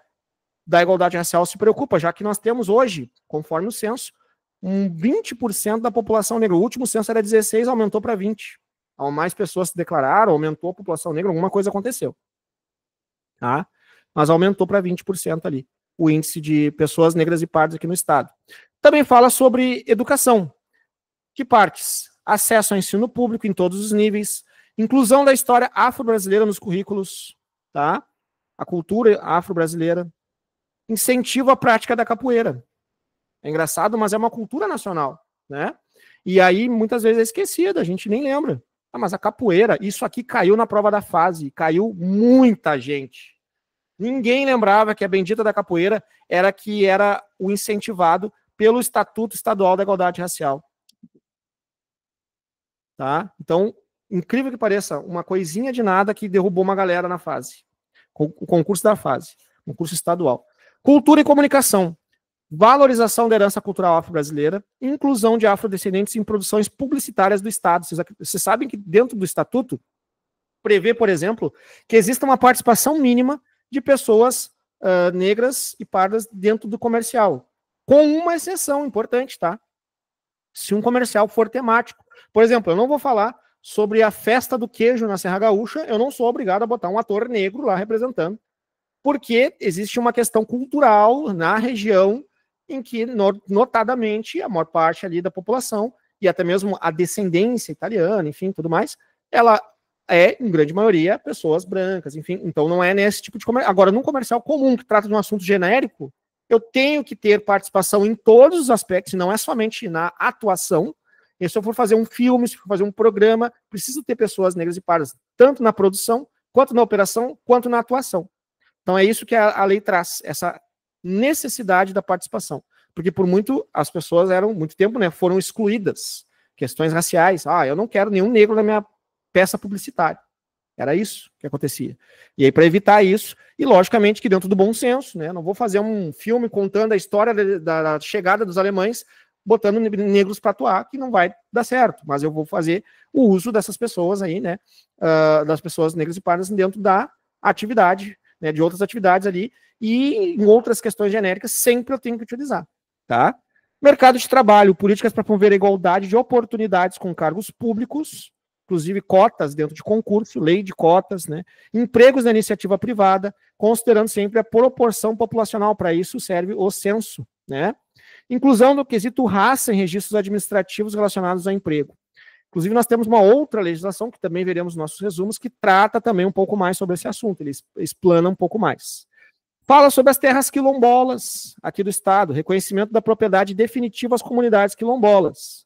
da Igualdade Racial se preocupa, já que nós temos hoje, conforme o censo, 20% da população negra. O último censo era 16, aumentou para 20. Mais pessoas se declararam, aumentou a população negra, alguma coisa aconteceu. Tá? Mas aumentou para 20% ali, o índice de pessoas negras e pardas aqui no estado. Também fala sobre educação. Que partes? Acesso ao ensino público em todos os níveis, inclusão da história afro-brasileira nos currículos, tá? A cultura afro-brasileira, incentivo à prática da capoeira. É engraçado, mas é uma cultura nacional, né? E aí, muitas vezes é esquecida, a gente nem lembra. Mas a capoeira, isso aqui caiu na prova da fase, caiu muita gente. Ninguém lembrava que a bendita da capoeira era o incentivado pelo Estatuto Estadual da Igualdade Racial. Tá? Então, incrível que pareça, uma coisinha de nada que derrubou uma galera na fase. O concurso da fase, concurso estadual. Cultura e comunicação. Valorização da herança cultural afro-brasileira, inclusão de afrodescendentes em produções publicitárias do Estado. Vocês sabem que dentro do Estatuto prevê, por exemplo, que exista uma participação mínima de pessoas negras e pardas dentro do comercial, com uma exceção importante, tá? Se um comercial for temático. Por exemplo, eu não vou falar sobre a festa do queijo na Serra Gaúcha, eu não sou obrigado a botar um ator negro lá representando, porque existe uma questão cultural na região em que, notadamente, a maior parte ali da população, e até mesmo a descendência italiana, enfim, tudo mais, ela é, em grande maioria, pessoas brancas, enfim, então não é nesse tipo de comercial. Agora, num comercial comum, que trata de um assunto genérico, eu tenho que ter participação em todos os aspectos, não é somente na atuação, E se eu for fazer um filme, se eu for fazer um programa, preciso ter pessoas negras e pardas, tanto na produção, quanto na operação, quanto na atuação. Então é isso que a lei traz, essa necessidade da participação. Porque por muito, as pessoas muito tempo, né, foram excluídas. Questões raciais. Eu não quero nenhum negro na minha peça publicitária. Era isso que acontecia. E aí, para evitar isso, e logicamente que dentro do bom senso, né, não vou fazer um filme contando a história da chegada dos alemães, botando negros para atuar, que não vai dar certo. Mas eu vou fazer o uso dessas pessoas aí, né, das pessoas negras e pardas dentro da atividade, né, de outras atividades ali, e em outras questões genéricas, sempre eu tenho que utilizar. Tá? Mercado de trabalho, políticas para promover a igualdade de oportunidades com cargos públicos, inclusive cotas dentro de concurso, lei de cotas, né? Empregos da iniciativa privada, considerando sempre a proporção populacional. Para isso serve o censo, né? Inclusão do quesito raça em registros administrativos relacionados ao emprego. Inclusive, nós temos uma outra legislação, que também veremos nos nossos resumos, que trata também um pouco mais sobre esse assunto, ele explana um pouco mais. Fala sobre as terras quilombolas aqui do estado, reconhecimento da propriedade definitiva às comunidades quilombolas.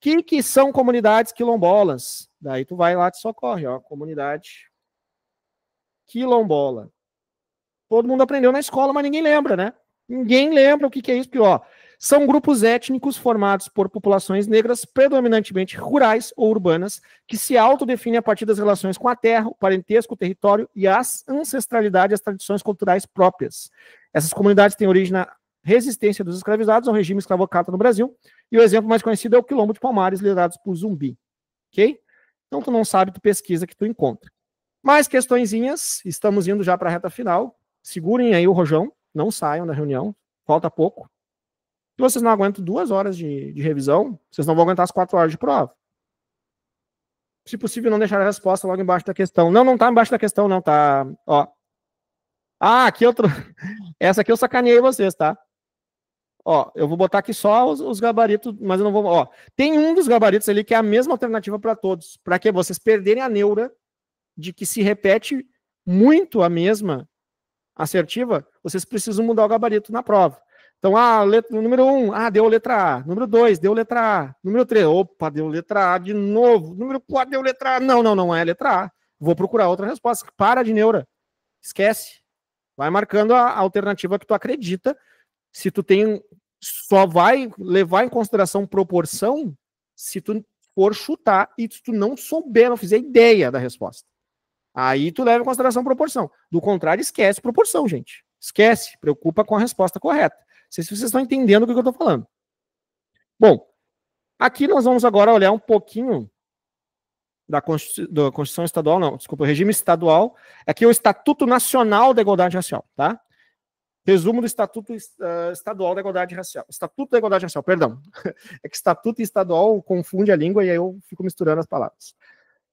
O que são comunidades quilombolas? Daí tu vai lá e te socorre, comunidade quilombola. Todo mundo aprendeu na escola, mas ninguém lembra, né? Ninguém lembra o que é isso, porque, são grupos étnicos formados por populações negras predominantemente rurais ou urbanas que se autodefinem a partir das relações com a terra, o parentesco, o território e a ancestralidade e as tradições culturais próprias. Essas comunidades têm origem na resistência dos escravizados ao regime escravocrata no Brasil, e o exemplo mais conhecido é o Quilombo de Palmares, liderados por Zumbi. Ok? Então, tu não sabe, tu pesquisa que tu encontra. Mais questõezinhas, estamos indo já para a reta final. Segurem aí o rojão, não saiam da reunião, falta pouco. Se vocês não aguentam 2 horas de revisão, vocês não vão aguentar as 4 horas de prova. Se possível, não deixar a resposta logo embaixo da questão. Não está embaixo da questão, não, tá. Aqui essa aqui eu sacaneei vocês, tá? Eu vou botar aqui só os gabaritos, mas eu não vou. Tem um dos gabaritos ali que é a mesma alternativa para todos, para que vocês perderem a neura de que se repete muito a mesma assertiva, vocês precisam mudar o gabarito na prova. Então, número 1, deu letra A. Número 2, deu letra A. Número 3, deu letra A de novo. Número 4, deu letra A. Não é letra A. Vou procurar outra resposta. Para de neura. Esquece. Vai marcando a alternativa que tu acredita. Se tu só vai levar em consideração proporção se tu for chutar e se tu não souber, não fizer ideia da resposta. Aí tu leva em consideração proporção. Do contrário, esquece proporção, gente. Esquece. Preocupa com a resposta correta. Não sei se vocês estão entendendo o que eu estou falando. Bom, aqui nós vamos agora olhar um pouquinho da Constituição Estadual, o regime estadual. Aqui é o Estatuto Nacional da Igualdade Racial, tá? Resumo do Estatuto Estadual da Igualdade Racial. Estatuto da Igualdade Racial, perdão. É que Estatuto e Estadual confunde a língua e aí eu fico misturando as palavras.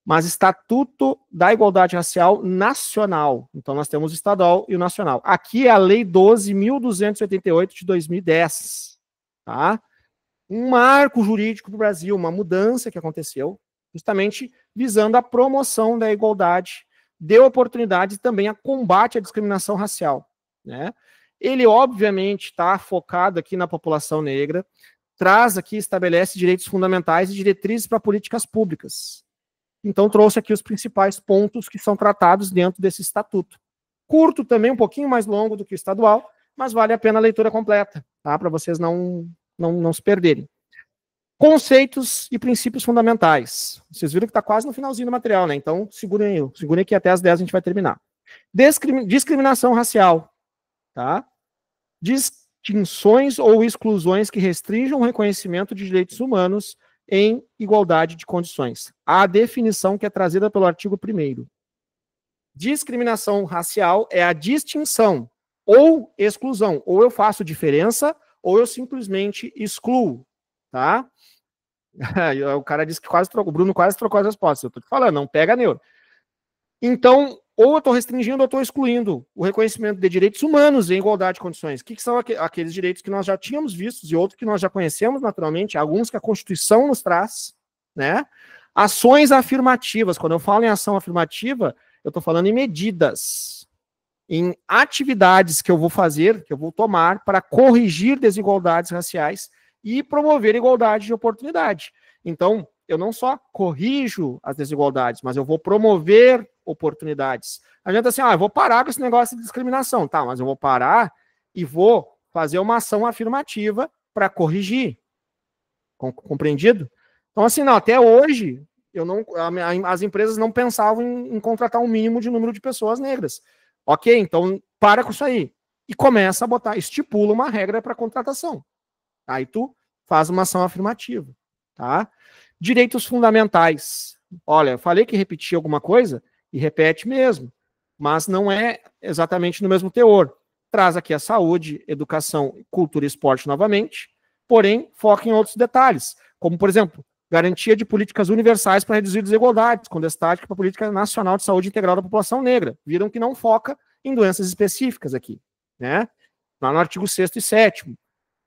Mas Estatuto da Igualdade Racial Nacional. Então, nós temos o estadual e o nacional. Aqui é a Lei 12.288 de 2010. Tá? Um marco jurídico para o Brasil, uma mudança que aconteceu, justamente visando a promoção da igualdade de oportunidades e também a combate à discriminação racial. Né? Ele, obviamente, está focado aqui na população negra, traz aqui, estabelece direitos fundamentais e diretrizes para políticas públicas. Então, trouxe aqui os principais pontos que são tratados dentro desse estatuto. Curto também, um pouquinho mais longo do que o estadual, mas vale a pena a leitura completa, tá? Para vocês não se perderem. Conceitos e princípios fundamentais. Vocês viram que está quase no finalzinho do material, né? Então, segurem aqui até as 10 a gente vai terminar. Discriminação racial, tá? Distinções ou exclusões que restringam o reconhecimento de direitos humanos em igualdade de condições. A definição que é trazida pelo artigo 1º. Discriminação racial é a distinção ou exclusão. Ou eu faço diferença, ou eu simplesmente excluo. Tá? O cara disse que o Bruno quase trocou as respostas. Eu estou te falando, não pega neuro. Então, ou eu estou restringindo ou estou excluindo o reconhecimento de direitos humanos em igualdade de condições. O que são aqueles direitos que nós já tínhamos vistos e outros que nós já conhecemos naturalmente, alguns que a Constituição nos traz, né? Ações afirmativas. Quando eu falo em ação afirmativa, eu estou falando em medidas, em atividades que eu vou fazer, que eu vou tomar para corrigir desigualdades raciais e promover igualdade de oportunidade. Então, eu não só corrijo as desigualdades, mas eu vou promover oportunidades. A gente assim, eu vou parar com esse negócio de discriminação, tá, mas eu vou parar e vou fazer uma ação afirmativa para corrigir. Compreendido? Então, assim, não, até hoje, as empresas não pensavam em contratar um mínimo de número de pessoas negras. Ok, então para com isso aí. E começa a botar, estipula uma regra para contratação. Aí tu faz uma ação afirmativa. Tá? Direitos fundamentais. Olha, eu falei que repetia alguma coisa, e repete mesmo, mas não é exatamente no mesmo teor. Traz aqui a saúde, educação, cultura e esporte novamente, porém foca em outros detalhes, como, por exemplo, garantia de políticas universais para reduzir desigualdades, com destaque para a Política Nacional de Saúde Integral da População Negra. Viram que não foca em doenças específicas aqui, né? Lá no artigo 6º e 7º.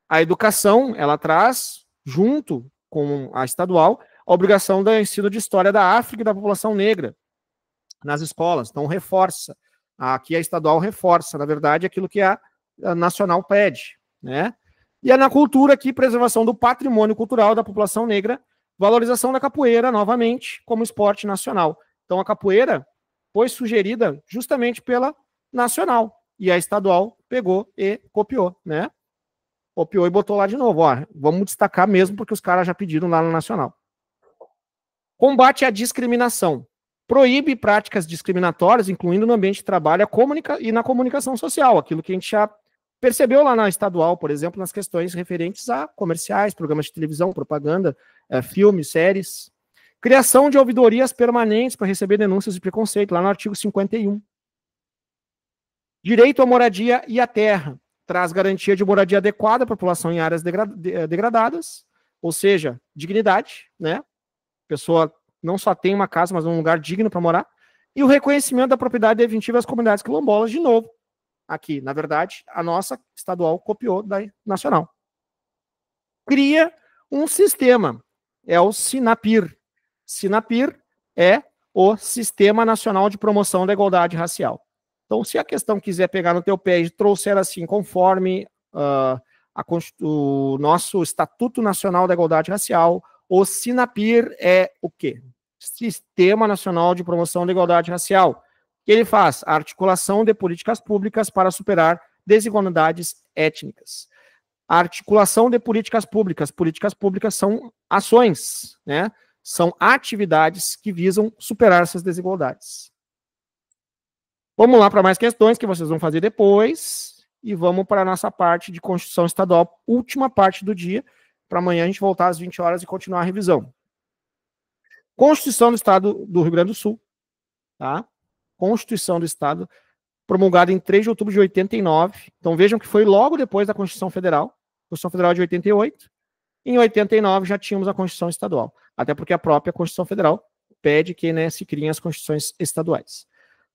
A educação, ela traz, junto com a estadual, a obrigação do ensino de história da África e da população negra nas escolas. Então, reforça. Aqui a estadual reforça, na verdade, aquilo que a nacional pede, né? E é na cultura aqui, preservação do patrimônio cultural da população negra, valorização da capoeira, novamente, como esporte nacional. Então, a capoeira foi sugerida justamente pela nacional, e a estadual pegou e copiou, né? Copiou e botou lá de novo. Ó, vamos destacar mesmo, porque os caras já pediram lá no nacional. Combate à discriminação. Proíbe práticas discriminatórias, incluindo no ambiente de trabalho e na comunicação social, aquilo que a gente já percebeu lá na estadual, por exemplo, nas questões referentes a comerciais, programas de televisão, propaganda, filmes, séries. Criação de ouvidorias permanentes para receber denúncias de preconceito, lá no artigo 51. Direito à moradia e à terra. Traz garantia de moradia adequada à população em áreas degradadas, ou seja, dignidade, né? A pessoa não só tem uma casa, mas um lugar digno para morar. E o reconhecimento da propriedade definitiva às comunidades quilombolas, de novo. Aqui, na verdade, a nossa estadual copiou da nacional. Cria um sistema, é o SINAPIR. SINAPIR é o Sistema Nacional de Promoção da Igualdade Racial. Então, se a questão quiser pegar no teu pé e trouxer assim, conforme o nosso Estatuto Nacional da Igualdade Racial, o SINAPIR é o quê? Sistema Nacional de Promoção da Igualdade Racial. Ele faz a articulação de políticas públicas para superar desigualdades étnicas. A articulação de políticas públicas são ações, né? São atividades que visam superar essas desigualdades. Vamos lá para mais questões que vocês vão fazer depois e vamos para a nossa parte de Constituição Estadual, última parte do dia, para amanhã a gente voltar às 20 horas e continuar a revisão. Constituição do Estado do Rio Grande do Sul, tá? Constituição do Estado, promulgada em 3 de outubro de 89. Então vejam que foi logo depois da Constituição Federal. Constituição Federal de 88. Em 89 já tínhamos a Constituição Estadual. Até porque a própria Constituição Federal pede que, né, se criem as Constituições estaduais.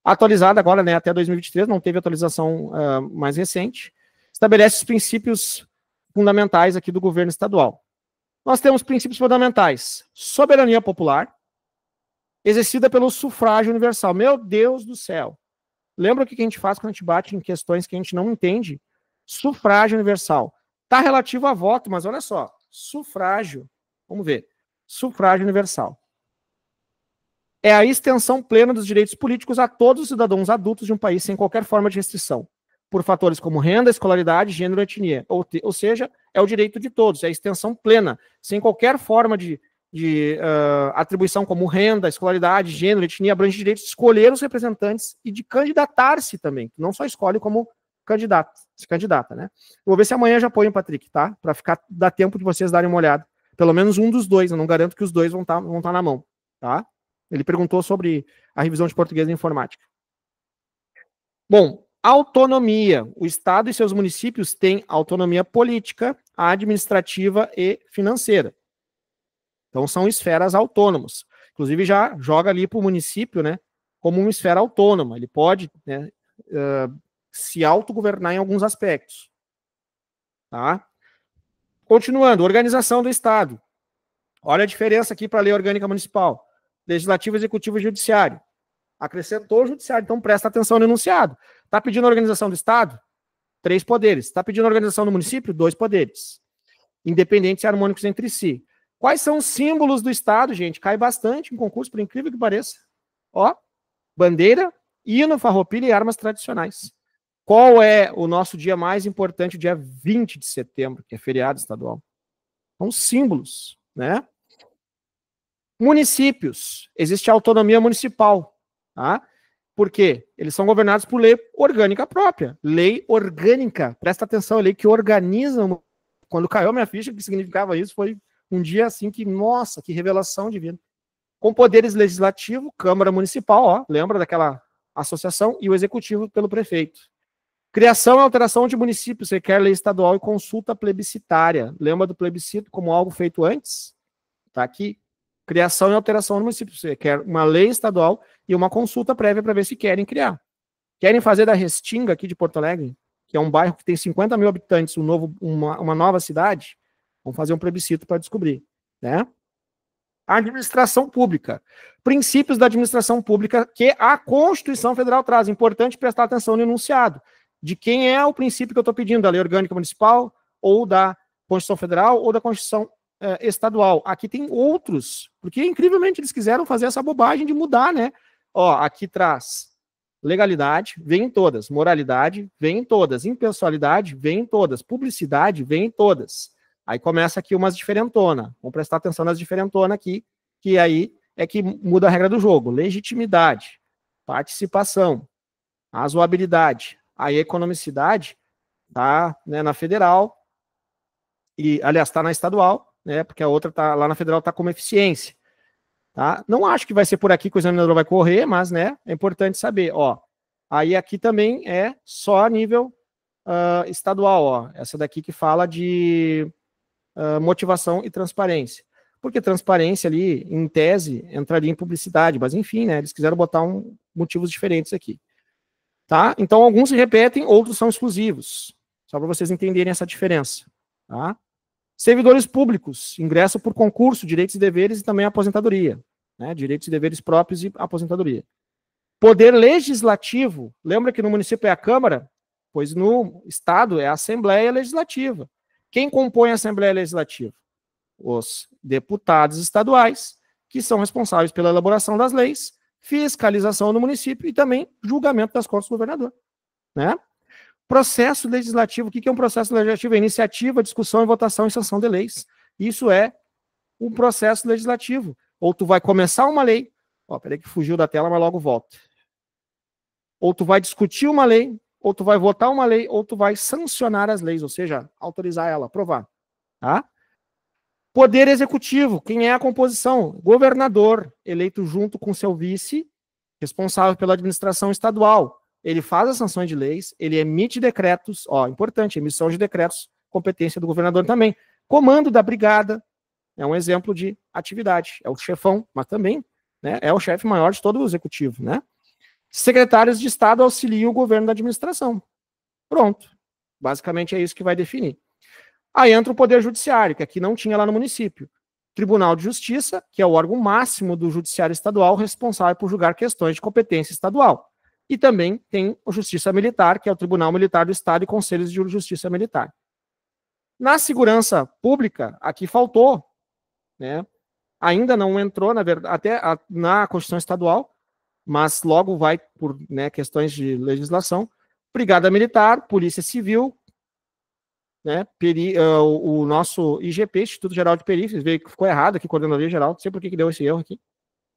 Atualizada agora, né, até 2023, não teve atualização mais recente. Estabelece os princípios fundamentais aqui do governo estadual. Nós temos princípios fundamentais. Soberania popular, exercida pelo sufrágio universal. Meu Deus do céu. Lembra o que a gente faz quando a gente bate em questões que a gente não entende? Sufrágio universal. Está relativo a voto, mas olha só. Sufrágio. Vamos ver. Sufrágio universal. É a extensão plena dos direitos políticos a todos os cidadãos adultos de um país sem qualquer forma de restrição, por fatores como renda, escolaridade, gênero e etnia. Ou seja, é o direito de todos, é a extensão plena, sem qualquer forma de atribuição como renda, escolaridade, gênero, etnia, abrange direitos de escolher os representantes e de candidatar-se também, não só escolhe como candidato, se candidata, né? Eu vou ver se amanhã já põe o Patrick, tá? Para dar tempo de vocês darem uma olhada. Pelo menos um dos dois, eu não garanto que os dois vão tá na mão, tá? Ele perguntou sobre a revisão de português e informática. Bom, autonomia. O Estado e seus municípios têm autonomia política, administrativa e financeira. Então, são esferas autônomas. Inclusive, já joga ali para o município, né, como uma esfera autônoma. Ele pode, né, se autogovernar em alguns aspectos. Tá? Continuando, organização do Estado. Olha a diferença aqui para a lei orgânica municipal. Legislativo, Executivo e Judiciário. Acrescentou o Judiciário, então presta atenção no enunciado. Está pedindo a organização do Estado? 3 poderes. Está pedindo a organização do município? 2 poderes. Independentes e harmônicos entre si. Quais são os símbolos do Estado, gente? Cai bastante em concurso, por incrível que pareça. Ó, bandeira, hino, farroupilha e armas tradicionais. Qual é o nosso dia mais importante? O dia 20 de setembro, que é feriado estadual. São símbolos, né? Municípios. Existe a autonomia municipal, tá? Por quê? Eles são governados por lei orgânica própria. Lei orgânica. Presta atenção, a lei que organiza. Quando caiu minha ficha, o que significava isso foi um dia assim que, nossa, que revelação divina. Com poderes legislativo, Câmara Municipal, ó, lembra daquela associação, e o Executivo pelo prefeito. Criação e alteração de municípios requer lei estadual e consulta plebiscitária. Lembra do plebiscito como algo feito antes? Tá aqui. Criação e alteração do município. Você quer uma lei estadual e uma consulta prévia para ver se querem criar. Querem fazer da Restinga, aqui de Porto Alegre, que é um bairro que tem 50 mil habitantes, uma nova cidade? Vamos fazer um plebiscito para descobrir, né? Administração pública. Princípios da administração pública que a Constituição Federal traz. Importante prestar atenção no enunciado. De quem é o princípio que eu estou pedindo? Da Lei Orgânica Municipal, ou da Constituição Federal, ou da Constituição estadual. Aqui tem outros, porque incrivelmente eles quiseram fazer essa bobagem de mudar, né? Ó, aqui traz legalidade, vem em todas. Moralidade, vem em todas. Impessoalidade, vem em todas. Publicidade, vem em todas. Aí começa aqui umas diferentona. Vamos prestar atenção nas diferentonas aqui, que aí é que muda a regra do jogo. Legitimidade, participação, razoabilidade. Aí a economicidade tá, né, na federal, e aliás, está na estadual, né, porque a outra tá lá na federal está como eficiência. Tá? Não acho que vai ser por aqui que o examinador vai correr, mas, né, é importante saber. Ó, aí aqui também é só a nível estadual. Ó, essa daqui que fala de motivação e transparência. Porque transparência ali, em tese, entraria em publicidade, mas enfim, né, eles quiseram botar motivos diferentes aqui. Tá? Então, alguns se repetem, outros são exclusivos. Só para vocês entenderem essa diferença. Tá? Servidores públicos, ingresso por concurso, direitos e deveres e também aposentadoria. Né? Direitos e deveres próprios e aposentadoria. Poder legislativo, lembra que no município é a Câmara? Pois no Estado é a Assembleia Legislativa. Quem compõe a Assembleia Legislativa? Os deputados estaduais, que são responsáveis pela elaboração das leis, fiscalização no município e também julgamento das contas do governador. Né? Processo legislativo. O que é um processo legislativo? É iniciativa, discussão e votação e sanção de leis. Isso é um processo legislativo. Ou tu vai começar uma lei, ó, peraí que fugiu da tela, mas logo volta. Ou tu vai discutir uma lei, ou tu vai votar uma lei, ou tu vai sancionar as leis, ou seja, autorizar ela, aprovar. Tá? Poder executivo, quem é a composição? Governador, eleito junto com seu vice, responsável pela administração estadual. Ele faz as sanções de leis, ele emite decretos, ó, importante, emissão de decretos, competência do governador também. Comando da brigada, é um exemplo de atividade, é o chefão, mas também, né, é o chefe maior de todo o executivo, né? Secretários de Estado auxiliam o governo da administração. Pronto. Basicamente é isso que vai definir. Aí entra o Poder Judiciário, que aqui não tinha lá no município. Tribunal de Justiça, que é o órgão máximo do Judiciário Estadual, responsável por julgar questões de competência estadual. E também tem o Justiça Militar, que é o Tribunal Militar do Estado e Conselhos de Justiça Militar. Na segurança pública, aqui faltou, né? Ainda não entrou, na verdade, até na Constituição Estadual, mas logo vai por, né, questões de legislação. Brigada Militar, Polícia Civil, né, o nosso IGP, Instituto Geral de Perícias, veio que ficou errado aqui, Coordenadoria Geral, não sei por que deu esse erro aqui.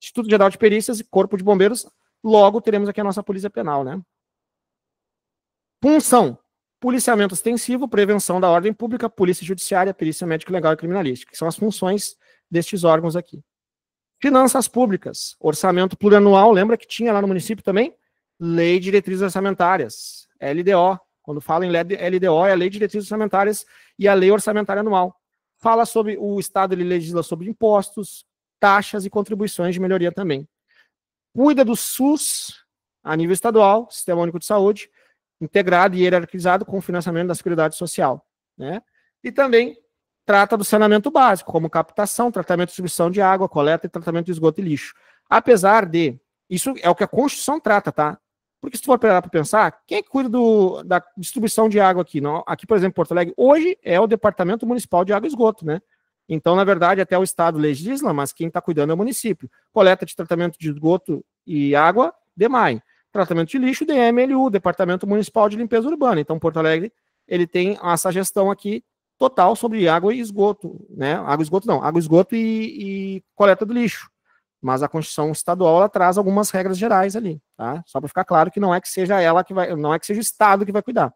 Instituto Geral de Perícias e Corpo de Bombeiros, logo teremos aqui a nossa Polícia Penal, né? Função: policiamento ostensivo, prevenção da ordem pública, Polícia Judiciária, Perícia Médica Legal e Criminalística, que são as funções destes órgãos aqui. Finanças públicas, orçamento plurianual, lembra que tinha lá no município também? Lei de Diretrizes Orçamentárias, LDO. Quando fala em LDO, é a Lei de Diretrizes Orçamentárias e a Lei Orçamentária Anual. Fala sobre o Estado, ele legisla sobre impostos, taxas e contribuições de melhoria também. Cuida do SUS, a nível estadual, Sistema Único de Saúde, integrado e hierarquizado com o financiamento da Seguridade Social. Né? E também trata do saneamento básico, como captação, tratamento e distribuição de água, coleta e tratamento de esgoto e lixo. Apesar de, isso é o que a Constituição trata, tá? Porque se tu for parar para pensar, quem é que cuida da distribuição de água aqui? Não? Aqui, por exemplo, em Porto Alegre, hoje é o Departamento Municipal de Água e Esgoto, né? Então, na verdade, até o Estado legisla, mas quem está cuidando é o município. Coleta de tratamento de esgoto e água, DEMAI. Tratamento de lixo, DMLU, Departamento Municipal de Limpeza Urbana. Então, Porto Alegre, ele tem essa gestão aqui total sobre água e esgoto, né? Água e esgoto não, água, esgoto e coleta do lixo. Mas a Constituição Estadual, ela traz algumas regras gerais ali, tá? Só para ficar claro que não é que seja ela que vai, não é que seja o Estado que vai cuidar.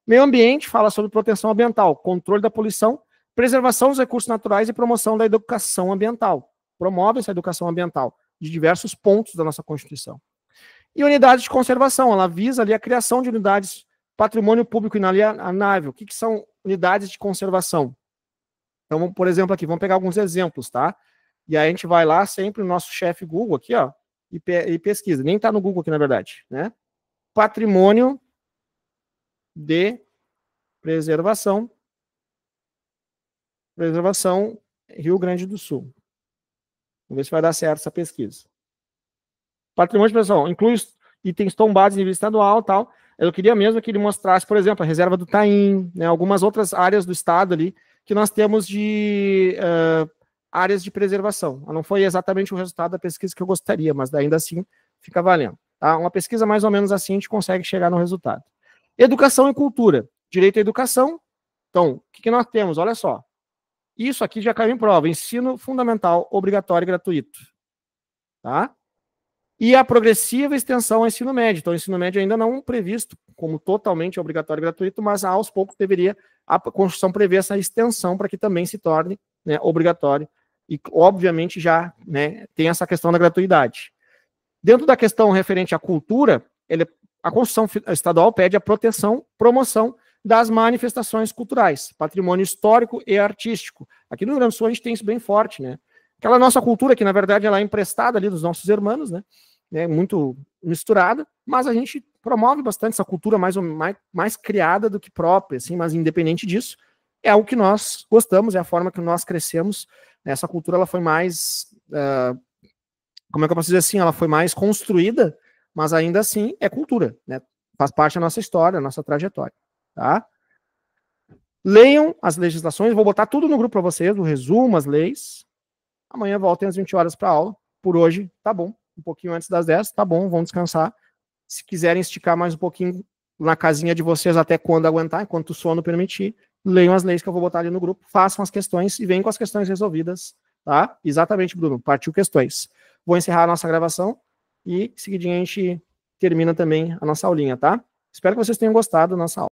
Meio ambiente fala sobre proteção ambiental, controle da poluição, preservação dos recursos naturais e promoção da educação ambiental. Promove essa educação ambiental de diversos pontos da nossa Constituição. E unidades de conservação, ela visa ali a criação de unidades patrimônio público inalienável. O que são unidades de conservação? Então, por exemplo, aqui, vamos pegar alguns exemplos, tá? E aí a gente vai lá sempre no nosso chefe Google aqui, ó, e pesquisa. Nem tá no Google aqui, na verdade, né? Patrimônio de preservação Rio Grande do Sul. Vamos ver se vai dar certo essa pesquisa. Patrimônio de preservação inclui itens tombados em nível estadual e tal. Eu queria mesmo que ele mostrasse, por exemplo, a reserva do Taim, né, algumas outras áreas do estado ali que nós temos de áreas de preservação. Não foi exatamente o resultado da pesquisa que eu gostaria, mas ainda assim fica valendo. Tá? Uma pesquisa mais ou menos assim a gente consegue chegar no resultado. Educação e cultura. Direito à educação. Então, o que nós temos? Olha só. Isso aqui já caiu em prova. Ensino fundamental, obrigatório e gratuito. Tá? E a progressiva extensão ao ensino médio. Então, o ensino médio ainda não previsto como totalmente obrigatório e gratuito, mas aos poucos deveria a Constituição prever essa extensão para que também se torne, né, obrigatório. E, obviamente, já, né, tem essa questão da gratuidade. Dentro da questão referente à cultura, a Constituição Estadual pede a promoção das manifestações culturais, patrimônio histórico e artístico. Aqui no Rio Grande do Sul a gente tem isso bem forte, né? Aquela nossa cultura que, na verdade, ela é emprestada ali dos nossos irmãos, né? Muito misturada, mas a gente promove bastante essa cultura mais criada do que própria, assim, mas independente disso, é o que nós gostamos, é a forma que nós crescemos. Essa cultura, ela foi mais, como é que eu posso dizer assim, ela foi mais construída, mas ainda assim é cultura, né? Faz parte da nossa história, da nossa trajetória, tá? Leiam as legislações, vou botar tudo no grupo para vocês, o resumo, as leis. Amanhã voltem às 20 horas para aula. Por hoje, tá bom. Um pouquinho antes das 10, tá bom, vão descansar. Se quiserem esticar mais um pouquinho na casinha de vocês até quando aguentar, enquanto o sono permitir, leiam as leis que eu vou botar ali no grupo, façam as questões e venham com as questões resolvidas, tá? Exatamente, Bruno, partiu questões. Vou encerrar a nossa gravação e, em seguidinha, a gente termina também a nossa aulinha, tá? Espero que vocês tenham gostado da nossa aula.